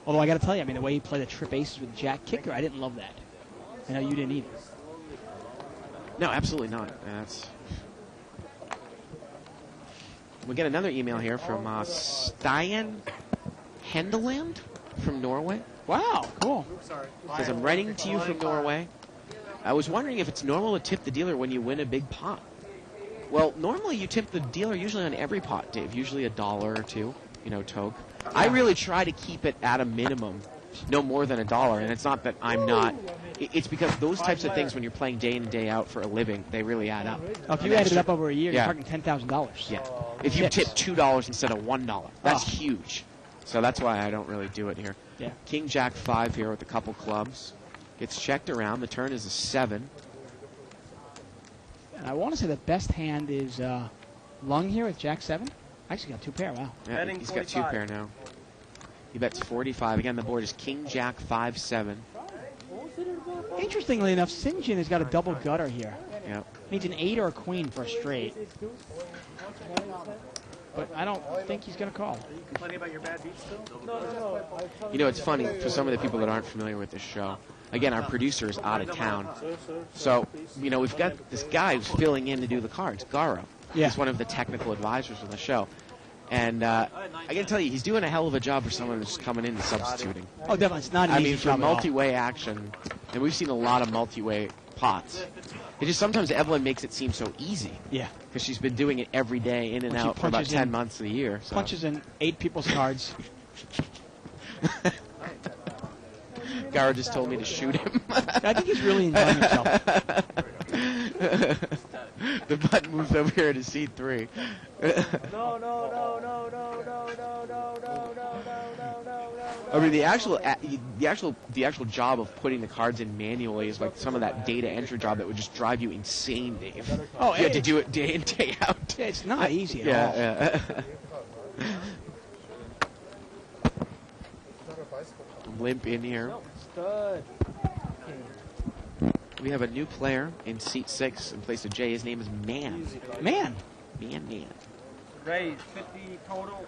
Although I got to tell you, the way he played the trip aces with Jack Kicker, I didn't love that. I know you didn't either. No, absolutely not. We get another email here from Stian Hendeland from Norway. Wow, cool. Says, I'm writing to you from Norway. I was wondering if it's normal to tip the dealer when you win a big pot. Well, normally you tip the dealer usually on every pot, Dave. Usually $1 or $2, toke. I really try to keep it at a minimum, no more than $1. And it's not that I'm not. It's because those types of things, when you're playing day in and day out for a living, they really add up. If you added it up over a year, Yeah. you're talking $10,000. Yeah. If you Tips. tip $2 instead of $1, that's Oh. huge. So that's why I don't really do it here. Yeah. King Jack 5 here with a couple clubs. Gets checked around. The turn is a 7. And I want to say the best hand is Lung here with Jack 7. Actually got 2 pair. Wow. Yeah, Betting he's got 2 45. pair now. He bets 45. Again, the board is King Jack 5-7. Interestingly enough, St. John has got a double gutter here. Yep. Needs an 8 or a queen for a straight. But I don't think he's going to call. complaining about your bad beats still? It's funny for some of the people that aren't familiar with this show. Again, our producer is out of town. So, we've got this guy who's filling in to do the cards, Garo. Yeah. He's one of the technical advisors on the show. And I got to tell you, he's doing a hell of a job for someone who's coming in and substituting. Oh, definitely. It's not an easy for job at all. multi-way action, and we've seen a lot of multi-way pots. It just sometimes Evelyn makes it seem so easy Yeah. because she's been doing it every day in and When she out for about punches 10 in- months of the year. So. Punches in 8 people's cards. Gara just told me to shoot him. I think he's really enjoying himself. The button moves over here to seat 3. I mean, the actual job of putting the cards in manually is like some of that data entry job that would just drive you insane, Dave. Oh, you had to do it day in, day out. It's not easy at all. Yeah. Limp in here. Stud. We have a new player in seat 6 in place of Jay. His name is Man. Man. Man. Raise 50 total.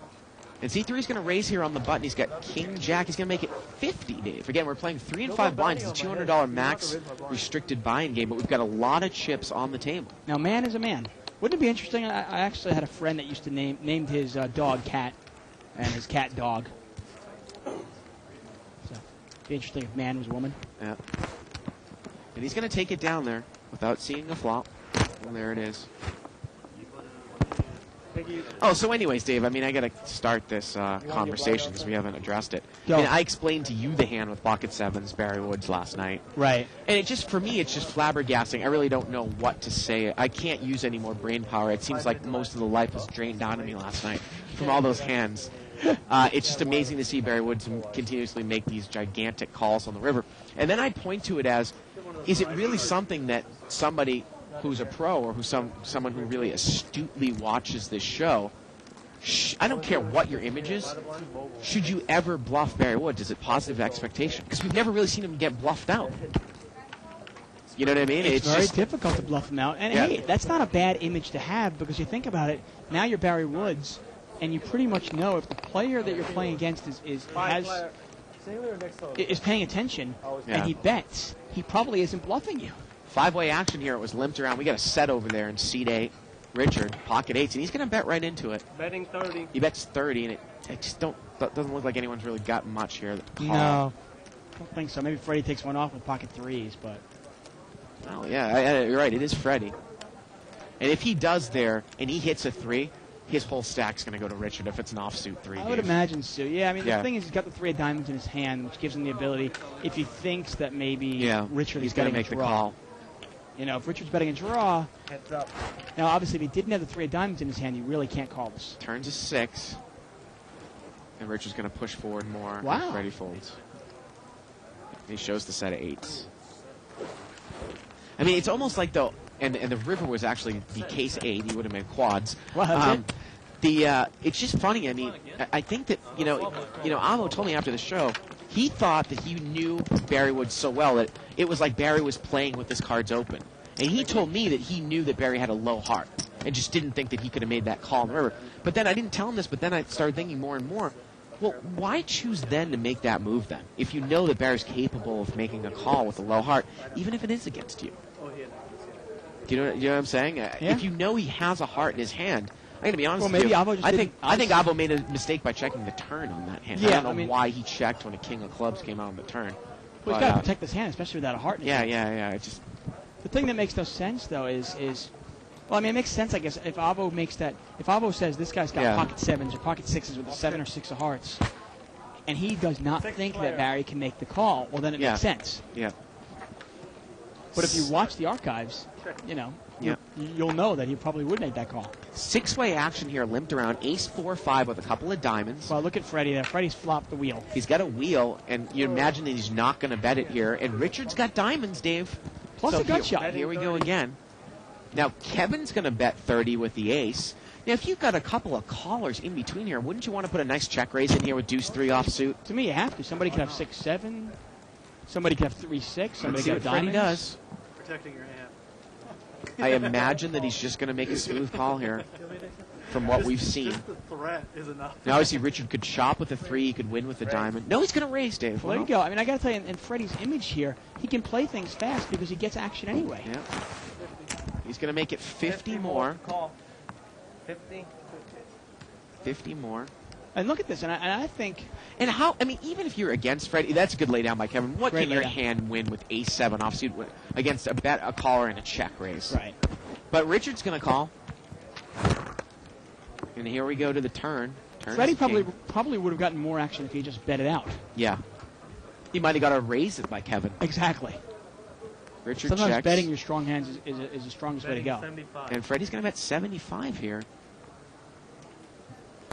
And C3 is going to raise here on the button. He's got King Jack. He's going to make it 50, Dave. Again, we're playing 3 and 5 blinds. It's a $200 max restricted buy-in game, but we've got a lot of chips on the table. Now, Man is a man. Wouldn't it be interesting? I actually had a friend that used to named his dog Cat, and his cat Dog. So, it'd be interesting if Man was a woman. Yeah. And he's going to take it down there without seeing a flop. And there it is. Oh, so anyways, Dave, I mean, I got to start this conversation because we haven't addressed it. Go. I mean, I explained to you the hand with pocket sevens, Barry Woods, last night. Right. And it just, for me, it's just flabbergasting. I really don't know what to say. I can't use any more brain power. It seems like most of the life was drained out of me last night from all those hands. It's just amazing to see Barry Woods continuously make these gigantic calls on the river. And then I point to it as, is it really something that somebody who's a pro or who's someone who really astutely watches this show, I don't care what your image is, should you ever bluff Barry Woods? Is it positive expectation? Because we've never really seen him get bluffed out. You know what I mean? It's very just difficult to bluff him out. And Yeah. hey, that's not a bad image to have because you think about it, now you're Barry Woods, and you pretty much know if the player that you're playing against is paying attention Yeah. and he bets, he probably isn't bluffing you. 5-way action here. It was limped around. We got a set over there in seat 8. Richard, pocket 8s, and he's going to bet right into it. Betting 30. He bets 30, and it just doesn't look like anyone's really got much here. No, I don't think so. Maybe Freddie takes one off with pocket 3s, but Oh, yeah, you're right. It is Freddie. And if he does there, and he hits a 3, his whole stack's going to go to Richard if it's an offsuit 3. I would imagine so. Yeah, I mean, Yeah. the thing is he's got the 3 of diamonds in his hand, which gives him the ability, if he thinks that maybe Richard he's is going to betting make a the draw. call. You know, if Richard's betting a draw, Heads up. now obviously if he didn't have the 3 of diamonds in his hand, he really can't call this. Turns a 6. And Richard's going to push forward more. Wow. If Freddie folds. He shows the set of 8s. I mean, it's almost like though, and the river was actually the case 8. He would have made quads. Well, that's it. It's just funny. I mean, I think that you know, Avo told me after the show, he thought that he knew Barry Woods so well that it was like Barry was playing with his cards open, and he told me that he knew that Barry had a low heart and just didn't think that he could have made that call in the river. But then I didn't tell him this. But then I started thinking more and more. Well, why choose then to make that move then? If you know that Barry's capable of making a call with a low heart, even if it is against you. Do you know what I'm saying? If you know he has a heart in his hand, I'm going to be honest Well, with maybe you. Avo just I think didn't- Avo made a mistake by checking the turn on that hand. Yeah, I don't know I mean- why he checked when a king of clubs came out on the turn. Well, he's got to protect his hand, especially without a heart in his hand. Yeah. It just The thing that makes no sense, though, is well, I mean, it makes sense, I guess, if Avo makes that. If Avo says this guy's got Yeah. pocket 7s or pocket 6s with a 7 or 6 of hearts, and he does not think that Barry can make the call, well, then it Yeah. makes sense. yeah. But if you watch the archives, you know, Yeah. you'll know that he probably would make that call. 6-way action here, limped around, ace 4-5 with a couple of diamonds. Well, look at Freddie there. Freddie's flopped the wheel. He's got a wheel, and you imagine that he's not going to bet it here. And Richard's got diamonds, Dave. Plus a gut shot. Here we go again. Now, Kevin's going to bet 30 with the ace. Now, if you've got a couple of callers in between here, wouldn't you want to put a nice check raise in here with deuce 3 offsuit? To me, you have to. Somebody could have 6-7. Somebody could have 3-6. Somebody Let's see could what have Freddie diamonds. does. Protecting your hand. I imagine that he's just going to make a smooth call here from what we've seen. Just the threat is enough. Now, obviously, Richard could chop with a 3. He could win with a diamond. No, he's going to raise, Dave. Well, there you go. I mean, I got to tell you, in Freddie's image here, he can play things fast because he gets action anyway. Yeah. He's going to make it 50 more. Call. 50. 50 more. And look at this, and I think And how? I mean, even if you're against Freddie, that's a good laydown by Kevin. What Great can your laydown. hand win with ace-7 offsuit against a bet, a caller, and a check raise? right. But Richard's going to call. And here we go to the turn. Freddie King. probably would have gotten more action if he just bet it out. Yeah. He might have got a raise it by Kevin. Exactly. Richard Sometimes checks. betting your strong hands is the strongest way to go. 75. And Freddie's going to bet 75 here.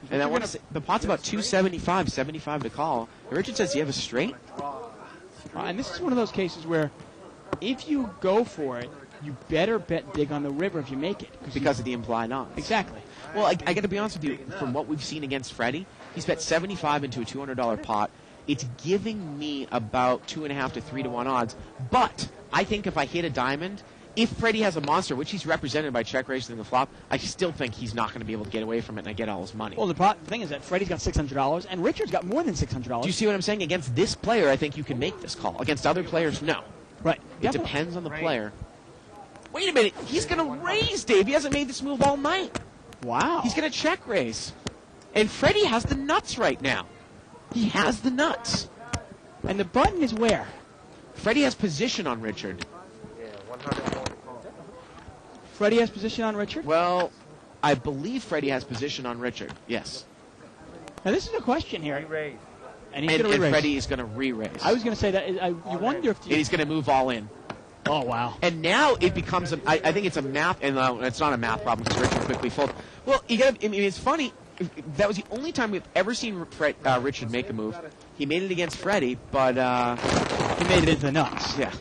And you're I want gonna- to say, the pot's about 275, 75 to call. And Richard says, you have a straight? And this is one of those cases where if you go for it, you better bet big on the river if you make it. Because of the implied odds. Exactly. Well, I got to be honest with you. From what we've seen against Freddie, he's bet 75 into a $200 pot. It's giving me about 2.5 to 3 to 1 odds. But I think if I hit a diamond, if Freddie has a monster, which he's represented by check raising in the flop, I still think he's not going to be able to get away from it, and I get all his money. Well, the thing is that Freddie's got $600 and Richard's got more than $600. Do you see what I'm saying? Against this player, I think you can make this call. Against other players, no. Right. It depends on the player. Wait a minute. He's going to raise, Dave. He hasn't made this move all night. Wow. He's going to check raise. And Freddie has the nuts right now. He has the nuts. And the button is where? Freddie has position on Richard. Freddie has position on Richard? Well, I believe Freddie has position on Richard. Yes. Now, this is a question here. Raise. And he's And, going to and re-raise. Freddie is going to re-raise. I was going to say that. You wonder if... And he's going to move all in. Oh, wow. And now it becomes, I think it's a math, and it's not a math problem because Richard quickly folds. Well, I mean, it's funny. That was the only time we've ever seen Richard make a move. He made it against Freddie, but He made it into the nuts. yeah.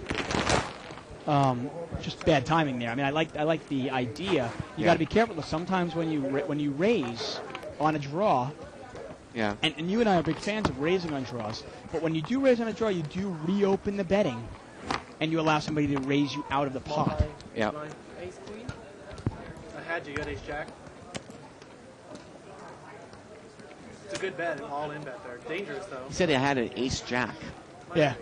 Just bad timing there. I mean, I like the idea. You Yeah. got to be careful. Sometimes when you raise on a draw, Yeah. and you and I are big fans of raising on draws, but when you do raise on a draw, you do reopen the betting, and you allow somebody to raise you out of the pot. Yeah. Ace queen. I had you got ace jack. It's a good bet, an all-in bet there. Dangerous though. He said he had an ace jack. Yeah.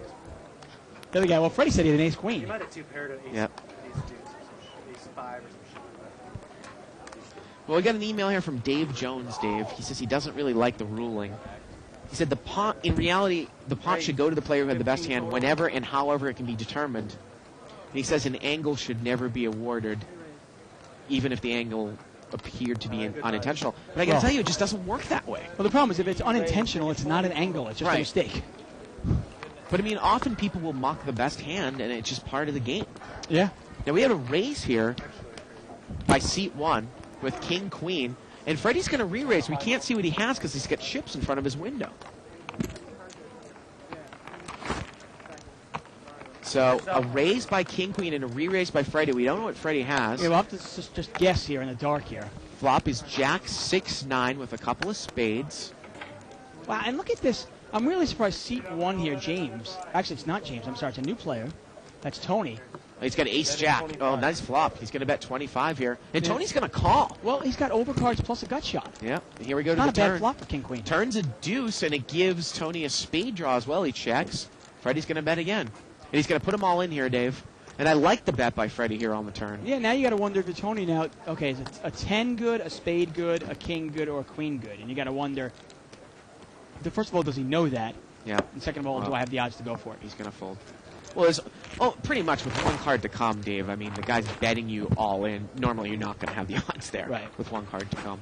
The other guy. Well, Freddie said he had an ace You queen. might have two paired an ace. Yep. Ace deuce, ace five, or some shit like that. Well, we got an email here from Dave Jones, Dave. He says he doesn't really like the ruling. He said in reality, the pot should go to the player who had the best hand whenever and however it can be determined. And he says an angle should never be awarded, even if the angle appeared to be unintentional. But I got to Well- tell you, it just doesn't work that way. Well, the problem is if it's unintentional, it's not an angle. It's just a Right. mistake. But I mean, often people will mock the best hand, and it's just part of the game. Yeah. Now we have a raise here by seat 1 with King Queen, and Freddie's going to re-raise. We can't see what he has because he's got chips in front of his window. So a raise by King Queen and a re-raise by Freddie. We don't know what Freddie has. Yeah, we'll have to just guess here in the dark here. Flop is Jack 6-9 with a couple of spades. Wow, and look at this. I'm really surprised seat 1 here, James. Actually, it's not James. I'm sorry. It's a new player. That's Tony. He's got Ace Jack. Oh, nice flop. He's going to bet 25 here. And Tony's going to call. Well, he's got overcards plus a gut shot. Yeah. Here we go to Not the a turn. bad flop for King Queen. Turns a deuce, and it gives Tony a spade draw as well. He checks. Freddie's going to bet again. And he's going to put them all in here, Dave. And I like the bet by Freddie here on the turn. Yeah, now you got to wonder to Tony now, okay, is it a 10 good, a spade good, a king good, or a queen good? And you got to wonder, first of all, does he know that? Yeah. And second of all, do I have the odds to go for it? He's going to fold. Well, pretty much with one card to come, Dave. I mean, the guy's betting you all in. Normally, you're not going to have the odds there Right. with one card to come.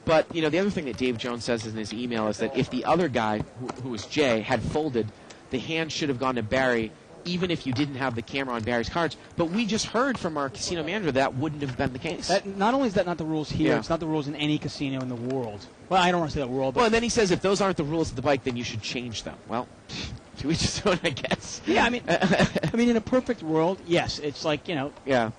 But, the other thing that Dave Jones says in his email is that if the other guy, who was Jay, had folded, the hand should have gone to Barry, even if you didn't have the camera on Barry's cards. But we just heard from our casino manager that wouldn't have been the case. Not only is that not the rules here, Yeah. it's not the rules in any casino in the world. Well, I don't want to say the world, but Well, and then he says if those aren't the rules of the bike, then you should change them. Well, should we just do it, I guess? yeah, I mean, in a perfect world, yes, it's like, Yeah,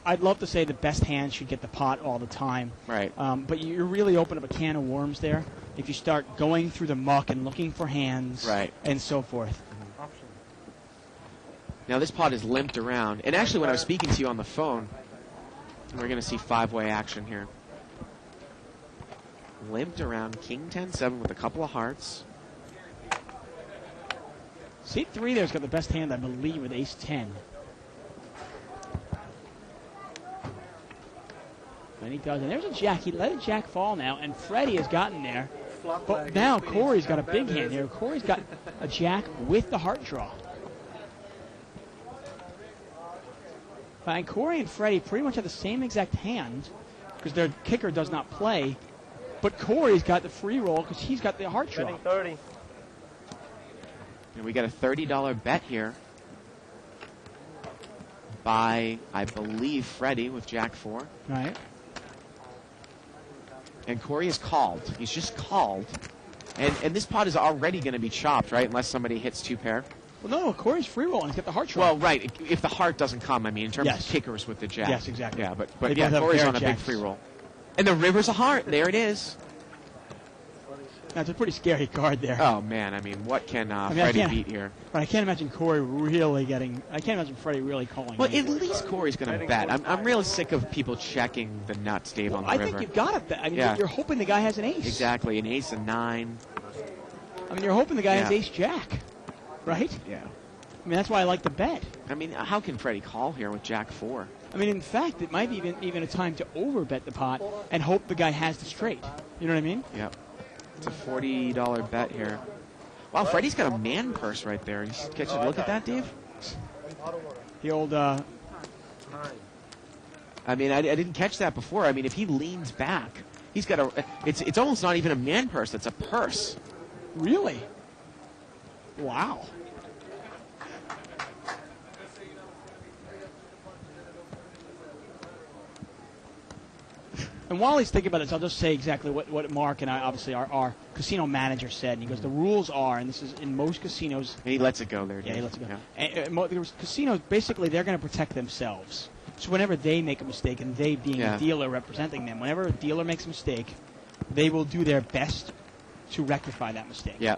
I'd love to say the best hand should get the pot all the time. right. But you really open up a can of worms there if you start going through the muck and looking for hands Right. and so forth. Now this pot is limped around. And actually, when I was speaking to you on the phone, we're going to see 5-way action here. Limped around, King 10-7 with a couple of hearts. Seat 3 there's got the best hand, I believe, with ace 10. And he does. And there's a jack. He let a jack fall now, and Freddie has gotten there. But now Corey's got a big hand here. Corey's got a jack with the heart draw. And Corey and Freddie pretty much have the same exact hand because their kicker does not play. But Corey's got the free roll because he's got the heart draw. 30. And we got a $30 bet here by, I believe, Freddie with Jack 4. Right. And Corey is called. He's just called. And this pot is already going to be chopped, right? Unless somebody hits 2 pair. Well, no, Corey's free roll and he's got the heart draw. Well, right. If the heart doesn't come, I mean, in terms Yes. of kickers with the jack. Yes, exactly. Yeah, They but yeah, both have Corey's pair on a big jacks. free roll. And the river's a heart. There it is. That's a pretty scary card there. Oh, man. I mean, what can mean, I Freddie can't- beat here? But I can't imagine Corey really getting. I can't imagine Freddie really calling. Well, him. at least Corey's going to bet. I'm really sick of people checking the nuts, Dave, on the I river. think you've got to bet. I mean, Yeah. you're hoping the guy has an ace. Exactly. An ace and 9. I mean, you're hoping the guy has Yeah. ace jack, right? Yeah. I mean, that's why I like the bet. I mean, how can Freddie call here with Jack 4? I mean, in fact, it might be even a time to overbet the pot and hope the guy has the straight. You know what I mean? Yep. It's a $40 bet here. Wow, Freddie's got a man purse right there. You catch a look at that, Dave? The old. I mean, I didn't catch that before. I mean, if he leans back, he's got a. It's almost not even a man purse. It's a purse. Really? Wow. And while he's thinking about this, I'll just say exactly what Mark and I, obviously our casino manager said. And he goes, the rules are, and this is in most casinos. And he lets it go there, Dave. Yeah, he lets it go. Yeah. And casinos, basically, they're going to protect themselves. So whenever they make a mistake, and they being Yeah. a dealer representing them, whenever a dealer makes a mistake, they will do their best to rectify that mistake. Yeah.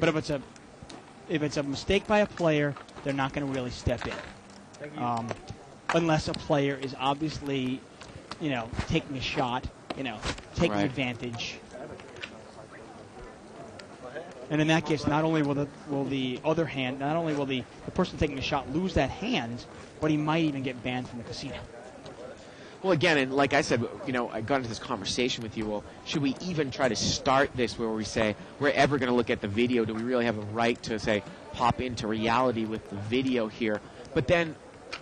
But if it's a mistake by a player, they're not going to really step in, unless a player is obviously, taking a shot, taking Right. advantage. And in that case, not only will the other hand, not only will the person taking the shot lose that hand, but he might even get banned from the casino. Well, again, and like I said, I got into this conversation with you. Well, should we even try to start this where we say we're ever going to look at the video? Do we really have a right to say pop into reality with the video here? But then,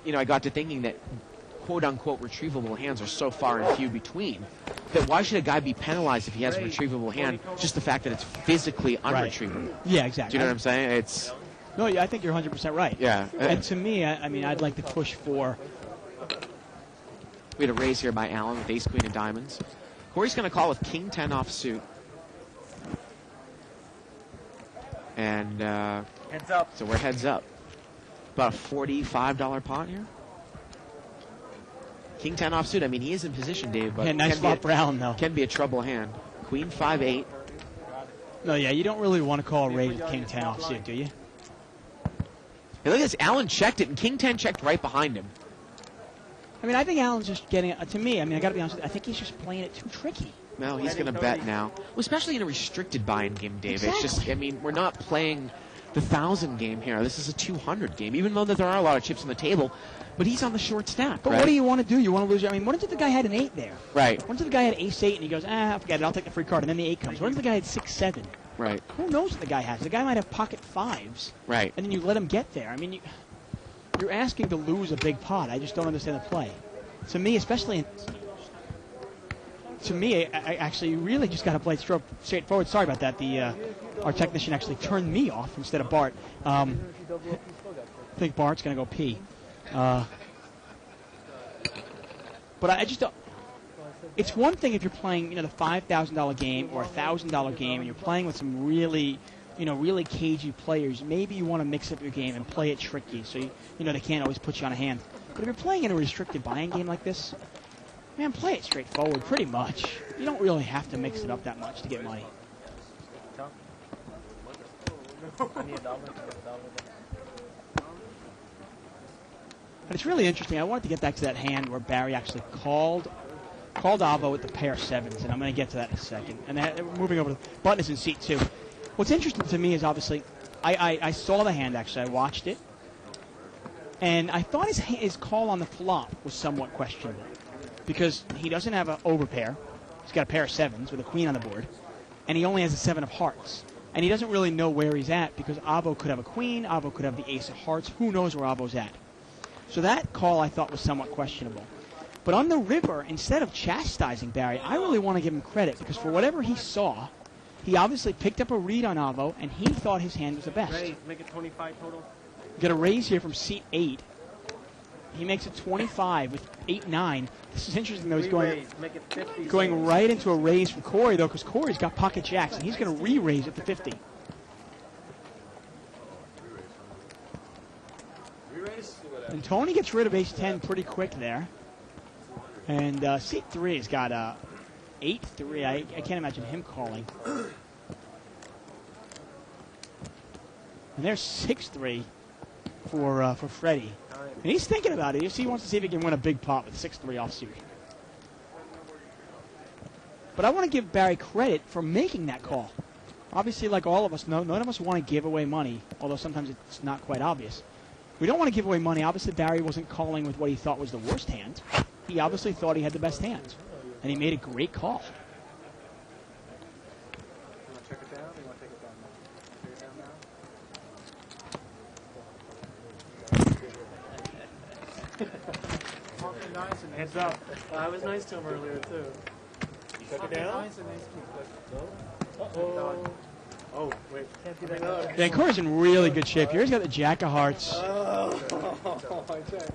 I got to thinking that quote-unquote retrievable hands are so far and few between that why should a guy be penalized if he has a retrievable hand? Just the fact that it's physically unretrievable. Yeah, exactly. Do you know what I'm saying? It's No, yeah, I think you're 100% right. yeah. And to me, I mean, I'd like to push for. We had a raise here by Allen with ace, queen of diamonds. Corey's going to call with king 10 offsuit. And Heads up. so we're heads up. About a $45 pot here. King 10 offsuit. I mean, he is in position, Dave, but Yeah, nice can be flop for Allen, though. can be a trouble hand. Queen 5-8. No, yeah, you don't really want to call a raise with king 10 offsuit, do you? Hey, look at this. Allen checked it, and king 10 checked right behind him. I mean, I think Allen's just getting to me. I mean, I got to be honest with you, I think he's just playing it too tricky. Well, he's going to bet now. Well, especially in a restricted buy-in game, Dave. It's just, Exactly. I mean, we're not playing the 1,000 game here. This is a 200 game, even though there are a lot of chips on the table. But he's on the short stack, But right? what do you want to do? You want to lose? I mean, what if the guy had an 8 there? Right, What if the guy had ace 8 and he goes, forget it, I'll take the free card, and then the 8 comes? What if the guy had 6, 7? right, Who knows what the guy has? The guy might have pocket 5s, right. and then you let him get there. I mean, you're asking to lose a big pot. I just don't understand the play. To me, especially, I actually really just got to play it straightforward. Sorry about that. Our technician actually turned me off instead of Bart. I think Bart's going to go pee. But I just don't. It's one thing if you're playing, the $5,000 game or $1,000 game, and you're playing with some really, really cagey players. Maybe you want to mix up your game and play it tricky, so they can't always put you on a hand. But if you're playing in a restricted buy-in game like this, man, play it straightforward, pretty much. You don't really have to mix it up that much to get money. But it's really interesting. I wanted to get back to that hand where Barry actually called Avo with the pair of 7s, and I'm going to get to that in a second. And we're moving over to Button is in seat 2. What's interesting to me is obviously I saw the hand, actually. I watched it. And I thought his call on the flop was somewhat questionable. because he doesn't have an overpair. He's got a pair of sevens with a queen on the board, and he only has a 7 of hearts. And he doesn't really know where he's at because Avo could have a queen, Avo could have the ace of hearts. Who knows where Avo's at? So that call I thought was somewhat questionable. But on the river, instead of chastising Barry, I really want to give him credit because for whatever he saw, he obviously picked up a read on Avo, and he thought his hand was the best. Raise, make it 25 total. Get a raise here from seat 8. He makes it 25 with 8-9. This is interesting, though. He's Make it 50. going right into a raise from Corey, though, because Corey's got pocket jacks, and he's going to re-raise at the 50. And Tony gets rid of ace-10 pretty quick there. And seat 3 has got 8-3. I can't imagine him calling. And there's 6-3 for Freddie. And he's thinking about it. He wants to see if he can win a big pot with 6-3 offsuit. But I want to give Barry credit for making that call. Obviously, like all of us, none of us want to give away money, although sometimes it's not quite obvious. We don't want to give away money. Obviously, Barry wasn't calling with what he thought was the worst hand. He obviously thought he had the best hand. And he made a great call. You want to check it down? Or you want to take it down now? Take it down now? Heads up. I was nice to him earlier, too. You took it down? Uh-oh. Oh, wait. Can't do that. Dan Corey's in really good shape here. He's got the jack of hearts. Oh, I checked.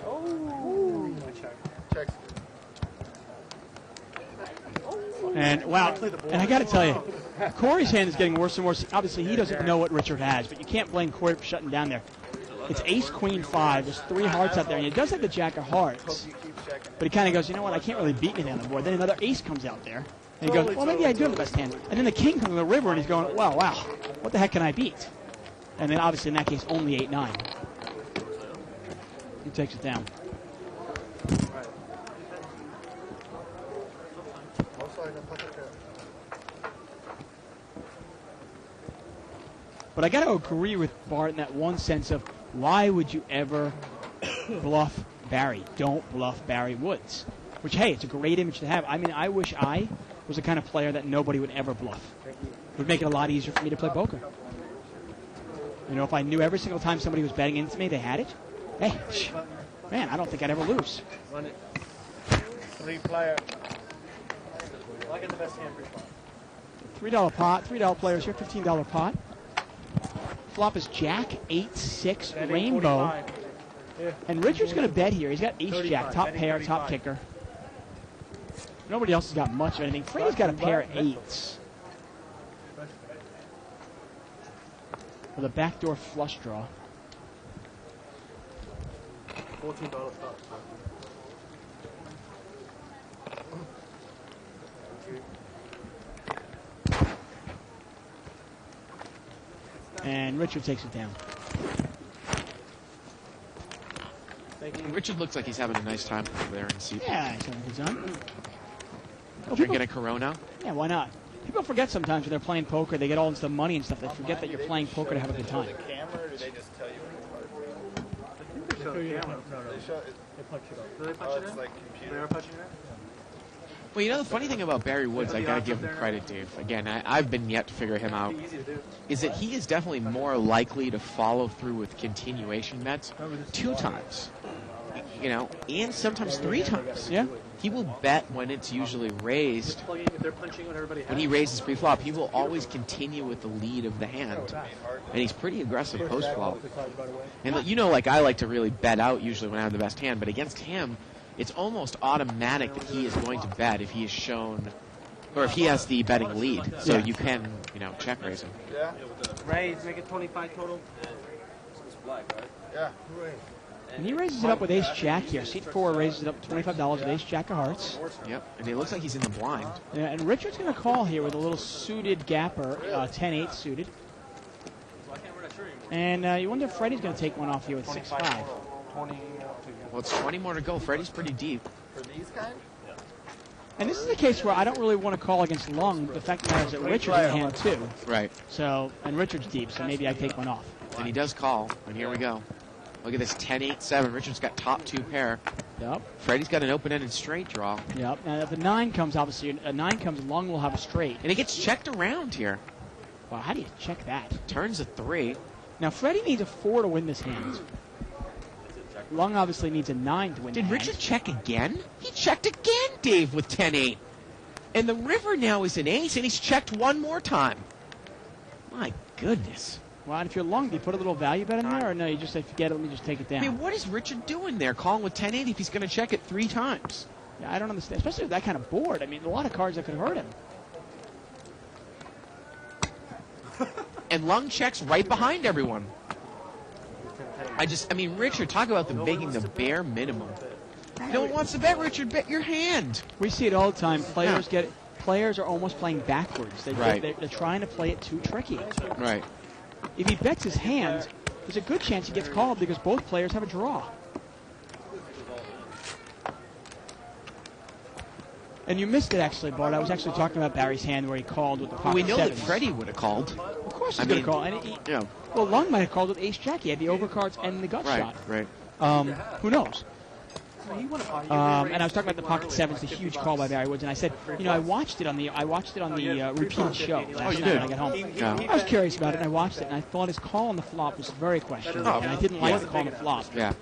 Oh. Checks. And, wow, and I got to tell you, Corey's hand is getting worse and worse. Obviously, he doesn't know what Richard has, but you can't blame Corey for shutting down there. It's ace, queen, 5. There's 3 hearts out there, and he does have the jack of hearts. But he kind of goes, you know what, I can't really beat anything on the board. Then another ace comes out there. And he goes, well, maybe I do have the best hand. And then the king comes on the river, and he's going, wow, what the heck can I beat? And then, obviously, in that case, only 8-9. He takes it down. But I got to agree with Bart in that one sense of why would you ever bluff Barry? Don't bluff Barry Woods. Which, hey, it's a great image to have. I mean, I wish I was the kind of player that nobody would ever bluff. It would make it a lot easier for me to play poker. You know, if I knew every single time somebody was betting into me, they had it, hey, man, I don't think I'd ever lose. Run it. 3-player. I get the best hand for $3 pot, $3 players here, $15 pot. Flop is Jack, 8-6, Rainbow. And Richard's going to bet here. He's got ace-jack, top pair, top kicker. Nobody else has got much of anything. Freddie's got a pair of 8s. With a backdoor flush draw. $14 top. And Richard takes it down. Richard looks like he's having a nice time over there in the seat. Yeah, he's having a good time. Well, Drinking a Corona. Yeah, why not? People forget sometimes when they're playing poker, they get all into the money and stuff. They forget that you're playing poker to have a good time. Camera, or do they just tell you when They show the camera. No. they show it? They punch it up. Do they Oh, punch it it's in? like They computer. are punching it in? Well, you know, the funny thing about Barry Woods, I got to give him credit, Dave. Again, I've been yet to figure him out. Easy to do. Is that he is definitely more likely to follow through with continuation bets 2 times. You know, and sometimes 3 times. Yeah. He will bet when it's usually raised. If they're punching when everybody has When he raises pre-flop, he will always continue with the lead of the hand. And he's pretty aggressive post-flop. And you know, like I like to really bet out usually when I have the best hand, but against him, it's almost automatic that he is going to bet if he is shown, or if he has the betting lead. So you can, you know, check raise him. Yeah. raise, make it 25 total. Yeah. And he raises it up with ace-jack here. Seat 4 raises it up to $25 with ace-jack of hearts. Yep, and it looks like he's in the blind. Yeah, and Richard's going to call here with a little suited gapper, 10-8 suited. And you wonder if Freddie's going to take one off here with 6-5. 20. Well, it's 20 more to go. Freddie's pretty deep. For these kind? And this is the case where I don't really want to call against Lung. The fact that is that Richard's in hand too. Right. So, and Richard's deep, so maybe I take one off. And he does call, and here we go. Look at this 10-8-7. Richard's got top 2 pair. Yep. Freddie's got an open-ended straight draw. Yep. Now, if the 9 comes, obviously, a 9 comes, Lung will have a straight. And it gets checked around here. Wow, how do you check that? Turns a 3. Now, Freddie needs a 4 to win this hand. Lung obviously needs a 9 to win the Did hand. Richard check again? He checked again, Dave, with 10-8. And the river now is an ace, and he's checked one more time. My goodness. Well, and if you're Lung, do you put a little value bet in there, or no, you just say, forget it, let me just take it down? I mean, what is Richard doing there, calling with 10-8 if he's going to check it 3 times? Yeah, I don't understand, especially with that kind of board. I mean, a lot of cards that could hurt him. And Lung checks right behind everyone. I mean, Richard, talk about them making the bare minimum. No one wants to bet, Richard. Bet your hand. We see it all the time. Players are almost playing backwards. Right. They're trying to play it too tricky. Right. If he bets his hand, there's a good chance he gets called because both players have a draw. And you missed it, actually, Bart. I was actually talking about Barry's hand where he called with the pocket We know sevens. that Freddie would have called. Of course he's going to call. And Yeah. well, Lung might have called with ace-jack. He had the overcards and the gut Right, shot. right. Who knows? And I was talking about the pocket sevens, the huge call by Barry Woods, and I said, I watched it on the repeated show last you night did? when I got home. Yeah. I was curious about it, and I watched it, and I thought his call on the flop was very questionable, and I didn't like the call on the flop. Yeah.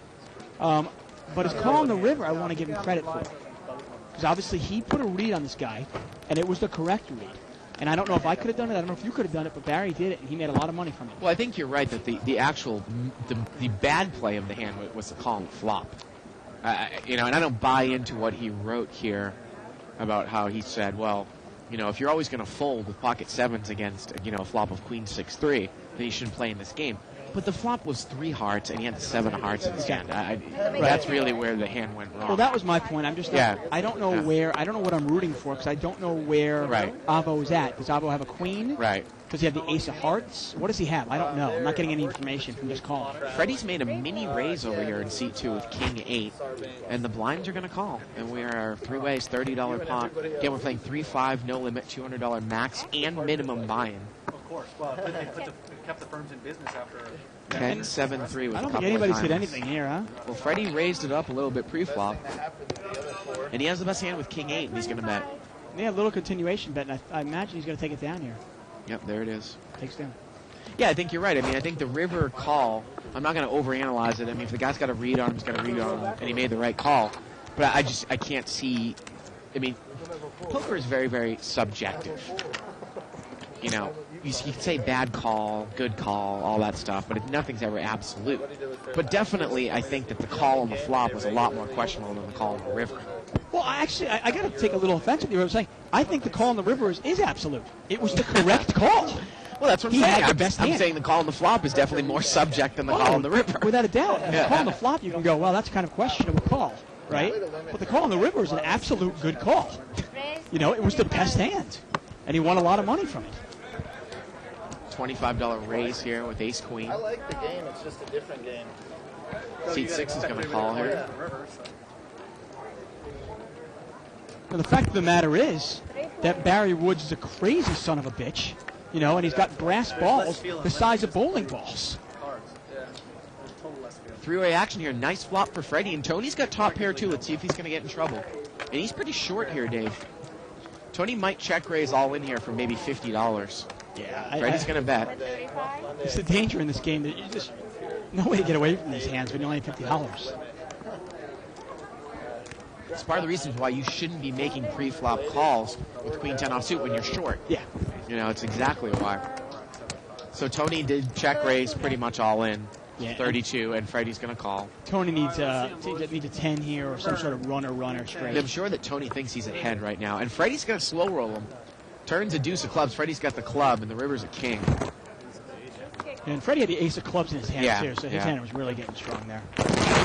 But his call on the river, I want to give him credit for, because obviously he put a read on this guy, and it was the correct read. And I don't know if I could have done it. I don't know if you could have done it, but Barry did it, and he made a lot of money from it. Well, I think you're right that the actual the bad play of the hand was the call and flop. And I don't buy into what he wrote here about how he said, well, if you're always going to fold with pocket sevens against a flop of queen 6-3, then you shouldn't play in this game. But the flop was 3 hearts, and he had 7 hearts in his hand. That's really where the hand went wrong. Well, that was my point. I'm just not, I don't know where. I don't know what I'm rooting for because I don't know where Avo is at. Does Avo have a queen? Right. Does he have the ace of hearts? What does he have? I don't know. I'm not getting any information from just calling. Freddie's made a mini raise over here in seat 2 with king 8, and the blinds are going to call. And we are 3 ways, $30 pot. Again, we're playing 3-5, no limit, $200 max and minimum buy-in. Of course. Well, they kept the firms in business after. 10-7-3 with I a don't couple think anybody's of hit diamonds. anything here, huh? Well, Freddie raised it up a little bit pre-flop, and he has the best hand with king 8, and he's going to bet. Yeah, a little continuation bet, and I imagine he's going to take it down here. Yep, there it is. Takes down. Yeah, I think you're right. I mean, I think the river call, I'm not going to overanalyze it. I mean, if the guy's got a read on him, he's got a read on him, and he made the right call. But I can't see, I mean, poker is very, very subjective. You can say bad call, good call, all that stuff, but nothing's ever absolute. But definitely, I think that the call on the flop was a lot more questionable than the call on the river. Well, actually, I got to take a little offense with you. I was saying, I think the call on the river is absolute. It was the correct call. Well, that's what I'm He saying. had the best I'm hand. saying the call on the flop is definitely more subject than the call on the river. Without a doubt. And Yeah. the call on the flop, you can go, well, that's kind of questionable call, right? But the call on the river is an absolute good call. It was the best hand. And he won a lot of money from it. $25 raise here with ace queen. I like the game. It's just a different game. Seat 6 is going to call here. Well, the fact of the matter is that Barry Woods is a crazy son of a bitch, and he's got brass balls the size of bowling balls. Three-way action here. Nice flop for Freddie. And Tony's got top pair, too. Let's see if he's going to get in trouble. And he's pretty short here, Dave. Tony might check raise all in here for maybe $50. Yeah, Freddie's going to bet. It's the danger in this game that you just no way to get away from these hands when you only have $50. It's part of the reasons why you shouldn't be making pre-flop calls with queen 10 offsuit when you're short. Yeah. It's exactly why. So Tony did check raise pretty much all in. Yeah. 32, and Freddie's going to call. Tony needs a 10 here or some sort of runner straight. I'm sure that Tony thinks he's ahead right now. And Freddie's going to slow roll him. Turns a deuce of clubs. Freddie's got the club, and the river's a king. And Freddie had the ace of clubs in his hand, Yeah, too, so his yeah. hand was really getting strong there.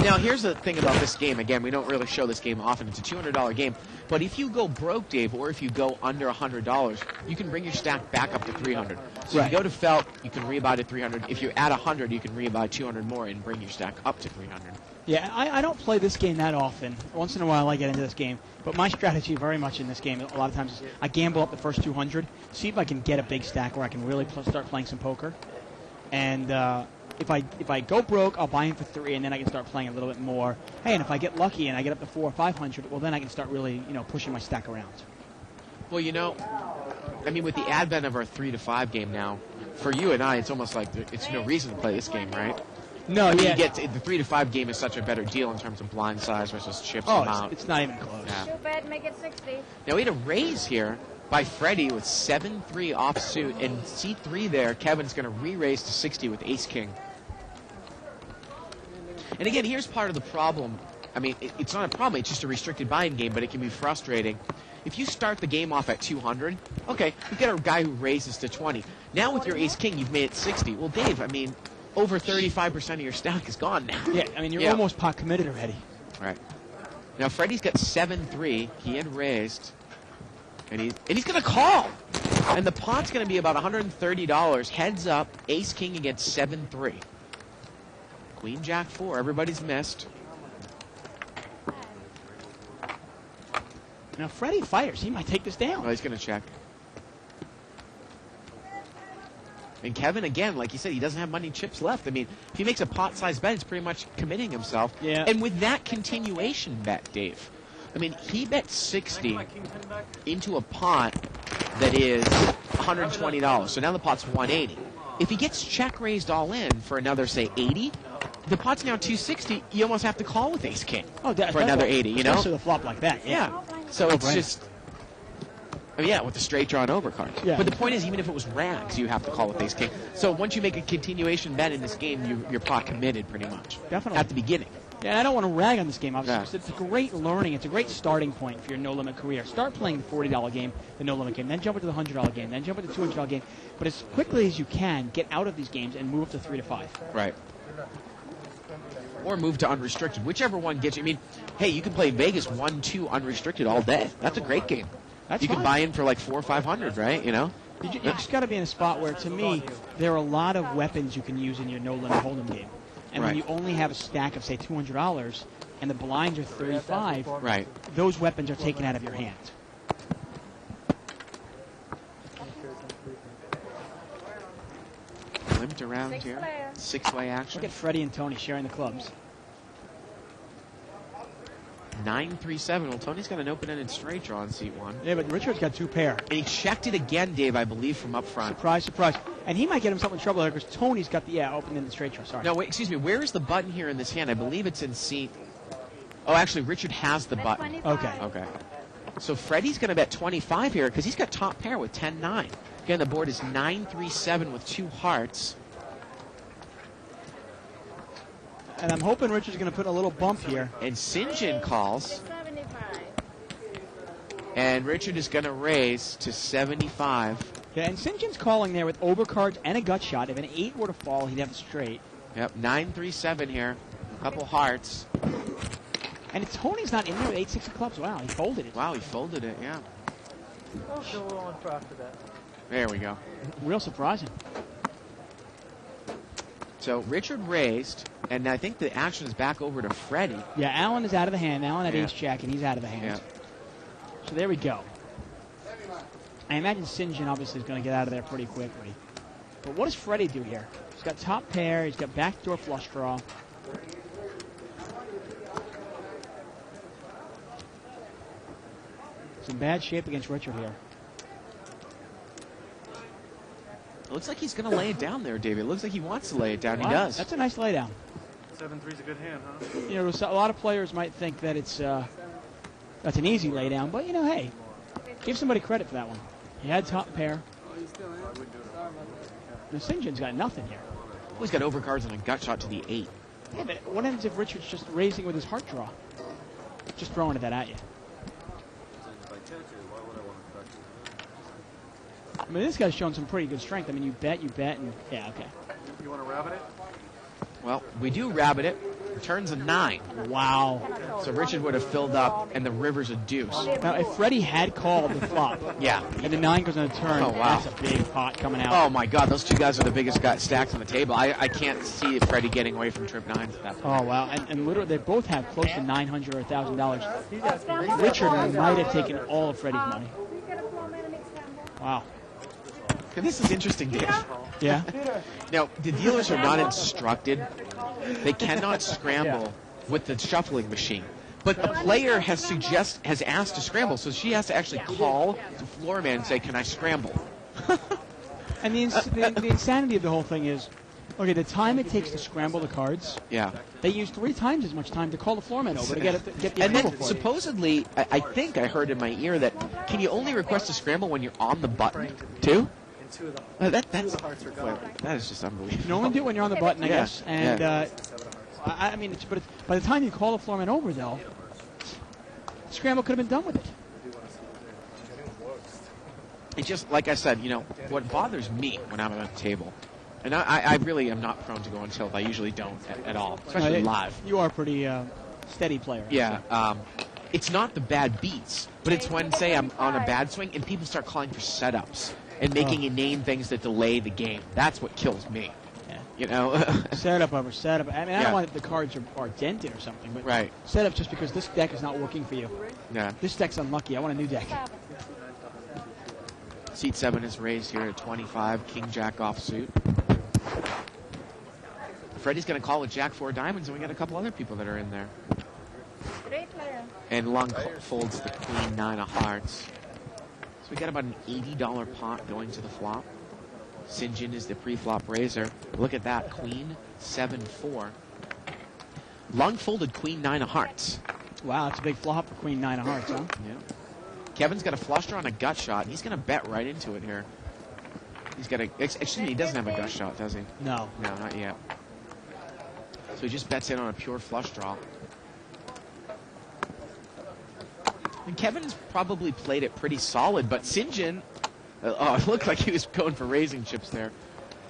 Now, here's the thing about this game. Again, we don't really show this game often. It's a $200 game. But if you go broke, Dave, or if you go under $100, you can bring your stack back up to $300. So Right. if you go to felt, you can rebuy to $300. If you're at $100, you can rebuy $200 more and bring your stack up to $300. Yeah, I don't play this game that often. Once in a while I get into this game. But my strategy very much in this game, a lot of times, is I gamble up the first 200, see if I can get a big stack where I can really start playing some poker. And if I go broke, I'll buy him for 3, and then I can start playing a little bit more. Hey, and if I get lucky and I get up to 400 or 500, well, then I can start really, pushing my stack around. Well, I mean, with the advent of our 3 to 5 game now, for you and I, it's almost like it's no reason to play this game, right? No, I mean, yeah. the 3 to 5 game is such a better deal in terms of blind size versus chips Oh, amount. it's not even close. Yeah. Too bad, make it 60. Now we had a raise here by Freddie with 7-3 offsuit, and C3 there, Kevin's going to re-raise to 60 with ace-king. And again, here's part of the problem. I mean, it's not a problem, it's just a restricted buy-in game, but it can be frustrating. If you start the game off at 200, okay, you get a guy who raises to 20. Now with your ace-king, you've made it 60. Well, Dave, I mean, over 35% of your stack is gone now. Yeah, I mean, you're almost pot committed already. Right. Now Freddie's got 7-3. He had raised, and he's going to call. And the pot's going to be about $130. Heads up, ace king against 7-3. Queen jack 4. Everybody's missed. Now Freddie fires. He might take this down. Oh, he's going to check. And Kevin, again, like you said, he doesn't have money chips left. I mean, if he makes a pot-sized bet, it's pretty much committing himself. Yeah. And with that continuation bet, Dave, I mean, he bet 60 into a pot that is $120. So now the pot's 180. If he gets check raised all in for another, say, 80, the pot's now 260. You almost have to call with ace king for another 80. You know, especially the flop like that. yeah. So it's just. I mean, yeah, with the straight draw and overcard. Yeah. But the point is, even if it was rags, you have to call with ace king. So once you make a continuation bet in this game, you're pot committed pretty much. Definitely. At the beginning. Yeah, and I don't want to rag on this game, obviously. Yeah. It's a great learning. It's a great starting point for your no-limit career. Start playing the $40 game, the no-limit game, then jump into the $100 game, then jump into the $200 game. But as quickly as you can, get out of these games and move up to 3 to 5. Right. Or move to unrestricted, whichever one gets you. I mean, hey, you can play Vegas 1-2 unrestricted all day. That's a great game. That's you can fine. buy in for like 400 or 500, right? You know. You just got to be in a spot where, to me, there are a lot of weapons you can use in your no-limit hold'em game. And when Right. you only have a stack of, say, $200 and the blinds are 35, Right. those weapons are taken out of your hand. Limped around here. 6-way action. Look at Freddie and Tony sharing the clubs. 9-3-7. Well, Tony's got an open-ended straight draw in seat 1. Yeah, but Richard's got 2 pair. And he checked it again, Dave, I believe, from up front. Surprise, surprise. And he might get himself in trouble here because Tony's got the, open in the straight draw. Sorry. No, wait, excuse me. Where is the button here in this hand? I believe it's in seat. Oh, actually, Richard has the button. Okay. Okay. So Freddie's going to bet 25 here because he's got top pair with 10-9. Again, the board is 9-3-7 with 2 hearts. And I'm hoping Richard's going to put a little bump here. And Sinjin calls. 75. And Richard is going to raise to 75. Yeah, and St. John's calling there with overcards and a gut shot. If an 8 were to fall, he'd have a straight. Yep, 9-3-7 here. Couple hearts. And Tony's not in there with 8-6 of clubs. Wow, he folded it. Wow, he folded it, yeah. Oh, still a little on for after that. There we go. Real surprising. So Richard raised, and I think the action is back over to Freddie. Yeah, Alan is out of the hand. Alan had Yeah. ace-jack, and he's out of the hand. Yeah. So there we go. I imagine St. John obviously is going to get out of there pretty quickly. But what does Freddie do here? He's got top pair. He's got backdoor flush draw. It's in bad shape against Richard here. It looks like he's going to lay it down there, David. It looks like he wants to lay it down. Wow, He does. That's a nice laydown. 7-3's a good hand, huh? You know, a lot of players might think that it's that's an easy laydown, but you know, hey, give somebody credit for that one. He had top pair. The St. John's got nothing here. Oh, he's got overcards and a gut shot to the 8. Yeah, but what happens if Richard's just raising with his heart draw? Just throwing that at you. I mean, this guy's shown some pretty good strength. I mean, you bet, and yeah, okay. You want to rabbit it? Well, we do rabbit it. Returns a 9. Wow. So Richard would have filled up, and the river's a deuce. Now, if Freddie had called the flop, Yeah. and the 9 goes on the turn, Oh, wow. that's a big pot coming out. Oh, my God. Those two guys are the biggest stacks on the table. I can't see Freddie getting away from trip 9s at that point. Oh, wow. And literally, they both have close to $900 or $1,000. Richard might have taken all of Freddie's money. Wow. And this is interesting, Dave. Yeah. Now, the dealers are not instructed. They cannot scramble with the shuffling machine. But the player has asked to scramble, so she has to actually call the floor man and say, "Can I scramble?" And the insanity of the whole thing is, okay, the time it takes to scramble the cards, Yeah. they use 3 times as much time to call the floor man over to get the And approval then for it. supposedly, I think I heard in my ear that can you only request a scramble when you're on the button too? And 2 of the That's hearts are gone. that is just unbelievable. You only do it when you're on the button, I Yeah, guess. And yeah. I mean, by the time you call the floor man over, though, scramble could have been done with it. It's just like I said, what bothers me when I'm at a table, and I really am not prone to go on tilt. I usually don't at all, especially live. You are a pretty steady player. Yeah. It's not the bad beats, but it's when, say, I'm on a bad swing and people start calling for setups and making inane things that delay the game. That's what kills me. Yeah. Setup over setup. I mean, I Yeah. don't want if the cards are dented or something, but Right. setup just because this deck is not working for you. Yeah. This deck's unlucky. I want a new deck. Seat 7 is raised here at 25. King Jack offsuit. Freddie's going to call with Jack 4 diamonds, and we got a couple other people that are in there. Great player. And Lung folds the Queen 9 of hearts. So we got about an $80 pot going to the flop. Sinjin is the pre-flop raiser. Look at that, Queen 7-4. Lung folded Queen 9 of hearts. Wow, it's a big flop for Queen 9 of hearts, huh? Yeah. Kevin's got a flush draw and a gut shot. He's going to bet right into it here. He's got a... Excuse me, he doesn't have a gut shot, does he? No. No, not yet. So he just bets in on a pure flush draw. And Kevin's probably played it pretty solid, but Sinjin... it looked like he was going for raising chips there.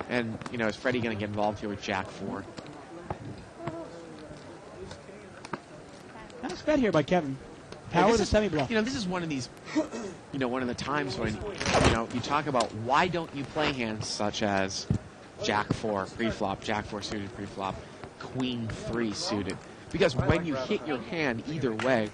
And, is Freddie going to get involved here with Jack 4? Nice bet here by Kevin. Power the semi-bluff. This is one of these, one of the times when, you talk about why don't you play hands such as Jack 4 pre-flop, Jack 4 suited pre-flop, Queen 3 suited. Because when you hit your hand either way,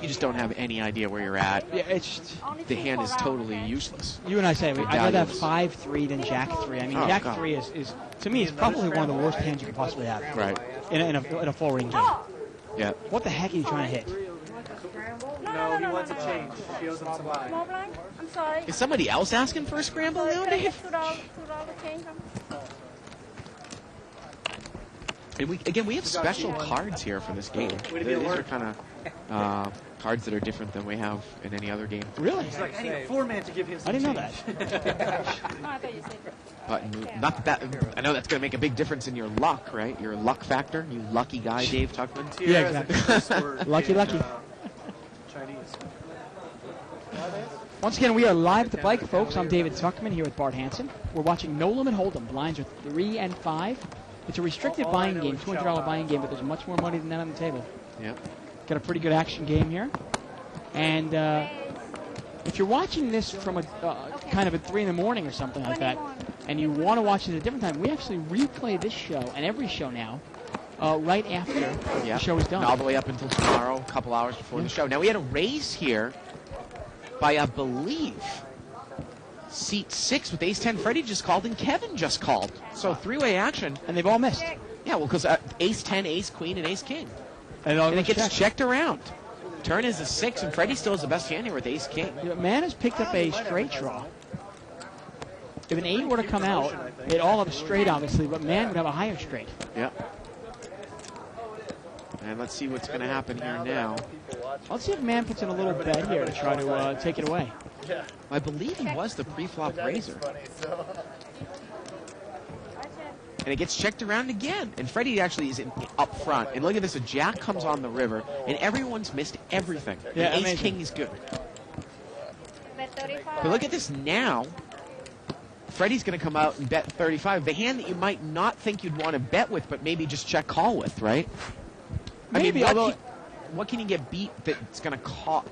you just don't have any idea where you're at. Yeah, it's The hand is totally useless. you and I say I'd rather have Valueless. 5-3 than Jack 3. I mean, Oh, Jack God. 3 is to me is probably one of the worst hands you could possibly have. Right. In a full range game. Yeah. What the heck are you trying to hit? No, he wants a change. She owes him some money. Small blind? I'm sorry. Is somebody else asking for a scramble now, Dave? $2 change. And we have special cards here for this game. These are kind of cards that are different than we have in any other game. Really? He's like, I need a 4-man to give him some I didn't know change. that. No, I thought you said Button move. Not that I know that's going to make a big difference in your luck, right? Your luck factor. You lucky guy, Dave Tuckman. Tiara is a exactly. curse word Lucky, in, lucky. Chinese. Once again, we are live at the bike, folks. I'm David Tuckman here with Bart Hansen. We're watching No Limit Hold'em. Blinds are 3 and 5. It's a restricted buying game, $200 buying game, but there's much more money than that on the table. Yep. Got a pretty good action game here. And if you're watching this from a kind of at 3 in the morning or something like that, and you want to watch it at a different time, we actually replay this show and every show now right after the show is done. All the way up until tomorrow, a couple hours before the show. Now, we had a raise here by, I believe, seat 6 with ace-10. Freddie just called and Kevin just called. So 3-way action. And they've all missed. Yeah, well, because ace-10, ace-queen, and ace-king. And And it gets checked around. Turn is a 6, and Freddie still has the best hand here with ace-king. Man has picked up a straight draw. If an 8 were to come out, they'd all have a straight, obviously, but Man would have a higher straight. Yep. And let's see what's going to happen here now. Let's see if Man puts in a little bet here to try to take it away. I believe he was the pre-flop raiser. And it gets checked around again. And Freddie actually is up front. And look at this, a jack comes on the river, and everyone's missed everything. Yeah, and amazing. ace-king is good. Bet 35. But look at this now. Freddie's going to come out and bet 35. The hand that you might not think you'd want to bet with, but maybe just check call with, right? Maybe, I mean, although what can you get beat that's going to call?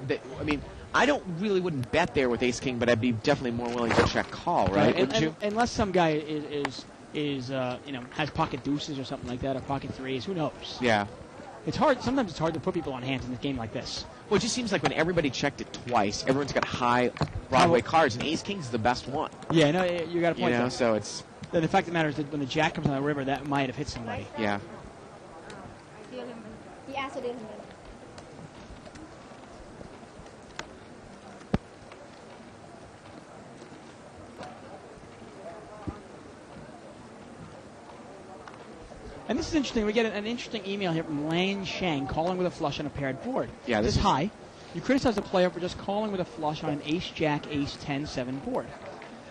I don't really wouldn't bet there with ace king, but I'd be definitely more willing to check call, right? Wouldn't you? Unless some guy is has pocket deuces or something like that, or pocket threes, who knows? Yeah. It's hard. Sometimes it's hard to put people on hands in a game like this. Well, it just seems like when everybody checked it twice, everyone's got high Broadway cards, and Ace King's the best one. Yeah, no, you got a point there. So it's The fact of the matter is that when the jack comes on the river, that might have hit somebody. yeah. Deal him. He asked to deal him. And this is interesting. We get an interesting email here from Lane Shang calling with a flush on a paired board. Yeah, this is- high. You criticize a player for just calling with a flush on an ace-jack, ace-10-7 board.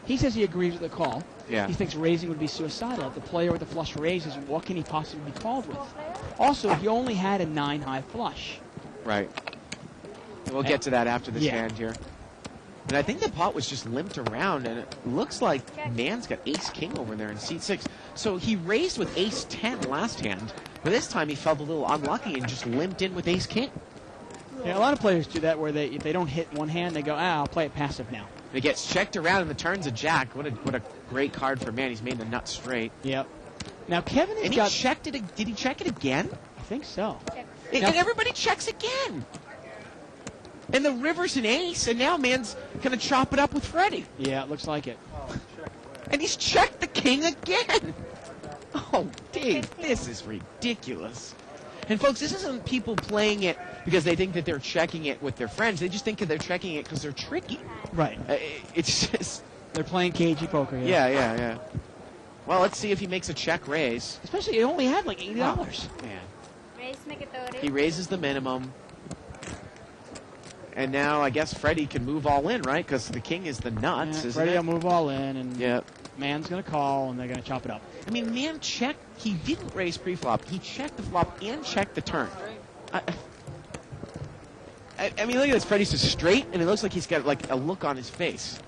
He says he agrees with the call. Yeah. He thinks raising would be suicidal. If the player with the flush raises, what can he possibly be called with? Also, he only had a 9-high flush. Right. We'll get to that after this Yeah. hand here. And I think the pot was just limped around, and it looks like Man's got ace-king over there in seat 6. So he raised with ace-10 last hand, but this time he felt a little unlucky and just limped in with ace-king. Yeah, a lot of players do that where if they don't hit one hand, they go, I'll play it passive now. And it gets checked around, and the turn's a jack. What a great card for Man. He's made the nut straight. Yep. Now, Kevin has And got... he checked it. Did he check it again? I think so. And Now- everybody checks again. And the river's an ace, and now Man's going to chop it up with Freddie. Yeah, it looks like it. And he's checked the king again. Oh, Dave, this is ridiculous. And folks, this isn't people playing it because they think that they're checking it with their friends. They just think that they're checking it because they're tricky. Right. It's just... They're playing cagey poker here. Yeah. Well, let's see if he makes a check raise. Especially, he only had like $80. Man. Raise, make it 30. He raises the minimum. And now I guess Freddie can move all in, right? Because the king is the nuts, isn't Freddie it? will move all in, and Yep. Man's going to call, and they're going to chop it up. I mean, Man checked. He didn't raise pre-flop. He checked the flop and checked the turn. I mean, look at this. Freddie's just straight, and it looks like he's got like a look on his face.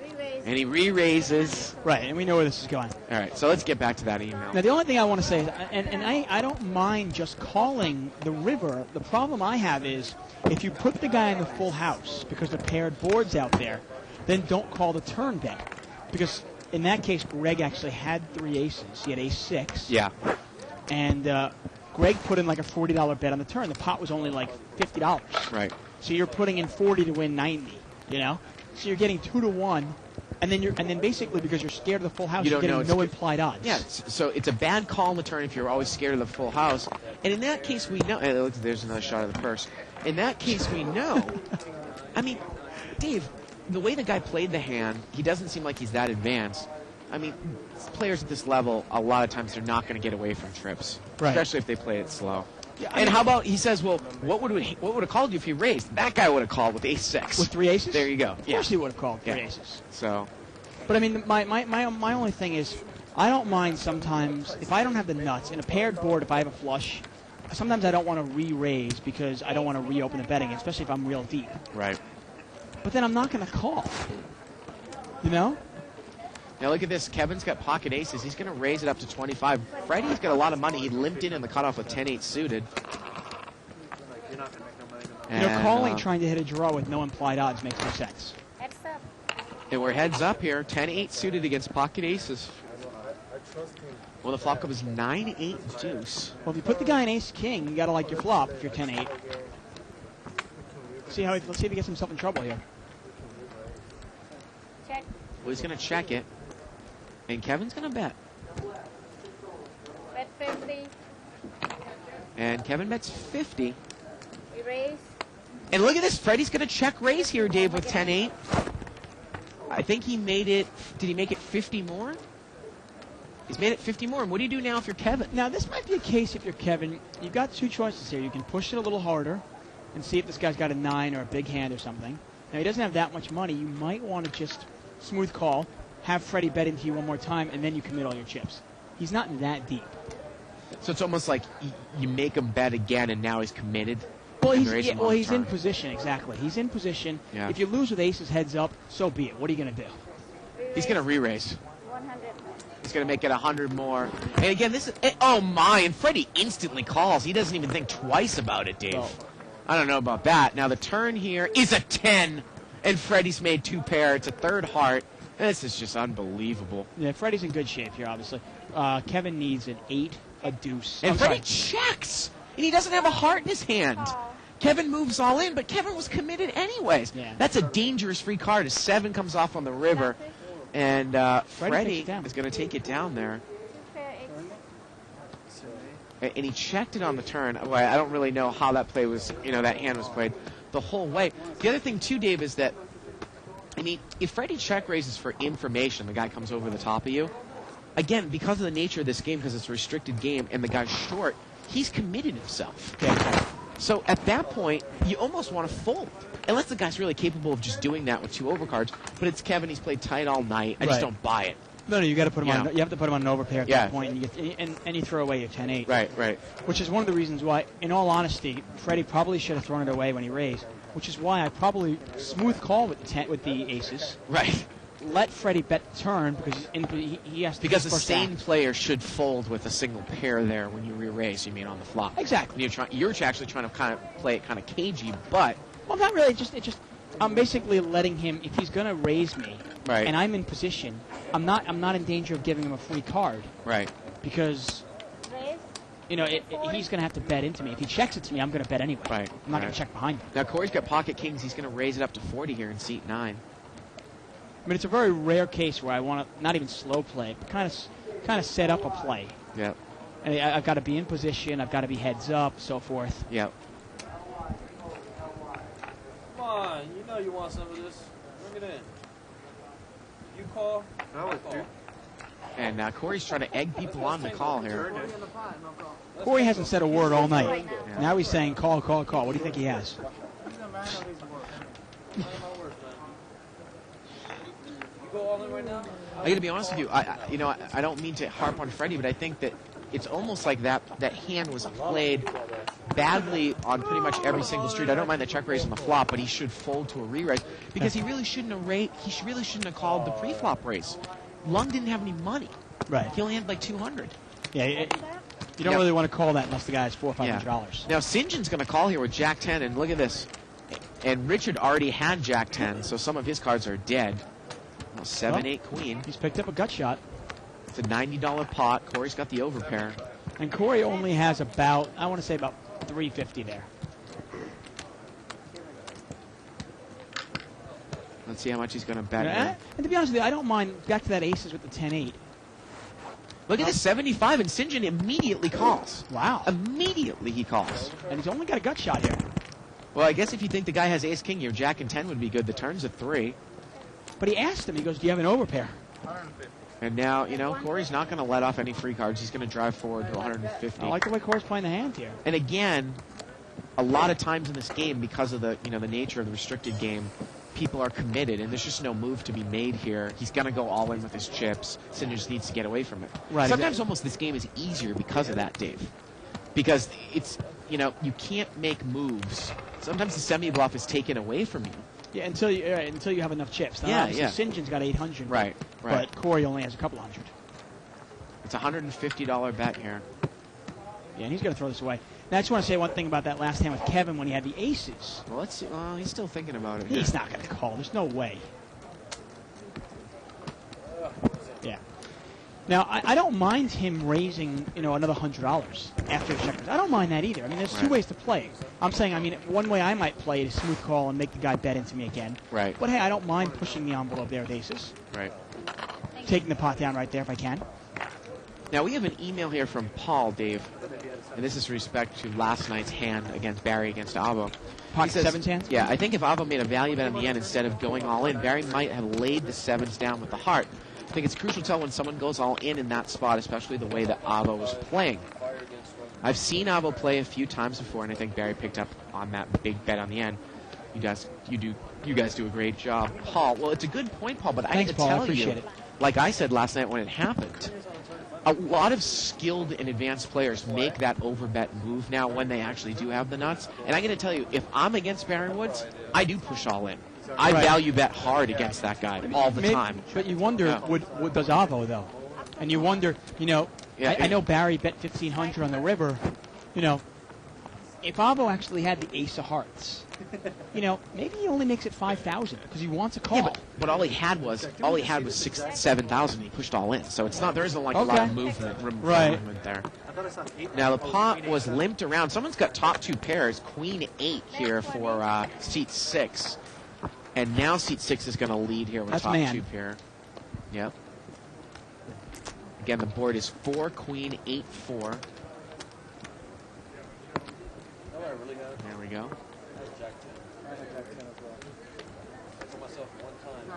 Re-raise. And he re-raises. Right, and we know where this is going. All right, so let's get back to that email. Now, the only thing I want to say is, and I don't mind just calling the river. The problem I have is if you put the guy in the full house because the paired board's out there, then don't call the turn bet. Because in that case, Greg actually had 3 aces. He had ace-6. Yeah. And Greg put in like a $40 bet on the turn. The pot was only like $50. Right. So you're putting in 40 to win 90, you know? So you're getting 2 to 1. And then basically because you're scared of the full house, You you're don't know getting it's no good. implied odds. Yeah, so it's a bad call on the turn if you're always scared of the full house. And in that case, we know. Look, there's another shot of the purse. In that case, we know. I mean, Dave, the way the guy played the hand, he doesn't seem like he's that advanced. I mean, players at this level, a lot of times they're not going to get away from trips, Right. especially if they play it slow. Yeah, And how about he says, well, what would have called you if you raised? That guy would have called with ace-6. With 3 aces? There you go. Of course he would have called 3 Yeah. aces. So, But I mean, my only thing is, I don't mind sometimes, if I don't have the nuts, in a paired board, if I have a flush, sometimes I don't want to re-raise because I don't want to reopen the betting, especially if I'm real deep. right. But then I'm not going to call. You know? Now look at this. Kevin's got pocket aces. He's going to raise it up to 25. Freddie's got a lot of money. He limped in the cutoff with 10-8 suited. You're not going to make no money. You know, And, calling trying to hit a draw with no implied odds makes no sense. Heads up. And we're heads up here. 10-8 suited against pocket aces. Well, the flop cup is 9-8 deuce. Well, if you put the guy in ace-king, you got to like your flop if you're 10-8. Let's see if he gets himself in trouble here. Check. Well, he's going to check it. And Kevin's going to bet. Bet 50. And Kevin bets 50. We raise. And look at this. Freddie's going to check raise here, Dave, with 10-8. I think he made it. Did he make it 50 more? He's made it 50 more. And what do you do now if you're Kevin? Now, this might be a case if you're Kevin. You've got 2 choices here. You can push it a little harder and see if this guy's got a 9 or a big hand or something. Now, he doesn't have that much money. You might want to just smooth call, have Freddie bet into you one more time, and then you commit all your chips. He's not that deep. So it's almost like you make him bet again, and now he's committed. Well, And he's, raise yeah, him well, on he's turn. in position, exactly. He's in position. Yeah. If you lose with aces heads up, so be it. What are you going to do? He's going to re-raise. 100. He's going to make it 100 more. And again, this is... Oh, my. And Freddie instantly calls. He doesn't even think twice about it, Dave. Oh. I don't know about that. Now, the turn here is a 10. And Freddie's made 2 pair. It's a third heart. This is just unbelievable. Yeah, Freddie's in good shape here, obviously. Kevin needs an 8, a deuce. And I'm Freddie sorry. checks. and he doesn't have a heart in his hand. Kevin moves all in, but Kevin was committed anyways. Yeah. That's a dangerous free card as 7 comes off on the river, and Freddie is going to take it down there. And he checked it on the turn. Well, I don't really know how that play was, that hand was played the whole way. The other thing, too, Dave, is that, if Freddie check raises for information, the guy comes over the top of you, again, because of the nature of this game, because it's a restricted game, and the guy's short, he's committed himself. Yeah. So at that point, you almost want to fold. Unless the guy's really capable of just doing that with 2 overcards. But it's Kevin, he's played tight all night. I just don't buy it. No, you got to put him on. You have to put him on an overpair at that point, and you throw away your 10-8. Right. Which is one of the reasons why, in all honesty, Freddie probably should have thrown it away when he raised. Which is why I probably smooth call with the aces. Right. Let Freddie bet the turn because he has to. Because the same player should fold with a single pair there when you re-raise. You mean on the flop? Exactly. You're actually trying to kind of play it kind of cagey, but not really. I'm basically letting him, if he's going to raise me, right, and I'm in position, I'm not in danger of giving him a free card. Right. Because he's going to have to bet into me. If he checks it to me, I'm going to bet anyway. Right. I'm not going to check behind him. Now Corey's got pocket kings. He's going to raise it up to 40 here in seat 9. It's a very rare case where I want to not even slow play, but kind of set up a play. Yep. And I've got to be in position. I've got to be heads up, so forth. Yep. Come on, you want some of this. Bring it in. You call. I call. And Corey's trying to egg people on the call here. Corey hasn't said a word all night. Yeah. Now he's saying call. What do you think he has? Go all in right now? I got to be honest with you. I don't mean to harp on Freddie, but I think that it's almost like that hand was played badly on pretty much every single street. I don't mind the check raise on the flop, but he should fold to a re-raise because he really shouldn't have called the pre-flop raise. Lung didn't have any money. Right. He only had like 200. Yeah. You don't really want to call that unless the guy has $400 or $500. Now St. John's going to call here with Jack 10, and look at this. And Richard already had Jack 10, so some of his cards are dead. 7-8 queen. He's picked up a gut shot. It's a $90 pot. Corey's got the overpair. And Corey only has about $350 there. Let's see how much he's going to bet. And to be honest with you, I don't mind back to that aces with the 10-8. Look at this 75, and St. John immediately calls. Wow. Immediately he calls. And he's only got a gut shot here. Well, I guess if you think the guy has ace-king here, Jack and 10 would be good. The turn's a 3. But he asked him, he goes, do you have an overpair? And now, Corey's not going to let off any free cards. He's going to drive forward to 150. I like the way Corey's playing the hand here. And again, a lot of times in this game, because of the nature of the restricted game, people are committed, and there's just no move to be made here. He's going to go all in with his chips. Sin just needs to get away from it. Right, Sometimes almost this game is easier because of that, Dave. Because it's, you can't make moves. Sometimes the semi-bluff is taken away from you. Yeah, until you have enough chips. Now, obviously, St. John's got 800. Right. But Corey only has a couple hundred. It's a $150 bet here. Yeah, and he's going to throw this away. Now, I just want to say one thing about that last hand with Kevin when he had the aces. Well, let's see. Well, he's still thinking about it. He's not going to call. There's no way. Yeah. Now, I don't mind him raising, another $100 after the checkers. I don't mind that either. There's two ways to play. I'm saying, one way I might play it is smooth call and make the guy bet into me again. Right. But hey, I don't mind pushing the envelope there with aces. Right. Taking the pot down right there if I can. Now, we have an email here from Paul, Dave, and this is with respect to last night's hand against Barry against Avo. Pocket sevens hand? Yeah, I think if Avo made a value bet in the end instead of going all in, Barry might have laid the sevens down with the heart. I think it's crucial to tell when someone goes all in that spot, especially the way that Avo was playing. I've seen Avo play a few times before, and I think Barry picked up on that big bet on the end. You guys do a great job, Paul. Well, it's a good point, Paul, but I have to tell you, like I said last night when it happened, a lot of skilled and advanced players make that overbet move now when they actually do have the nuts. And I'm going to tell you, if I'm against Barry Woods, I do push all in. I value bet hard against that guy all the time. But you wonder, what does Avo, though? And you wonder, I know Barry bet 1,500 on the river. if Avo actually had the ace of hearts, maybe he only makes it 5,000 because he wants a call. Yeah, but all he had was 7,000. He pushed all in, so it's not. There isn't like a lot of movement, room for movement there. Now the pot was limped around. Someone's got top two pairs, Queen 8 here for seat 6, and now seat 6 is going to lead here with That's top man. 2 pair. Yep. Again, the board is 4, Queen 8, 4. There we go.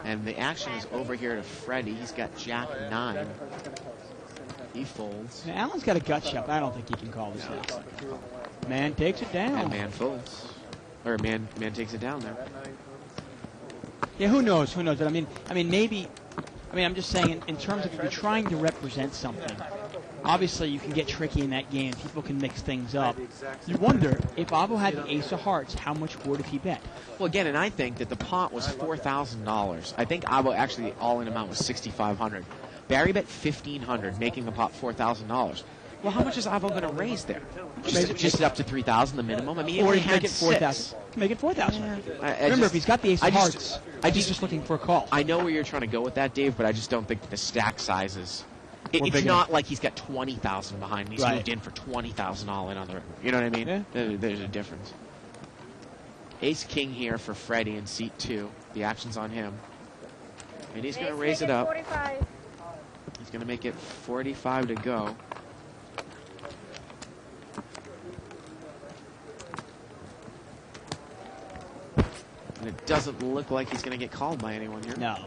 And the action is over here to Freddie. He's got Jack 9. He folds. Now, Alan's got a gut shot, but I don't think he can call this next. Man takes it down. And man folds. Or man takes it down there. Yeah, who knows? Who knows? But I mean, maybe. I'm just saying, in terms of if you're trying to represent something, obviously you can get tricky in that game. People can mix things up. You wonder if Avo had the ace of hearts, how much would he bet? Well, again, and I think that the pot was $4,000. I think Avo actually all-in amount was $6,500. Barry bet $1,500, making the pot $4,000. Well, how much is Avo going to raise there? Just up to $3,000, the minimum. I mean, he Or only he had make it 4,000. Make it 4,000. Remember, if he's got the ace of hearts, he's just looking for a call. I know where you're trying to go with that, Dave, but I just don't think the stack sizes. It's not like he's got 20,000 behind him. He's moved in for 20,000 all in on the. You know what I mean? Yeah. There's a difference. Ace King here for Freddie in seat 2. The action's on him, and he's going to raise it up. 45. He's going to make it 45 to go. And it doesn't look like he's going to get called by anyone here. No.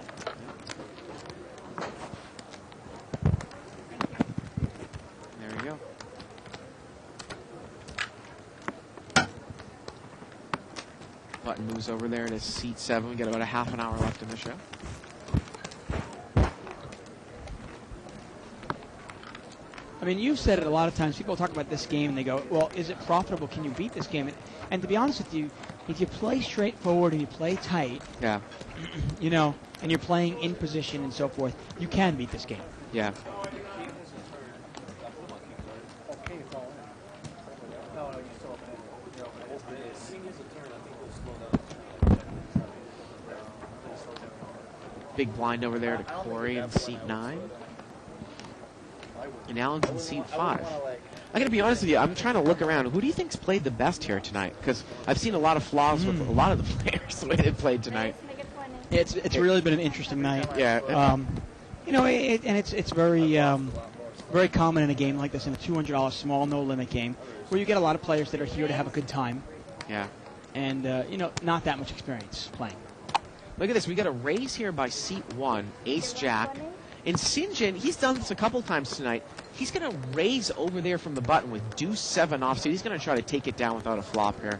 There we go. Button moves over there to seat 7. We got about a half an hour left in the show. I mean, you've said it a lot of times. People talk about this game and they go, well, is it profitable? Can you beat this game? And to be honest with you, if you play straightforward and you play tight, Yeah. And you're playing in position and so forth, you can beat this game. Yeah. Big blind over there to Corey in seat 9. And Alan's in seat 5. I got to be honest with you. I'm trying to look around. Who do you think's played the best here tonight? Because I've seen a lot of flaws with a lot of the players the way they played tonight. Make it 20. It's really been an interesting night. Yeah. It's very very common in a game like this, in a $200 small no limit game, where you get a lot of players that are here to have a good time, Yeah. and not that much experience playing. Look at this. We got a raise here by seat 1, Ace Jack. And Sinjin, he's done this a couple times tonight. He's going to raise over there from the button with deuce 7 offsuit. He's going to try to take it down without a flop here.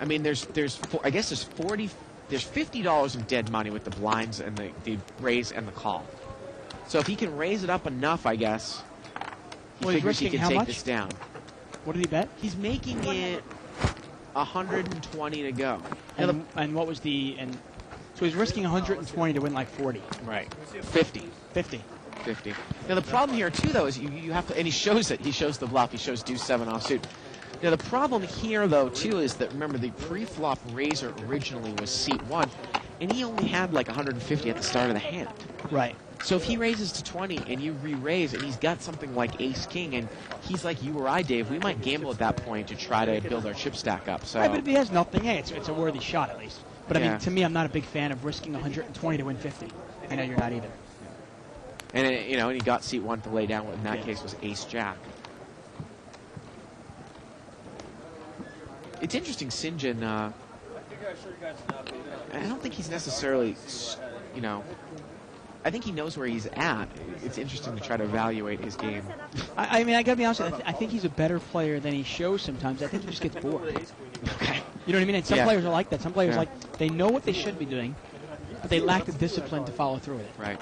I mean, there's $50 in dead money with the blinds and the raise and the call. So if he can raise it up enough, I guess, he figures he can take this down. What did he bet? He's making it 120 to go. And what was so he's risking 120 to win like 40. Right. 50. 50. Now the problem here too, though, is you have to, and he shows it. He shows the bluff. He shows deuce 7 offsuit. Now the problem here, though, too, is that remember the pre-flop raiser originally was seat 1, and he only had like 150 at the start of the hand. Right. So if he raises to 20 and you re-raise, and he's got something like Ace King, and he's like you or I, Dave, we might gamble at that point to try to build our chip stack up. So. Right, but if he has nothing, hey, it's a worthy shot at least. But I Yeah. mean, to me, I'm not a big fan of risking 120 to win 50. I know you're not either. And and he got seat 1 to lay down. What in that case was Ace Jack. It's interesting, Sinjin. I don't think he's necessarily, I think he knows where he's at. It's interesting to try to evaluate his game. I mean, I got to be honest with you, I think he's a better player than he shows sometimes. I think he just gets bored. Okay. You know what I mean? And some Yeah. players are like that. Some players Yeah. they know what they should be doing, but they lack the discipline to follow through with it. Right.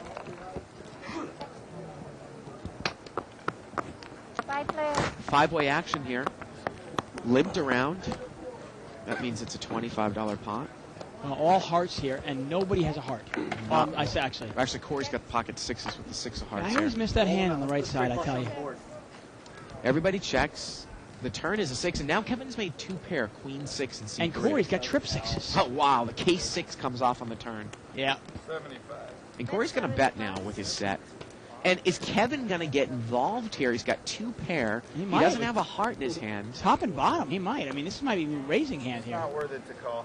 5 players. 5-way action here. Limped around. That means it's a $25 pot. All hearts here, and nobody has a heart. I say actually. Actually, Corey's got the pocket 6s with the 6 of hearts I here. always miss that hand on the right side, I tell you. Everybody checks. The turn is a 6, and now Kevin's made 2 pair, queen 6 and C3. And Corey's got trip 6s. Oh, wow, the case 6 comes off on the turn. Yeah. 75. And Corey's going to bet now with his set. And is Kevin going to get involved here? He's got 2 pair. He He might. doesn't have a heart in his hand. Top and bottom, he might. I mean, this might be a raising hand here. Not worth it to call.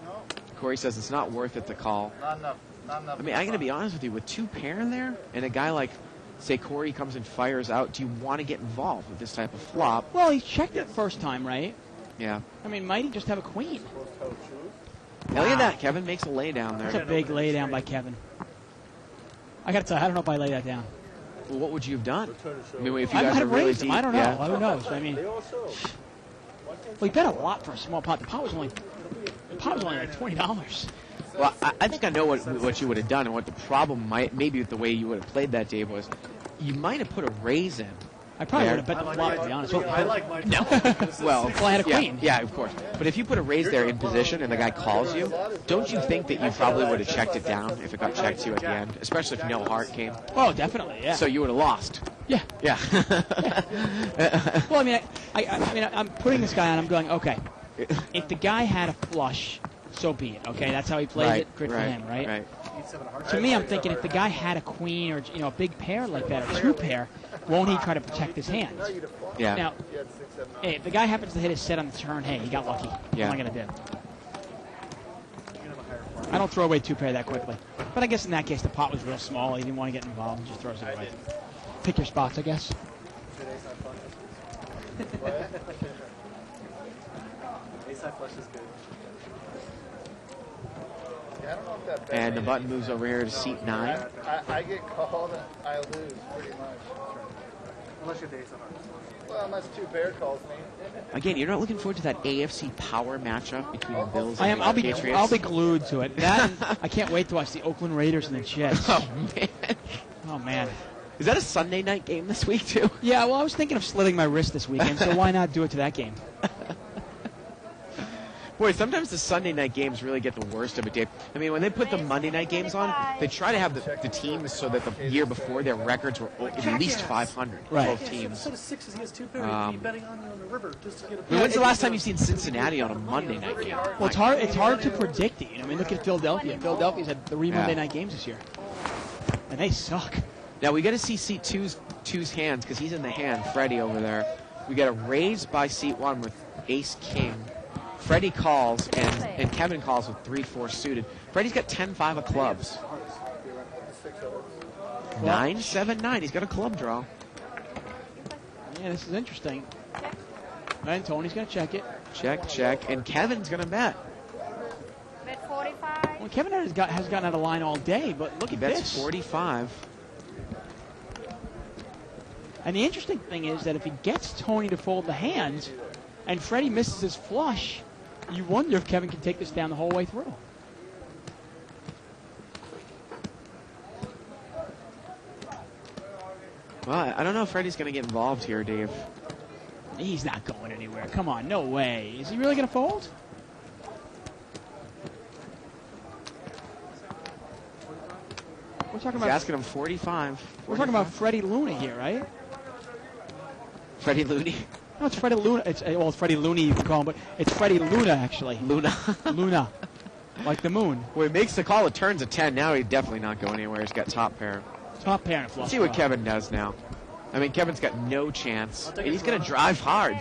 No, Corey says it's not worth it to call. not enough. Not enough. I mean, I'm going to be honest with you. With 2 pair there, and a guy like, say, Corey comes and fires out, do you want to get involved with this type of flop? Well, he checked it first time, right? Yeah. I mean, might he just have a queen? Now, look at that. Kevin makes a lay down That's there. a big lay down by Kevin. I got to tell you, I don't know if I lay that down. Well, what would you have done? I mean, if you I guys might are have really raised him. deep. I don't know. Yeah. Who knows? I mean, well, he bet a lot for a small pot. The pot was only like $20. Well, I think I know what you would have done, and what the problem maybe with the way you would have played that, Dave, was you might have put a raise in. I probably There. would have bet the flop, to be honest. I like my No. Well, I had a queen. Yeah, of course. But if you put a raise there in position and the guy calls you, don't you think that you probably would have checked it down if it got checked to you at the end, especially if no heart came? Oh, definitely, yeah. So you would have lost. Yeah. Yeah. Well, I mean, I'm putting this guy on. I'm going, okay. If the guy had a flush, so be it. Okay, that's how he plays Right, it. Good for right, him, right? right. To me, I'm thinking if the guy had a queen or a big pair like that, or 2 pair, won't he try to protect his hands? Yeah. Now, hey, if the guy happens to hit his set on the turn, hey, he got lucky. Yeah. What am I gonna do? I don't throw away 2 pair that quickly. But I guess in that case, the pot was real small. He didn't want to get involved. He just throws it away. Pick your spots, I guess. Ace-high flush is good. Yeah, I don't know if that bet And the made button any moves over here to seat 9. I get called, I lose pretty much. Unless you're the ace of hearts. Well, unless 2 pair calls me. Again, you're not looking forward to that AFC power matchup between the Bills and I am. the I'll be. Patriots? I'll be glued to it. That and I can't wait to watch the Oakland Raiders and the Jets. Oh, man. Oh man. Is that a Sunday night game this week, too? Yeah. Well, I was thinking of slitting my wrist this weekend, so why not do it to that game? Boy, sometimes the Sunday night games really get the worst of it, Dave. I mean, when they put the Monday night games on, they try to have the teams so that the year before their records were at least 500, Right. both Yeah, teams. instead of 6s, he has 2 pair. He'd be betting on you on the river just to get a I mean, when's the last time you've seen Cincinnati on a Monday night game? Well, it's hard. It's hard to predict it. You know, I mean, look at Philadelphia. Philadelphia's had 3 Monday Yeah. night games this year, and they suck. Now, we got to see seat two's hands because he's in the hand, Freddie over there. We got a raise by seat 1 with ace-king. Freddie calls, and Kevin calls with 3-4 suited. Freddie's got 10-5 of clubs. 9-7-9. He's got a club draw. Yeah, this is interesting. And Tony's gonna check it. Check, check. And Kevin's going to bet. Bet 45. Well, Kevin has gotten out of line all day, but look He at bets this. 45. And the interesting thing is that if he gets Tony to fold the hand, and Freddie misses his flush, you wonder if Kevin can take this down the whole way through. Well, I don't know if Freddie's going to get involved here, Dave. He's not going anywhere. Come on, no way. Is he really going to fold? We're talking He's about asking him 45. we're talking about Freddie Luna here, right? Freddie Looney. No, it's Freddie Luna. It's Freddie Looney you can call him, but it's Freddie Luna actually. Luna. Luna, like the moon. Well, he makes the call. It turns a 10. Now he's definitely not going anywhere. He's got top pair. Top pair and flush. Let's see what draw. Kevin does now. I mean, Kevin's got no chance. And he's going to drive hard.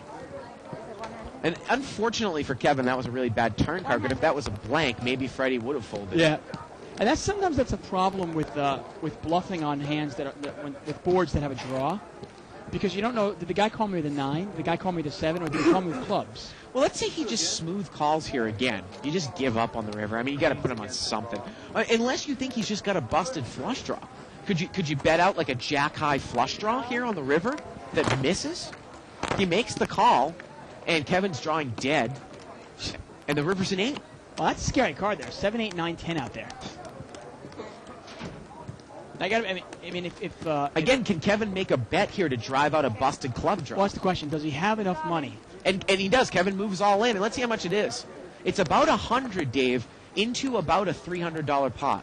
And unfortunately for Kevin, that was a really bad turn card. But if that was a blank, maybe Freddie would have folded. Yeah, and sometimes that's a problem with bluffing on hands with boards that have a draw, because you don't know. Did the guy call me with a 9? Did the guy call me with a 7? Or did he call me with clubs? Well, let's say he just smooth calls here again. You just give up on the river. I mean, you got to put him on something. Unless you think he's just got a busted flush draw. Could you bet out like a jack high flush draw here on the river that misses? He makes the call, and Kevin's drawing dead, and the river's an 8. Well, that's a scary card there. 7, 8, 9, 10 out there. I mean, if Again, can Kevin make a bet here to drive out a busted club draw? well, that's the question. Does he have enough money? And he does. Kevin moves all in, and let's see how much it is. It's about 100, Dave, into about a $300 pot.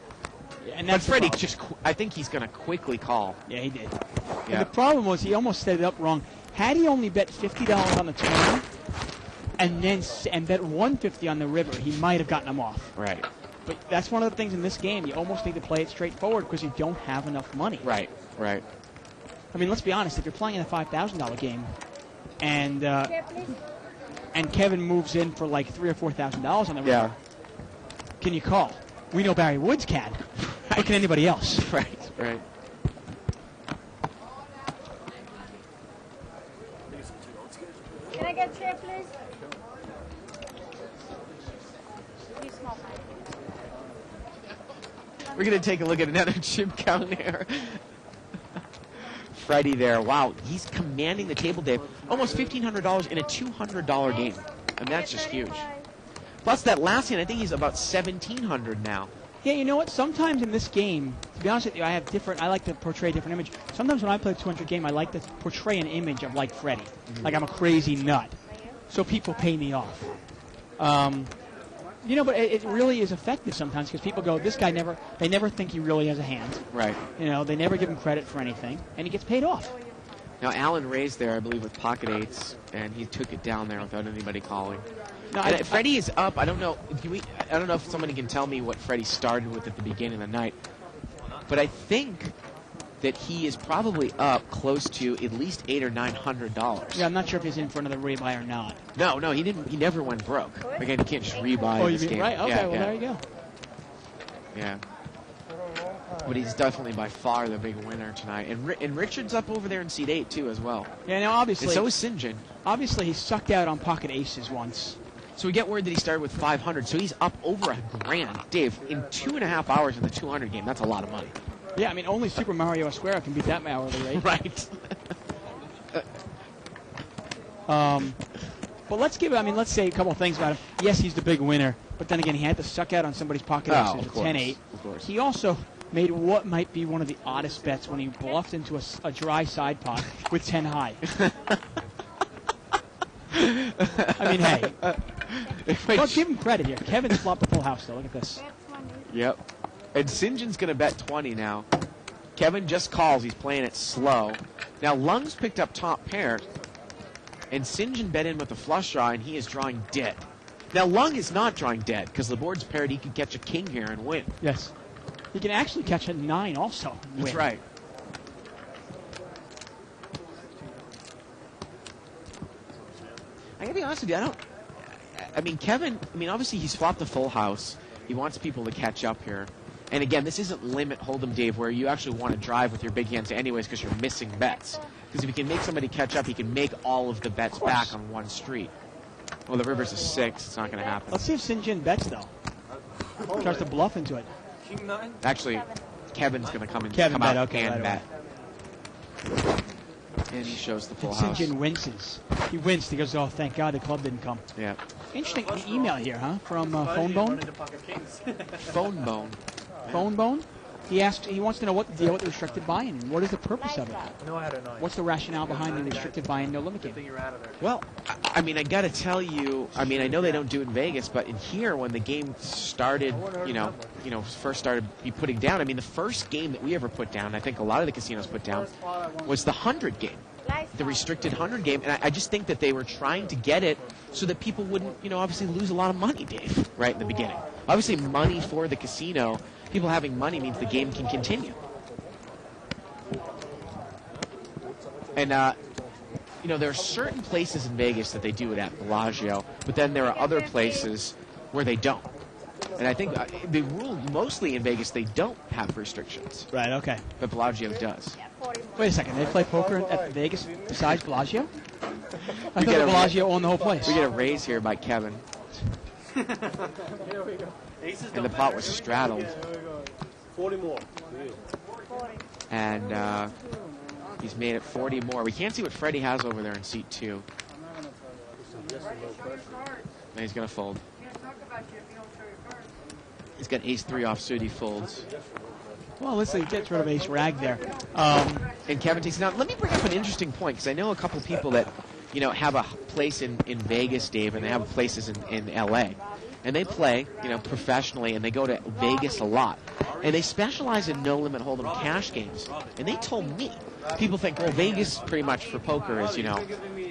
And But that's the Freddie problem. I think he's going to quickly call. Yeah, he did. Yeah. And the problem was he almost set it up wrong. Had he only bet $50 on the turn and bet $150 on the river, he might have gotten him off. Right. But that's one of the things in this game. You almost need to play it straightforward because you don't have enough money. Right. Right. I mean, let's be honest. If you're playing in a $5,000 game, and Kevin moves in for like $3,000 or $4,000 on the river, can you call? We know Barry Woods can. Right. But can anybody else? Right. Right. Can I get a chair, please? You small pie. We're going to take a look at another chip count here. Freddie there. Wow, he's commanding the table, Dave. Almost $1,500 in a $200 game. And that's just huge. Plus that last hand, I think he's about $1,700 now. Yeah, you know what? Sometimes in this game, to be honest with you, I like to portray a different image. Sometimes when I play a 200 game, I like to portray an image of like Freddie. Like I'm a crazy nut. So people pay me off. You know, but it really is effective sometimes because people go, this guy they never think he really has a hand. Right. You know, they never give him credit for anything, and he gets paid off. Now, Alan raised there, I believe, with pocket eights, and he took it down there without anybody calling. No, Freddie is up. I don't know. I don't know if somebody can tell me what Freddie started with at the beginning of the night, but I think that he is probably up close to at least $800 or $900. Yeah, I'm not sure if he's in for another rebuy or not. No, he didn't. He never went broke. Again, you can't just rebuy this game. Right? Okay, there you go. Yeah. But he's definitely by far the big winner tonight. And Richard's up over there in seat 8, too, as well. Yeah, now obviously. And so is St. John. Obviously, he sucked out on pocket aces once. So we get word that he started with 500, so he's up over $1,000. Dave, in 2.5 hours in the 200 game, that's a lot of money. Yeah, I mean, only Super Mario Esquero can beat that hourly rate. Right. But let's say a couple of things about him. Yes, he's the big winner, but then again, he had to suck out on somebody's pocket aces at 10-8. Of course. He also made what might be one of the oddest bets when he bluffed into a dry side pot with 10 high. I mean, hey. Well, give him credit here. Kevin's flopped the full house, though. Look at this. Yep. And St. John's going to bet 20 now. Kevin just calls. He's playing it slow. Now, Lung's picked up top pair, and St. John bet in with the flush draw, and he is drawing dead. Now, Lung is not drawing dead because the board's paired. He could catch a king here and win. Yes. He can actually catch a 9 also. And That's win. right. I got to be honest with you, Kevin, obviously he's flopped the full house. He wants people to catch up here. And again, this isn't limit hold'em, Dave, where you actually want to drive with your big hands anyways because you're missing bets. Because if he can make somebody catch up, he can make all of the bets back on one street. Well, the river's a 6. It's not going to happen. Let's see if St. John bets, though. Tries to bluff into it. King 9? Actually, Kevin's going to come bet, out okay, and right bet. And he shows the full house. St. John winces. He winced. He goes, oh, thank God the club didn't come. Yeah. Interesting email here, huh? From Phonebone. Phonebone. Phonebone. He wants to know what the deal with the restricted buy-in and what is the purpose of it. No, I had a 9. What's the rationale behind the restricted buy-in no limit game? You're out of there. Well, I got to tell you, I know they don't do it in Vegas, but in here when the game started, first started be putting down, the first game that we ever put down, I think a lot of the casinos put down, was the 100 game. The restricted 100 game, and I just think that they were trying to get it so that people wouldn't, obviously lose a lot of money, Dave, right in the beginning. Obviously, money for the casino, people having money means the game can continue. And, there are certain places in Vegas that they do it at, Bellagio, but then there are other places where they don't. And I think the rule mostly in Vegas, they don't have restrictions. Right, okay. But Bellagio does. Wait a second. They play poker at Vegas besides Bellagio? I thought Bellagio owned the whole place. We get a raise here by Kevin. Here we go. And the pot was straddled. 40 more. And he's made it 40 more. We can't see what Freddie has over there in seat 2. And he's going to fold. He's got ace-3 offsuit. He folds. Well, let's see. He gets rid of ace rag there. And Kevin takes it out. Let me bring up an interesting point, because I know a couple people that, have a place in Vegas, Dave, and they have places in L.A. And they play, professionally, and they go to Vegas a lot. and they specialize in no-limit hold'em cash games. And they told me, people think, well, Vegas pretty much for poker is,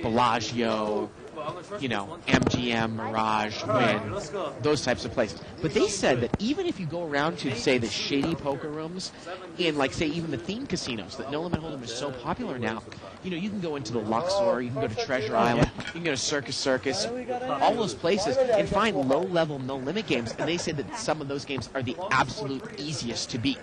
Bellagio, MGM, Mirage, Wynn, those types of places. But they said that even if you go around to, say, the shady poker rooms in, like, say, even the theme casinos, that No Limit Hold'em is so popular now, you can go into the Luxor, you can go to Treasure Island, you can go to Circus, all those places, and find low-level, no-limit games. And they said that some of those games are the absolute easiest to beat,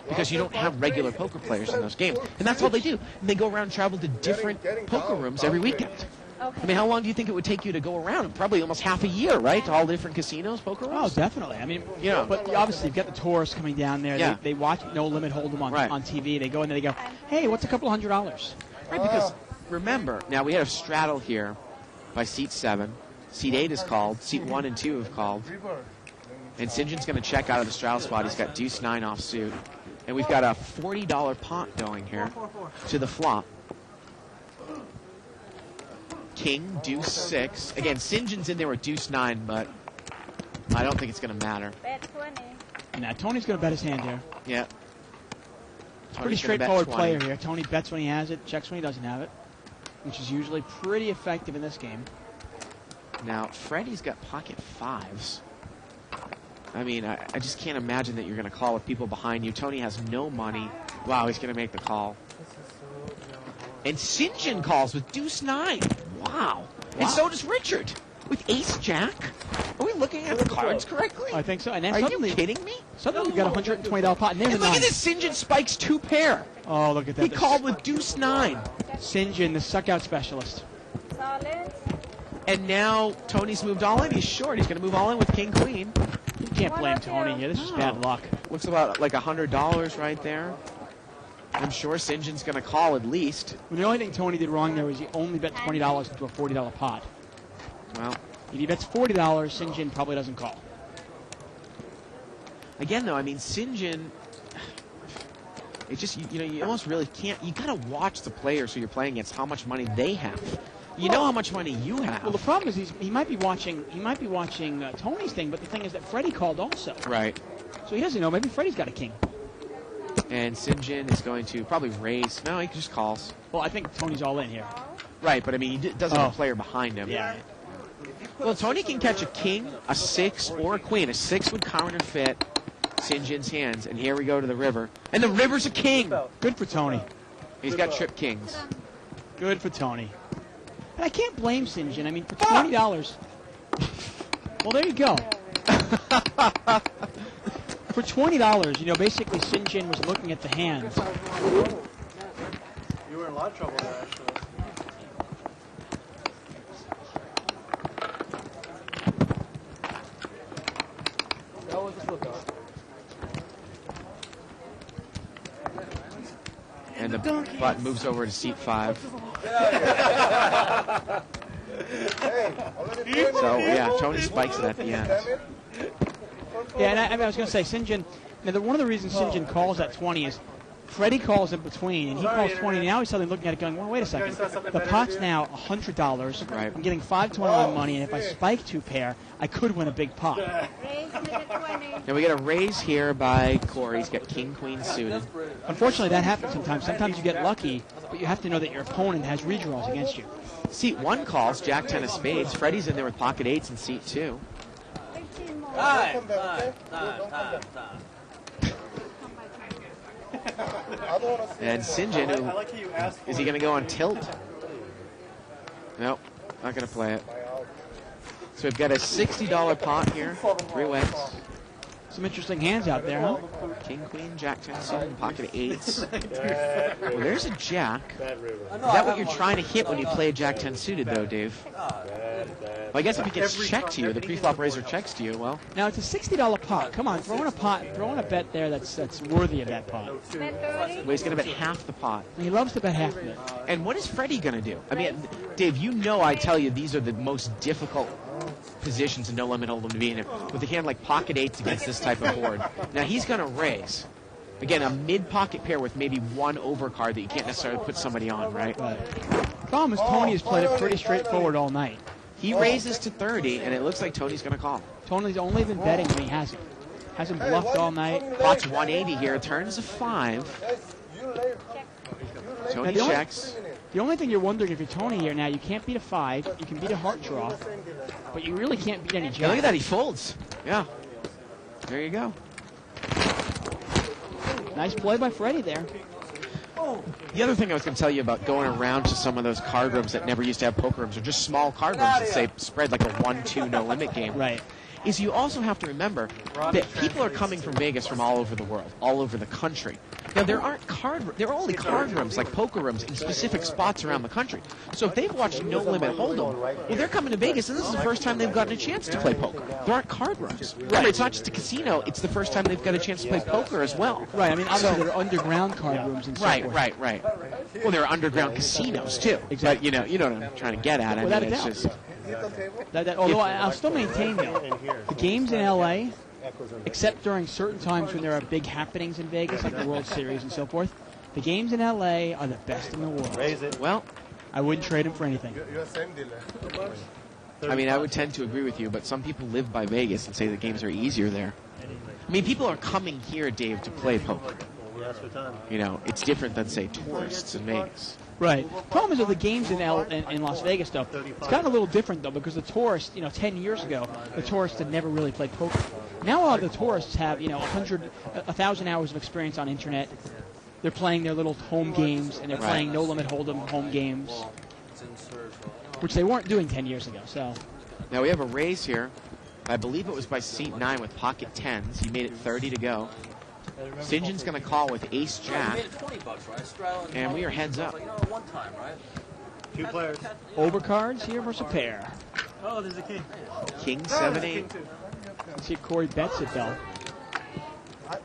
because you don't have regular poker players in those games. And that's all they do. And they go around and travel to different poker rooms every weekend. Okay. I mean, how long do you think it would take you to go around? Probably almost half a year, right? To all the different casinos, poker Oh, rooms? definitely. I mean, Yeah. but obviously you've got the tourists coming down there. Yeah. They watch No Limit Hold'em on TV. They go in there, they go, hey, what's a couple $100? Right, because remember, now we had a straddle here by seat 7. Seat 8 is called. Seat 1 and 2 have called. And St. John's going to check out of the straddle spot. He's got deuce 9 offsuit. And we've got a $40 pot going here to the flop. King, deuce 6. Again, St. John's in there with deuce 9, but I don't think it's going to matter. Bet 20. Now, Tony's going to bet his hand here. Yeah. Pretty straightforward player here. Tony bets when he has it, checks when he doesn't have it, which is usually pretty effective in this game. Now, Freddie's got pocket 5s. I mean, I just can't imagine that you're going to call with people behind you. Tony has no money. Wow, he's going to make the call. And St. John calls with deuce 9. Wow. And so does Richard with ace jack. Are we looking at the cards correctly? I think so. And then Are suddenly, you kidding me? Suddenly we've got a $120 pot. And there's And a look 9. at this, St. John spikes 2 pair. Oh, look at that. He called with deuce 9. St. John, the suck-out specialist. Solid. And now Tony's moved all in. He's short. He's going to move all in with king, queen. You can't blame Tony here. This is bad luck. Looks about like $100 right there. I'm sure St. John's going to call at least. Well, the only thing Tony did wrong there was he only bet $20 into a $40 pot. Well, If he bets $40, St. John probably doesn't call. again, though, I mean, St. John, it just, you almost really can't. You got to watch the players who you're playing against, how much money they have. You know how much money you have. Well, the problem is he might be watching Tony's thing, but the thing is that Freddie called also. Right. So he doesn't know. Maybe Freddie's got a king. And St. John is going to probably raise. No, he just calls. Well, I think Tony's all in here. Right, but I mean, he doesn't have a player behind him. Yeah. Well, Tony can catch a king, a 6, or a queen. A 6 would counterfeit St. John's hands. And here we go to the river. And the river's a king. Good for Tony. He's got trip kings. Good for Tony. And I can't blame St. John. I mean, for $20. Well, there you go. For $20, basically St. John was looking at the hands. You were in a lot of trouble there, actually. That was the flip out. And the button moves over to seat 5. So, yeah, Tony spikes it at the end. Yeah, and I was going to say, St. John, one of the reasons St. John calls at 20 is Freddie calls in between, and he calls 20. Now he's suddenly looking at it going, well, wait a second. The pot's now $100. Right. I'm getting 5 to 1 on money, and if I spike 2 pair, I could win a big pot. Raise with the 20. Now we get a raise here by Corey. He's got king, queen suited. Unfortunately, that happens sometimes. Sometimes you get lucky, but you have to know that your opponent has redraws against you. Seat 1 calls Jack 10 of spades. Freddie's in there with pocket 8s in seat 2. 15 more. Time. And St. John, I like how you asked for is he going to go on tilt? Nope, not going to play it. So we've got a $60 pot here, 3 ways. Some interesting hands out there, huh? King, queen, jack 10 suited, pocket 8s. Well, there's a jack. Is that what you're trying to hit when you play a jack 10 suited, though, Dave? Well, I guess if it gets checked to you, the preflop raiser checks to you, well, Now, it's a $60 pot. Come on, throw in a bet there that's worthy of that pot. Bet 30. well, he's going to bet half the pot. He loves to bet half of it. And what is Freddie going to do? I mean, Dave, I tell you, these are the most difficult positions in No Limit Hold'em to be in. With a hand like pocket 8s against this type of board. Now, he's going to raise. Again, a mid-pocket pair with maybe one overcard that you can't necessarily put somebody on, right? Problem is, Tony has played it pretty straightforward all night. He raises to 30, and it looks like Tony's going to call. Tony's only been betting when he hasn't. Hasn't bluffed all night. Pot's 180 here. Turns a 5. Tony Now, checks. The only thing you're wondering if you're Tony here now, you can't beat a 5. You can beat a heart draw, but you really can't beat any Yeah, look jacks. at that. He folds. Yeah. There you go. Nice play by Freddie there. The other thing I was going to tell you about going around to some of those card rooms that never used to have poker rooms, or just small card rooms that say spread like a 1-2 no limit game. Right. Is you also have to remember that people are coming from Vegas from all over the world, all over the country. Now there are only card rooms like poker rooms in specific spots around the country. So if they've watched No Limit Hold'em, well, they're coming to Vegas and this is the first time they've gotten a chance to play poker. There aren't card rooms. Remember, it's not just a casino; it's the first time they've got a chance to play poker as well. Right. I mean, obviously there are underground card rooms and so forth. Right. Well, there are underground casinos too. Exactly. But you know what I'm trying to get at. I Without mean, a it's doubt. just Although I'll still maintain, though, the games in L.A., except during certain times when there are big happenings in Vegas, like the World Series and so forth, the games in L.A. are the best in the world. well. I wouldn't trade them for anything. I mean, I would tend to agree with you, but some people live by Vegas and say the games are easier there. I mean, people are coming here, Dave, to play poker. You know, it's different than, say, tourists in Vegas. Right. Problem is with the games in Las Vegas, though, it's gotten a little different, though, because the tourists, 10 years ago, the tourists had never really played poker. Now a lot of the tourists have, 1,000 hours of experience on internet. They're playing their little home games, and they're playing No Limit Hold'em home games, which they weren't doing 10 years ago. So Now we have a raise here. I believe it was by seat 9 with pocket 10s. He made it 30 to go. St. John's going to call with ace jack, and we are heads up. Two players. overcards here versus a pair. Oh, there's a king. King 7-8. Let's see if Corey bets it, though.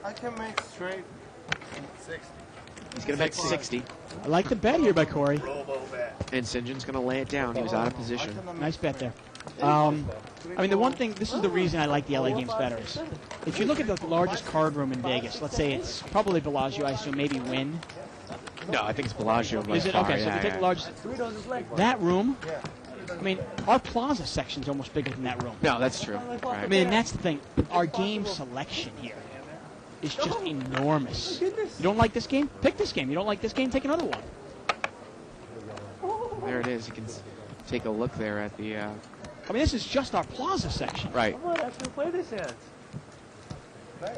I can make straight 60. He's going to bet 60, I like the bet here by Corey. Robo bet. and St. John's going to lay it down. He was out of position. Nice bet there. I mean, the one thing, this is the reason I like the LA games better, is if you look at the largest card room in Vegas, let's say it's probably Bellagio, I assume maybe Wynn. No, I think it's Bellagio by Is it? far. Okay, so yeah, if you take the largest, that room, I mean, our plaza section's almost bigger than that room. No, that's true. I Right. mean, that's the thing. Our game selection here is just enormous. You don't like this game? Pick this game. You don't like this game? Take another one. There it is. You can take a look there at the... I mean, this is just our plaza section. right. I might actually play this hand. I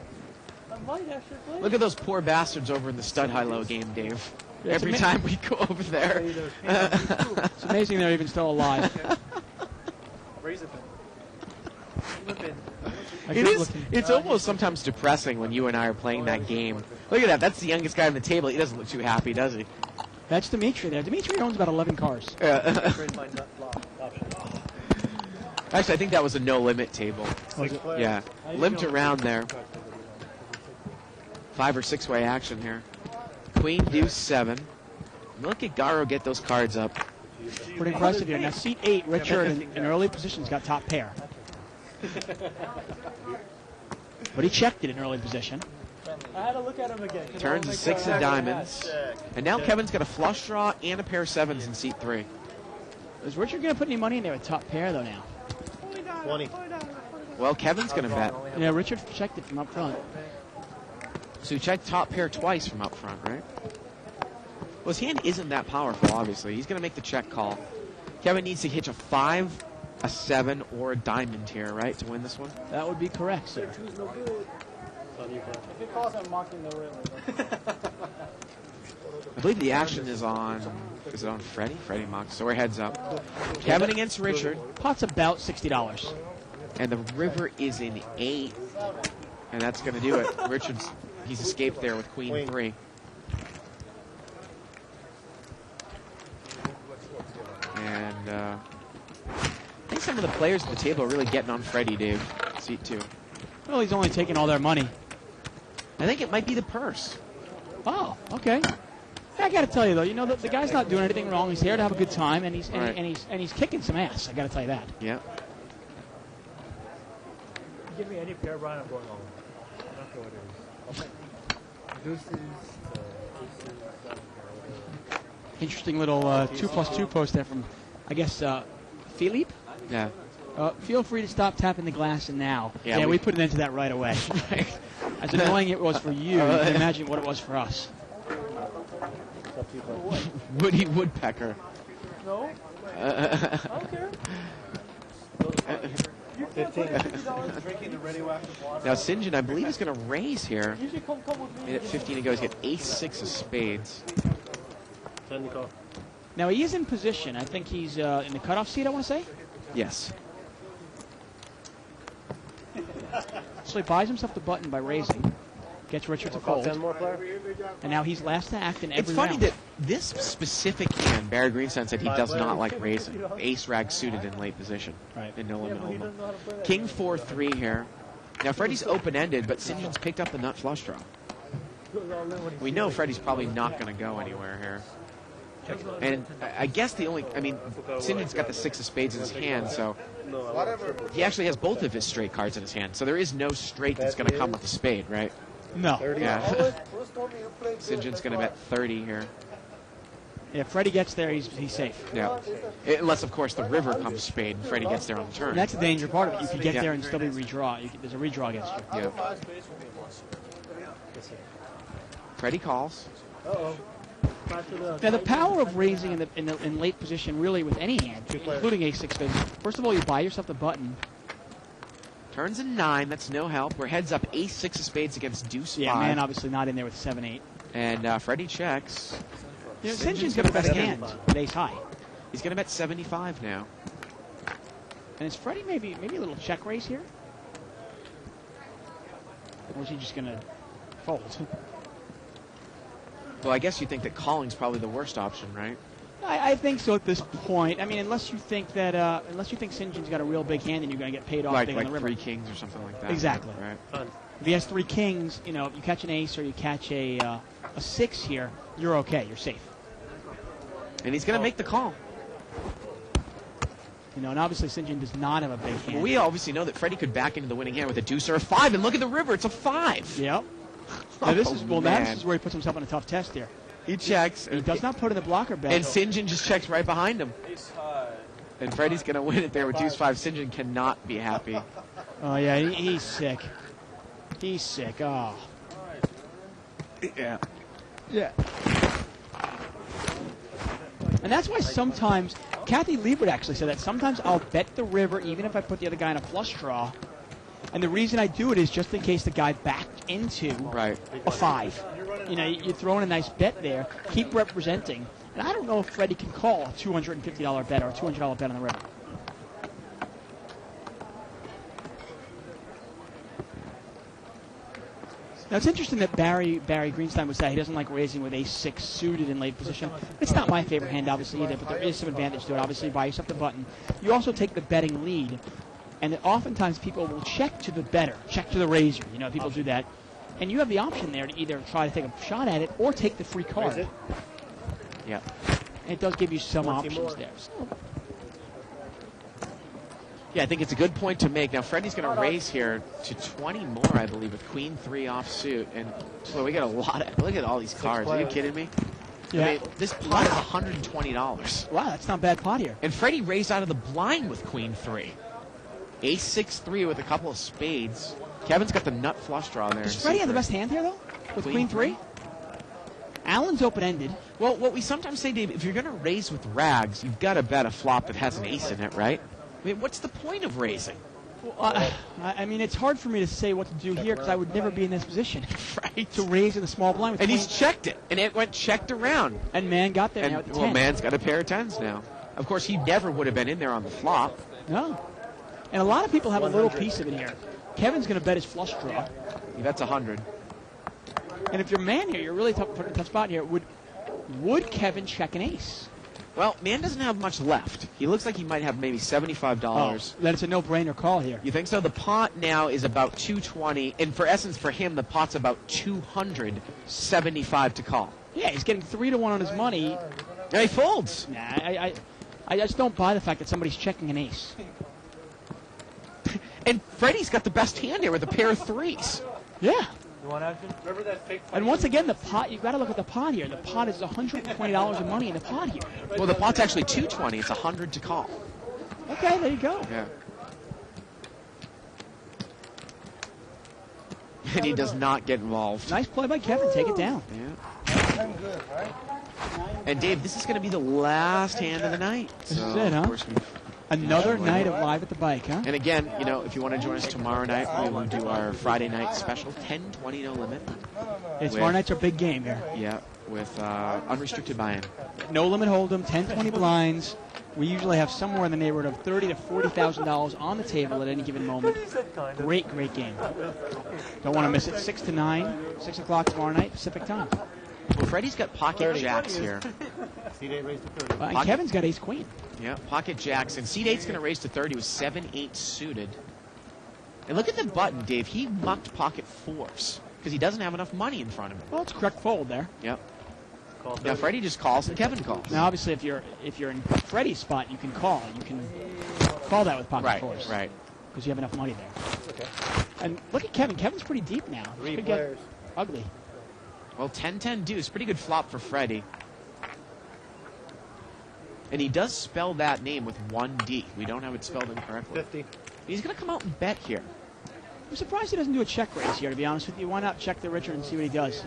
might actually play Look at those poor bastards over in the stud high-low game, Dave. Yeah, it's Every time we go over there. It's amazing they're even still alive. Raise it. Flip it. I It keep is. looking. It's almost sometimes depressing when you and I are playing that game. Look at that. That's the youngest guy on the table. He doesn't look too happy, does he? That's Dimitri there. Dimitri owns about 11 cars. Trade my nut flop option. Actually, I think that was a no-limit table. Was it? Yeah. Limped around there. 5 or 6 way action here. Queen, deuce, 7. Look at Garo get those cards up. Pretty impressive here. Now, seat 8, Richard, in early positions, got top pair. But he checked it in early position. I had to look at him again. Turns a 6 of diamonds. And now Kevin's got a flush draw and a pair of 7s in seat 3. Is Richard going to put any money in there with top pair, though, now? 20. Well, Kevin's going to bet. Yeah, Richard checked it from up front. So he checked top pair twice from up front, right? Well, his hand isn't that powerful, obviously. He's going to make the check call. Kevin needs to hitch a 5, a 7, or a diamond here, right, to win this one? That would be correct, sir. If he calls, I'm marking the rail. I believe the action is on... Is it on Freddie? Freddie Mox. So we're heads up. Kevin against Richard. Pot's about $60. And the river is in 8. And that's going to do it. Richard's... He's escaped there with Queen 3. And I think some of the players at the table are really getting on Freddie, Dave. Seat 2. Well, he's only taking all their money. I think it might be the purse. Oh, okay. I got to tell you, though, the guy's not doing anything wrong. He's here to have a good time, and he's Right. and he's kicking some ass. I got to tell you that. Yeah. Give me any pair, Brian, I'm going on. I don't care what it is. Deuces, Interesting little 2+2 post there from, I guess, Philippe. Yeah. Feel free to stop tapping the glass now. Yeah, we put an end to that right away. As annoying it was for you, you can imagine what it was for us. Woody Woodpecker. No? I don't care. 15. Drinking the radioactive water. Now, St. John, I believe, is going to raise here. Usually come with me. And at 15 he goes, get ace-6 of spades. 10 to call. Now, he is in position. I think he's in the cutoff seat, I want to say. Yes. So he buys himself the button by raising. Gets Richard to Call fold. 10 more player. And now he's last to act in every It's funny round. that this specific hand, Barry Greenstein said he does not like raising. Ace rag suited in late position. Right. In no Yeah, limit but he hold'em. doesn't know how to play that. King 4-3 here. Now Freddie's open-ended, but St. John's picked up the nut flush draw. We know Freddie's probably not going to go anywhere here. And I guess the only, I mean, St. John's got the 6 of spades in his hand, so he actually has both of his straight cards in his hand. So there is no straight that's going to come with a spade, right? No. Yeah. St. John's going to bet 30 here. Yeah, Freddie gets there, he's safe. Yeah. Unless, of course, the river comes spade and Freddie gets there on the turn. And that's the danger part of it. You could get Yeah. there and still be redraw. There's a redraw against you. Yeah. Freddie calls. Now, the power of raising in late position, really, with any hand, including ace-6 spades, first of all, you buy yourself the button. Turns a 9. That's no help. We're heads up ace-6 of spades against deuce 5. Yeah, man, obviously not in there with 7-8. And Freddie checks. You know, St. St. John's John's got the best gonna hand with ace-high. He's going to bet 75 now. And is Freddie maybe a little check raise here? Or is he just going to fold? Well, I guess you think that calling's probably the worst option, right? I think so at this point. I mean, unless you think St. John's got a real big hand and you're going to get paid off Like big on the river. 3 kings or something like that. Exactly. Right. If he has 3 kings, you know, if you catch an ace or you catch a 6 here, you're okay. You're safe. And he's going to make the call. You know, and obviously St. John does not have a big hand. Well, we obviously know that Freddie could back into the winning hand with a deuce or a 5. And look at the river. It's a 5. Yep. Now this is man. this is where he puts himself on a tough test here. He checks. He does not put in the blocker bet. And St. John just checks right behind him. Ace high. And Freddie's going to win it there with deuce 5. St. John cannot be happy. Oh yeah, he's sick. He's sick. Oh. Yeah. Yeah. And that's why sometimes, Kathy Liebert actually said that sometimes I'll bet the river even if I put the other guy in a flush draw. And the reason I do it is just in case the guy backed into Right. a 5. You know, you're throwing a nice bet there. Keep representing. And I don't know if Freddie can call a $250 bet or a $200 bet on the river. Now, it's interesting that Barry Greenstein would say he doesn't like raising with ace-6 suited in late position. It's not my favorite hand, obviously, either, but there is some advantage to it. Obviously, you buy yourself the button. You also take the betting lead, and oftentimes people will check to the better, check to the raiser. You know, people do that. And you have the option there to either try to take a shot at it or take the free card. Yeah. And it does give you some options there. So, Yeah, I think it's a good point to make. Now, Freddie's going to raise here to 20 more, I believe, with Queen 3 offsuit. And so we got a lot of, look at all these cards. Are you kidding me? yeah. I mean, this pot is $120. Wow, that's not a bad pot here. And Freddie raised out of the blind with Queen 3. Ace-6-3 with a couple of spades. Kevin's got the nut flush draw there. Does in Freddie have the secret. best hand here, though? With Queen Queen 3? Allen's open-ended. Well, what we sometimes say, Dave, if you're going to raise with rags, you've got to bet a flop that has an ace in it, right? I mean, what's the point of raising? Well, I mean, it's hard for me to say what to do here because I would never be in this position. Right. To raise in the small blind with And he's Queen. checked it, and it went checked around. And Man got there now And, at the well, 10. Man's got a pair of 10s now. Of course, he never would have been in there on the flop. No. And a lot of people have a little piece of it here. Kevin's going to bet his flush draw. He bets 100. And if you're Man here, you're really put in a tough spot here. Would Kevin check an ace? Well, Man doesn't have much left. He looks like he might have maybe $75. Then it's a no-brainer call here. You think so? The pot now is about 220, and for essence, for him, the pot's about 275 to call. Yeah, he's getting 3-1 on his money. Yeah, he folds. Nah, I just don't buy the fact that somebody's checking an ace. And Freddie's got the best hand here with a pair of 3s. Yeah. You want action? Remember that fake And once again, the pot, you've got to look at the pot here. The pot is $120 of money in the pot here. Well, the pot's actually 220. It's 100 to call. Okay, there you go. Yeah. And he does not get involved. Nice play by Kevin. Take it down. Yeah. And Dave, this is going to be the last hand of the night. This So, is it, huh? of course, Another night of Live at the Bike, huh? and again, you know, if you want to join us tomorrow night, we will do our Friday night special, 10-20 no limit. Yeah, tomorrow night's our big game here. Yeah, with unrestricted buy-in. No limit hold'em, 10-20 blinds. We usually have somewhere in the neighborhood of $30,000 to $40,000 on the table at any given moment. Great game. Don't want to miss it. 6 to 9, 6 o'clock tomorrow night, Pacific time. Well, Freddie's got pocket jacks here. And Kevin's got ace queen. Yeah, pocket jacks. And seed 8's going to raise to 30 with 7-8 suited. And look at the button, Dave. He mucked pocket 4s because he doesn't have enough money in front of him. Well, it's a correct fold there. Yep. Now Freddie just calls and Kevin calls. Now, obviously, if you're in Freddie's spot, you can call. You can call that with pocket 4s. Right. Because you have enough money there. And look at Kevin. Kevin's pretty deep now. This could get ugly. Well, 10-10 deuce. Pretty good flop for Freddie. And he does spell that name with one D. We don't have it spelled incorrectly. 50. He's going to come out and bet here. I'm surprised he doesn't do a check raise here, to be honest with you. Why not check the Richard and see what he does?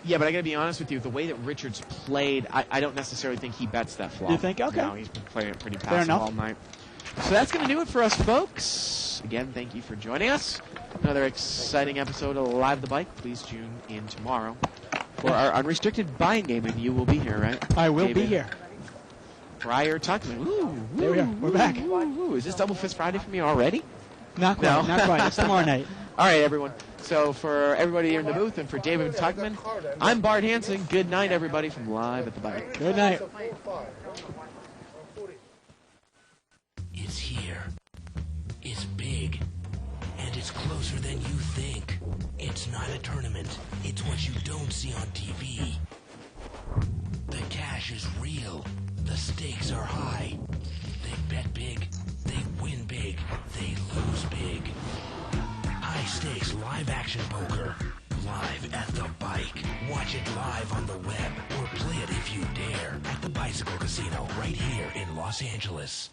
Yeah, but I got to be honest with you. The way that Richard's played, I don't necessarily think he bets that flop. You think? Okay. No, he's been playing it pretty Fair passive enough. all night. So that's going to do it for us, folks. Again, thank you for joining us. Another exciting episode of Live the Bike. Please tune in tomorrow for our unrestricted buying game, and you will be here, right? I will David? be here. Briar Tuckman. Ooh, There we are. We're back. Ooh, is this Double Fist Friday for me already? Not quite. No. Not quite. It's tomorrow night. All right, everyone. So for everybody here in the booth and for David Tuckman, I'm Bart Hanson. Good night, everybody, from Live at the Bike. Good night. It's here. It's big. And it's closer than you think. It's not a tournament. It's what you don't see on TV. The cash is real. The stakes are high. They bet big. They win big. They lose big. High stakes live action poker. Live at the Bike. Watch it live on the web or play it if you dare at the Bicycle Casino right here in Los Angeles.